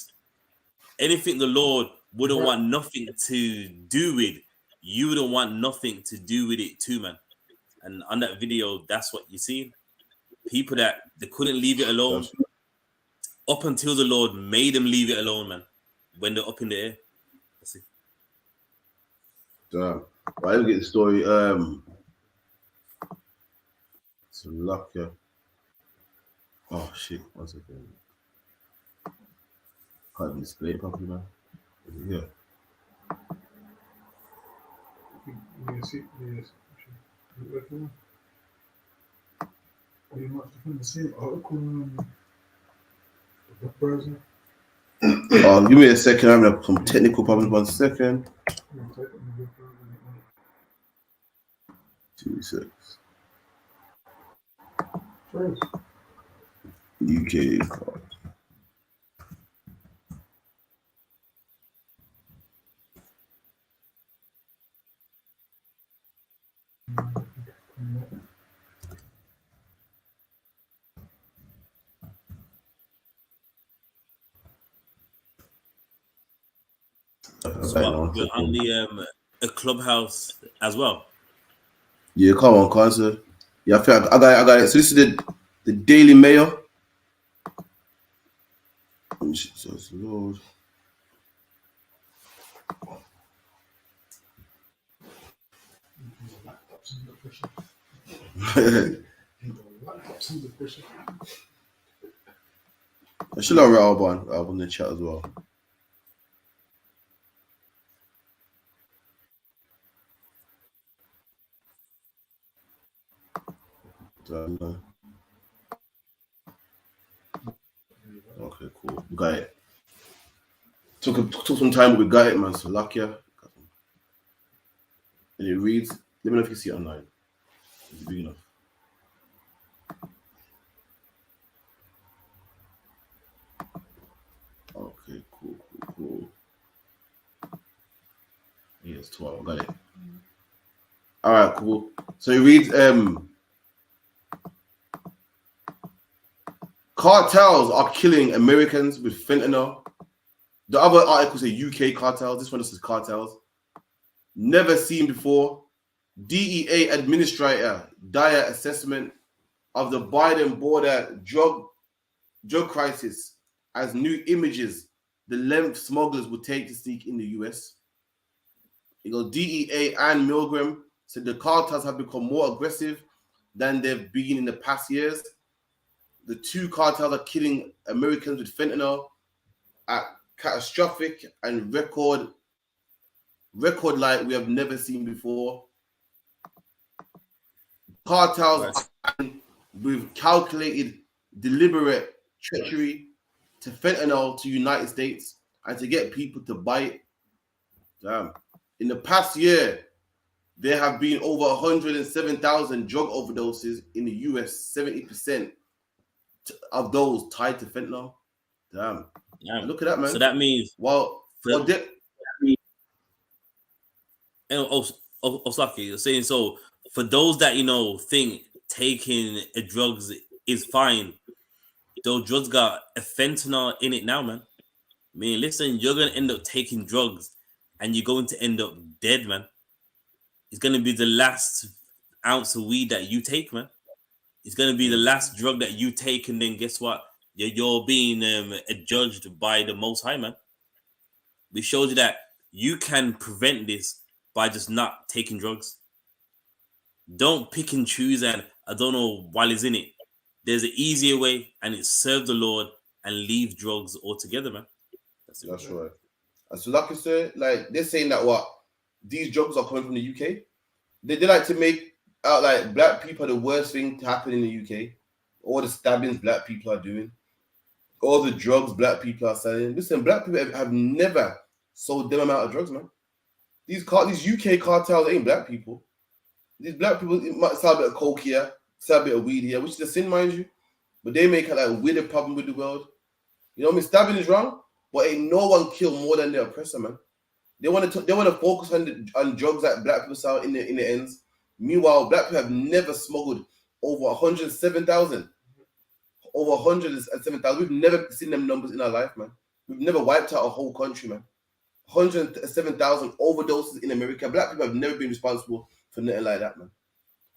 Anything the Lord wouldn't want nothing to do with, you wouldn't want nothing to do with it too, man. And on that video, that's what you see. People that they couldn't leave it alone up until the Lord made them leave it alone, man. When they're up in the air. That's it. Damn. Right, let me get the story. Some luck, yeah. Oh shit, 1 second. Can't display it properly, man. Yeah. Yes. You must have the same article. The person. Give me a second. I'm having some technical problems. 1 second. 2 6. UK. So you're on the a clubhouse as well. Yeah, come on, concert. Yeah, I feel like I got it. So this is the Daily Mail. Jesus Lord. I should have Albon in the chat as well. Okay, cool. We got it. Took some time, but we got it, man. So lucky. And it reads. Let me know if you see it online. It's big enough. Okay, cool. Yes, 12. Got it. All right, cool. So it reads, cartels are killing Americans with fentanyl. The other article says UK cartels. This one says cartels. Never seen before. DEA administrator dire assessment of the Biden border drug crisis as new images the length smugglers would take to sneak in the US. You know, DEA and Milgram said the cartels have become more aggressive than they've been in the past years. The two cartels are killing Americans with fentanyl at catastrophic and record like we have never seen before. Cartels with calculated, deliberate treachery to fentanyl to United States and to get people to buy it. Damn. In the past year, there have been over 107,000 drug overdoses in the US, 70% of those tied to fentanyl. Damn. Look at that, man. So that means Osaki, you're saying so for those that think taking drugs is fine, those drugs got a fentanyl in it now, man. I mean, listen, you're gonna end up taking drugs and you're going to end up dead, man. It's gonna be the last ounce of weed that you take, man. It's gonna be the last drug that you take, and then guess what? You're being judged by the Most High, man. We showed you that you can prevent this by just not taking drugs. Don't pick and choose and I don't know while it's in it. There's an easier way, and it's serve the Lord and leave drugs altogether, man. That's right. And so, like I said, like they're saying that these drugs are coming from the UK. They like to make out like black people are the worst thing to happen in the UK. All the stabbings black people are doing, all the drugs black people are selling. Listen, black people have never sold them amount of drugs, man. These UK cartels ain't black people. These black people might sell a bit of coke here, sell a bit of weed here, which is a sin, mind you. But they make it like we're the problem with the world. You know what I mean? Stabbing is wrong, but ain't no one kill more than the oppressor, man. They want to focus on drugs that black people sell in the ends. Meanwhile, black people have never smuggled over 107,000. Over 107,000. We've never seen them numbers in our life, man. We've never wiped out a whole country, man. 107,000 overdoses in America. Black people have never been responsible for nothing like that, man.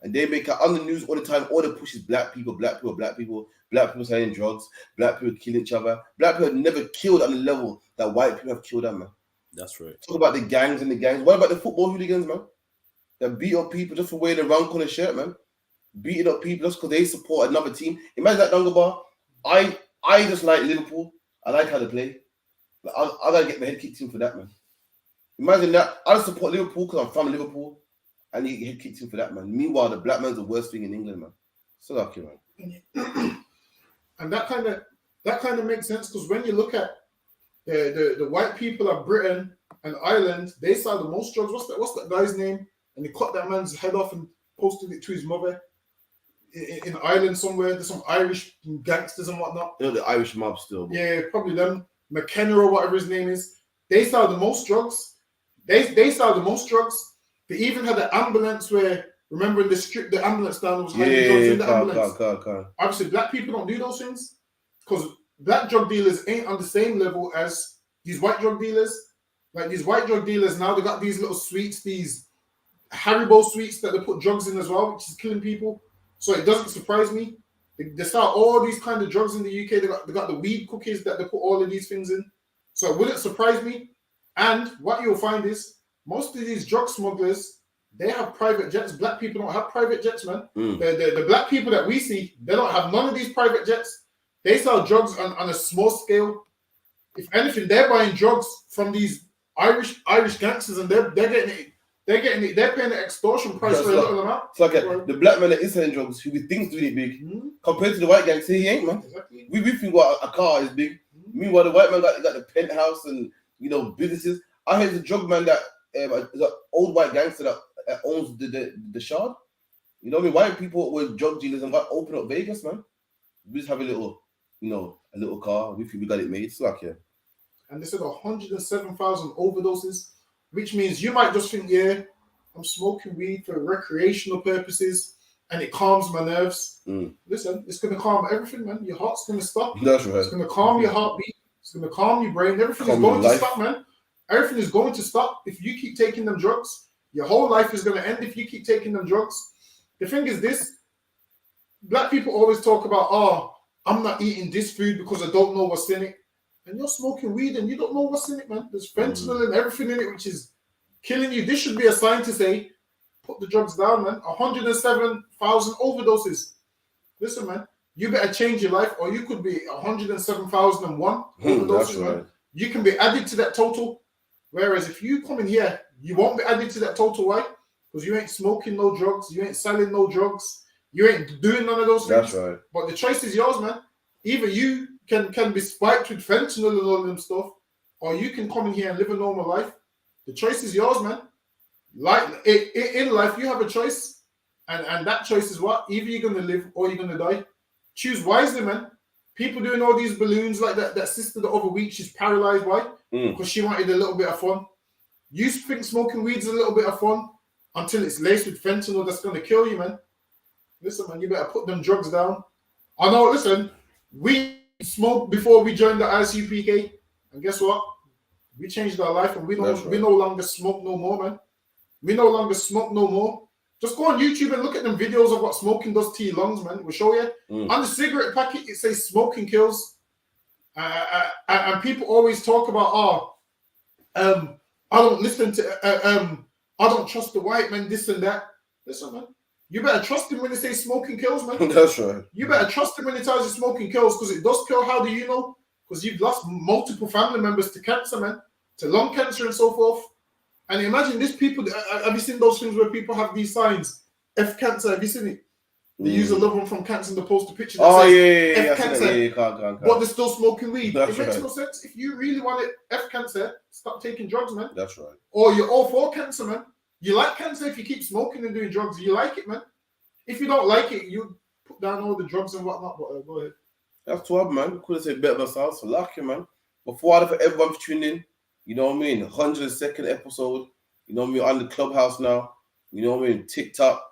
And they make it on the news all the time. All the push is black people, black people, black people, black people selling drugs, black people killing each other. Black people have never killed on the level that white people have killed them, man. That's right. Talk about the gangs and the gangs. What about the football hooligans, man? That beat up people just for wearing the wrong color shirt, man. Beating up people just because they support another team. Imagine that, Dunga Bar. I just like Liverpool. I like how they play. Like, I gotta get my head kicked in for that, man. Imagine that. I support Liverpool because I'm from Liverpool. I need to get head kicked in for that, man. Meanwhile, the black man's the worst thing in England, man. So lucky, man. And that kind of makes sense because when you look at the white people of Britain and Ireland, they sell the most drugs. What's that guy's name? And they cut that man's head off and posted it to his mother. In Ireland somewhere, there's some Irish gangsters and whatnot. You know, the Irish mob still. Bro. Yeah, probably them. McKenna or whatever his name is. They sell the most drugs. They sell the most drugs. They even had an ambulance where, remember, they stripped the ambulance down. There was hiding drugs in the ambulance. Obviously, black people don't do those things because black drug dealers ain't on the same level as these white drug dealers. Like these white drug dealers now, they got these little sweets, these Haribo sweets that they put drugs in as well, which is killing people. So it doesn't surprise me. They sell all these kind of drugs in the UK. They got the weed cookies that they put all of these things in. So it wouldn't surprise me. And what you'll find is most of these drug smugglers, they have private jets. Black people don't have private jets, man. The black people that we see, they don't have none of these private jets. They sell drugs on a small scale. If anything, they're buying drugs from these Irish gangsters, and they're getting it. They're paying an extortion price for a little amount. It's like the black man that is selling drugs, who we think is really big, compared to the white gang, say he ain't, man. Exactly. We think what a car is big. Meanwhile, the white man got the penthouse and businesses. I heard the drug man that is an old white gangster that owns the Shard. You know what I mean? White people were drug dealers and got open up Vegas, man. We just have a little car. We think we got it made. It's like, yeah. And they said 107,000 overdoses, which means you might just think, yeah, I'm smoking weed for recreational purposes and it calms my nerves. Listen, it's going to calm everything, man. Your heart's going to stop. That's right. It's going to calm your heartbeat. It's going to calm your brain. Everything is going to stop, man. Everything is going to stop if you keep taking them drugs. Your whole life is going to end if you keep taking them drugs. The thing is this, black people always talk about, oh, I'm not eating this food because I don't know what's in it. And you're smoking weed and you don't know what's in it, man. There's fentanyl and everything in it, which is killing you. This should be a sign to say, put the drugs down, man. 107,000 overdoses. Listen, man, you better change your life or you could be 107,001 overdoses, man. Right. You can be added to that total. Whereas if you come in here, you won't be added to that total. Why? Because you ain't smoking no drugs. You ain't selling no drugs. You ain't doing none of those things. That's right. But the choice is yours, man. Either you can be spiked with fentanyl and all them stuff, or you can come in here and live a normal life. The choice is yours, man. Like in life, you have a choice, and that choice is what? Either you're gonna live or you're gonna die. Choose wisely, man. People doing all these balloons like that sister the other week, she's paralyzed. Why? Because she wanted a little bit of fun. You think smoking weed's a little bit of fun until it's laced with fentanyl that's gonna kill you, man. Listen, man, you better put them drugs down. I know. Listen, we smoked before we joined the ISUPK, and guess what? We changed our life, and we no longer smoke no more, man. We no longer smoke no more. Just go on YouTube and look at them videos of what smoking does to your lungs, man. We'll show you. On the cigarette packet, it says smoking kills. And people always talk about, I don't listen to, I don't trust the white man, this and that. Listen, man. You better trust him when they say smoking kills, man. That's right. You better trust him when he tells you smoking kills, because it does kill. How do you know? Because you've lost multiple family members to cancer, man, to lung cancer and so forth. And imagine these people. Have you seen those things where people have these signs? F cancer. Have you seen it? They use a loved one from cancer and they post a picture. That says F cancer. Can't. But they're still smoking weed. It makes no sense. If you really want it, F cancer, stop taking drugs, man. That's right. Or you're all for cancer, man. You like cancer if you keep smoking and doing drugs. You like it, man. If you don't like it, you put down all the drugs and whatnot. But go ahead. That's 12, man. Could have said better myself. So lucky, man. Before for everyone for tuning in, you know what I mean? 102nd episode. You know what I mean? On the Clubhouse now. You know what I mean? TikTok,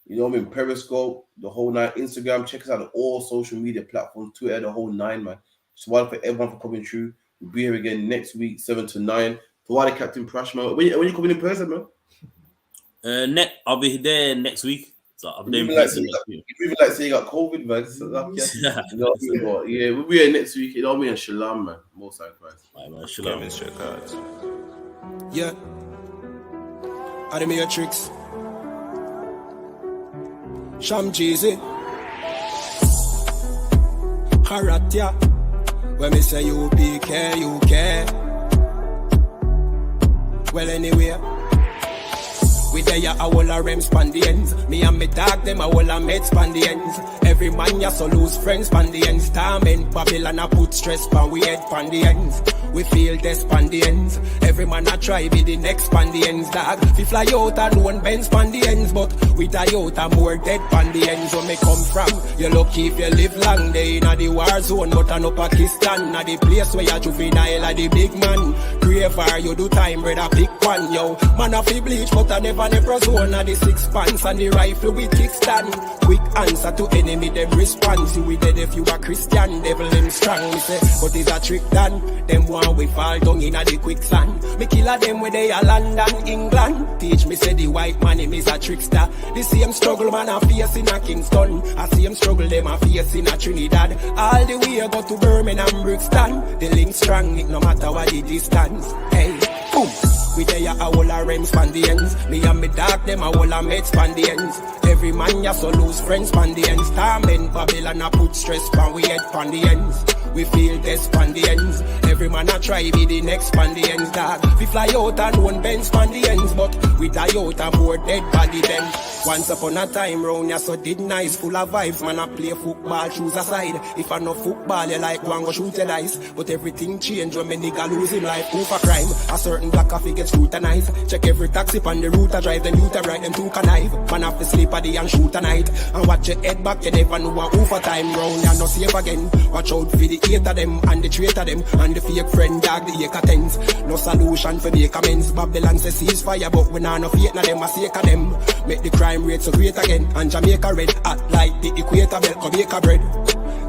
You know what I mean? Periscope, the whole nine. Instagram, check us out on all social media platforms. Twitter, the whole nine, man. Just one for everyone for coming through. We'll be here again next week, 7 to 9. To why the Captain Prash, man. When you coming in person, man? I'll be there next week. So I'll be there in Even like person next week. Even like say you got COVID, man. So yeah. You know what I mean? But yeah, we'll be here next week. You know what I mean? And Shalom, man. Most sacrifice. Right, man. Shalom. Yeah. Are the Matrix? Sham Jeezy. Haratia. When me say UPK, you care. Well, anyway. We there a whole a rem span the ends. Me and me dog them a whole a med span the ends. Every man ya so lose friends span the ends. Torment Babylon a put stress pan we head pan the ends. We feel this span the ends. Every man a try be the next span the ends, dog. We fly out and one bend span the ends, but we die out and more dead pan the ends. Where me come from, you lucky if you live long day in a the war zone, but I no Pakistan. A the place where you juvenile a the big man. Graver you do time, brother pick one, yo. Man a fi bleach, but I never zone of the 6 pants and the rifle with kickstand. Quick answer to enemy, them response. You we dead if you a Christian, devil them strong. Me say, but it's a trick done. Them one we fall down in a the quicksand. Me killer them where they are London, England. Teach me say the white man him is a trickster. The same struggle man a face in a Kingston. I same struggle them a face in a Trinidad. All the way I go to Birmingham, Brixton. The link strong, it no matter what the distance. Hey, boom. We there a whole a rem span the ends. Me and me dog them a whole a med span the ends. Every man ya so lose friends span the ends. Torment Babylon a put stress pan we head pan the ends. We feel this span the ends. Every man a try be the next span the ends, dog. We fly out and one bend span the ends, but we die out and more dead body them. Once upon a time round ya so did nice, full of vibes. Man a play football, choose a side. If I no football, you like one go shoot your dice. But everything change when me nigga lose him life. Proof of crime, a certain black coffee get scrutinized. Check every taxi on the route I drive, them youth I ride them to connive. Man have to sleep at the and shoot a night. And watch your head back, you never know what over time round. You're not safe again. Watch out for the hate of them and the traitor them and the fake friend dog, the acre tens. No solution for make amends. Babylon says ceasefire, but we not no faith na them a sake of them. Make the crime rate so great again. And Jamaica red hot like the equator belt, Jamaica bread.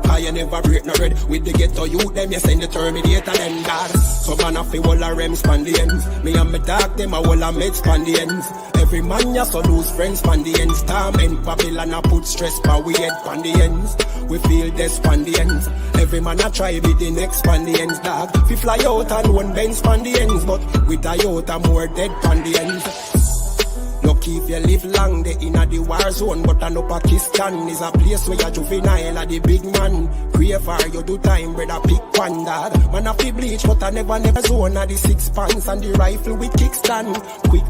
Cause you never break no red. With the ghetto youth them, you send the Terminator them, dad. So man off the whole a rem span the ends. Me and me dog them a whole a med span the ends. Every man ya so lose friends span the ends. Torment Babylon a put stress pan we head pan the ends. We feel this span the ends. Every man a try be the next span the ends, dog. We fly out and one bend span the ends, but we die out and more dead pan the ends. Lucky if you live long day in a the war zone, but I know Pakistan is a place where you juvenile a the big man. Graver you do time, brother pick one, dad. Man a fi bleach, but I never zone of the 6 pants and the rifle with kickstand. Quick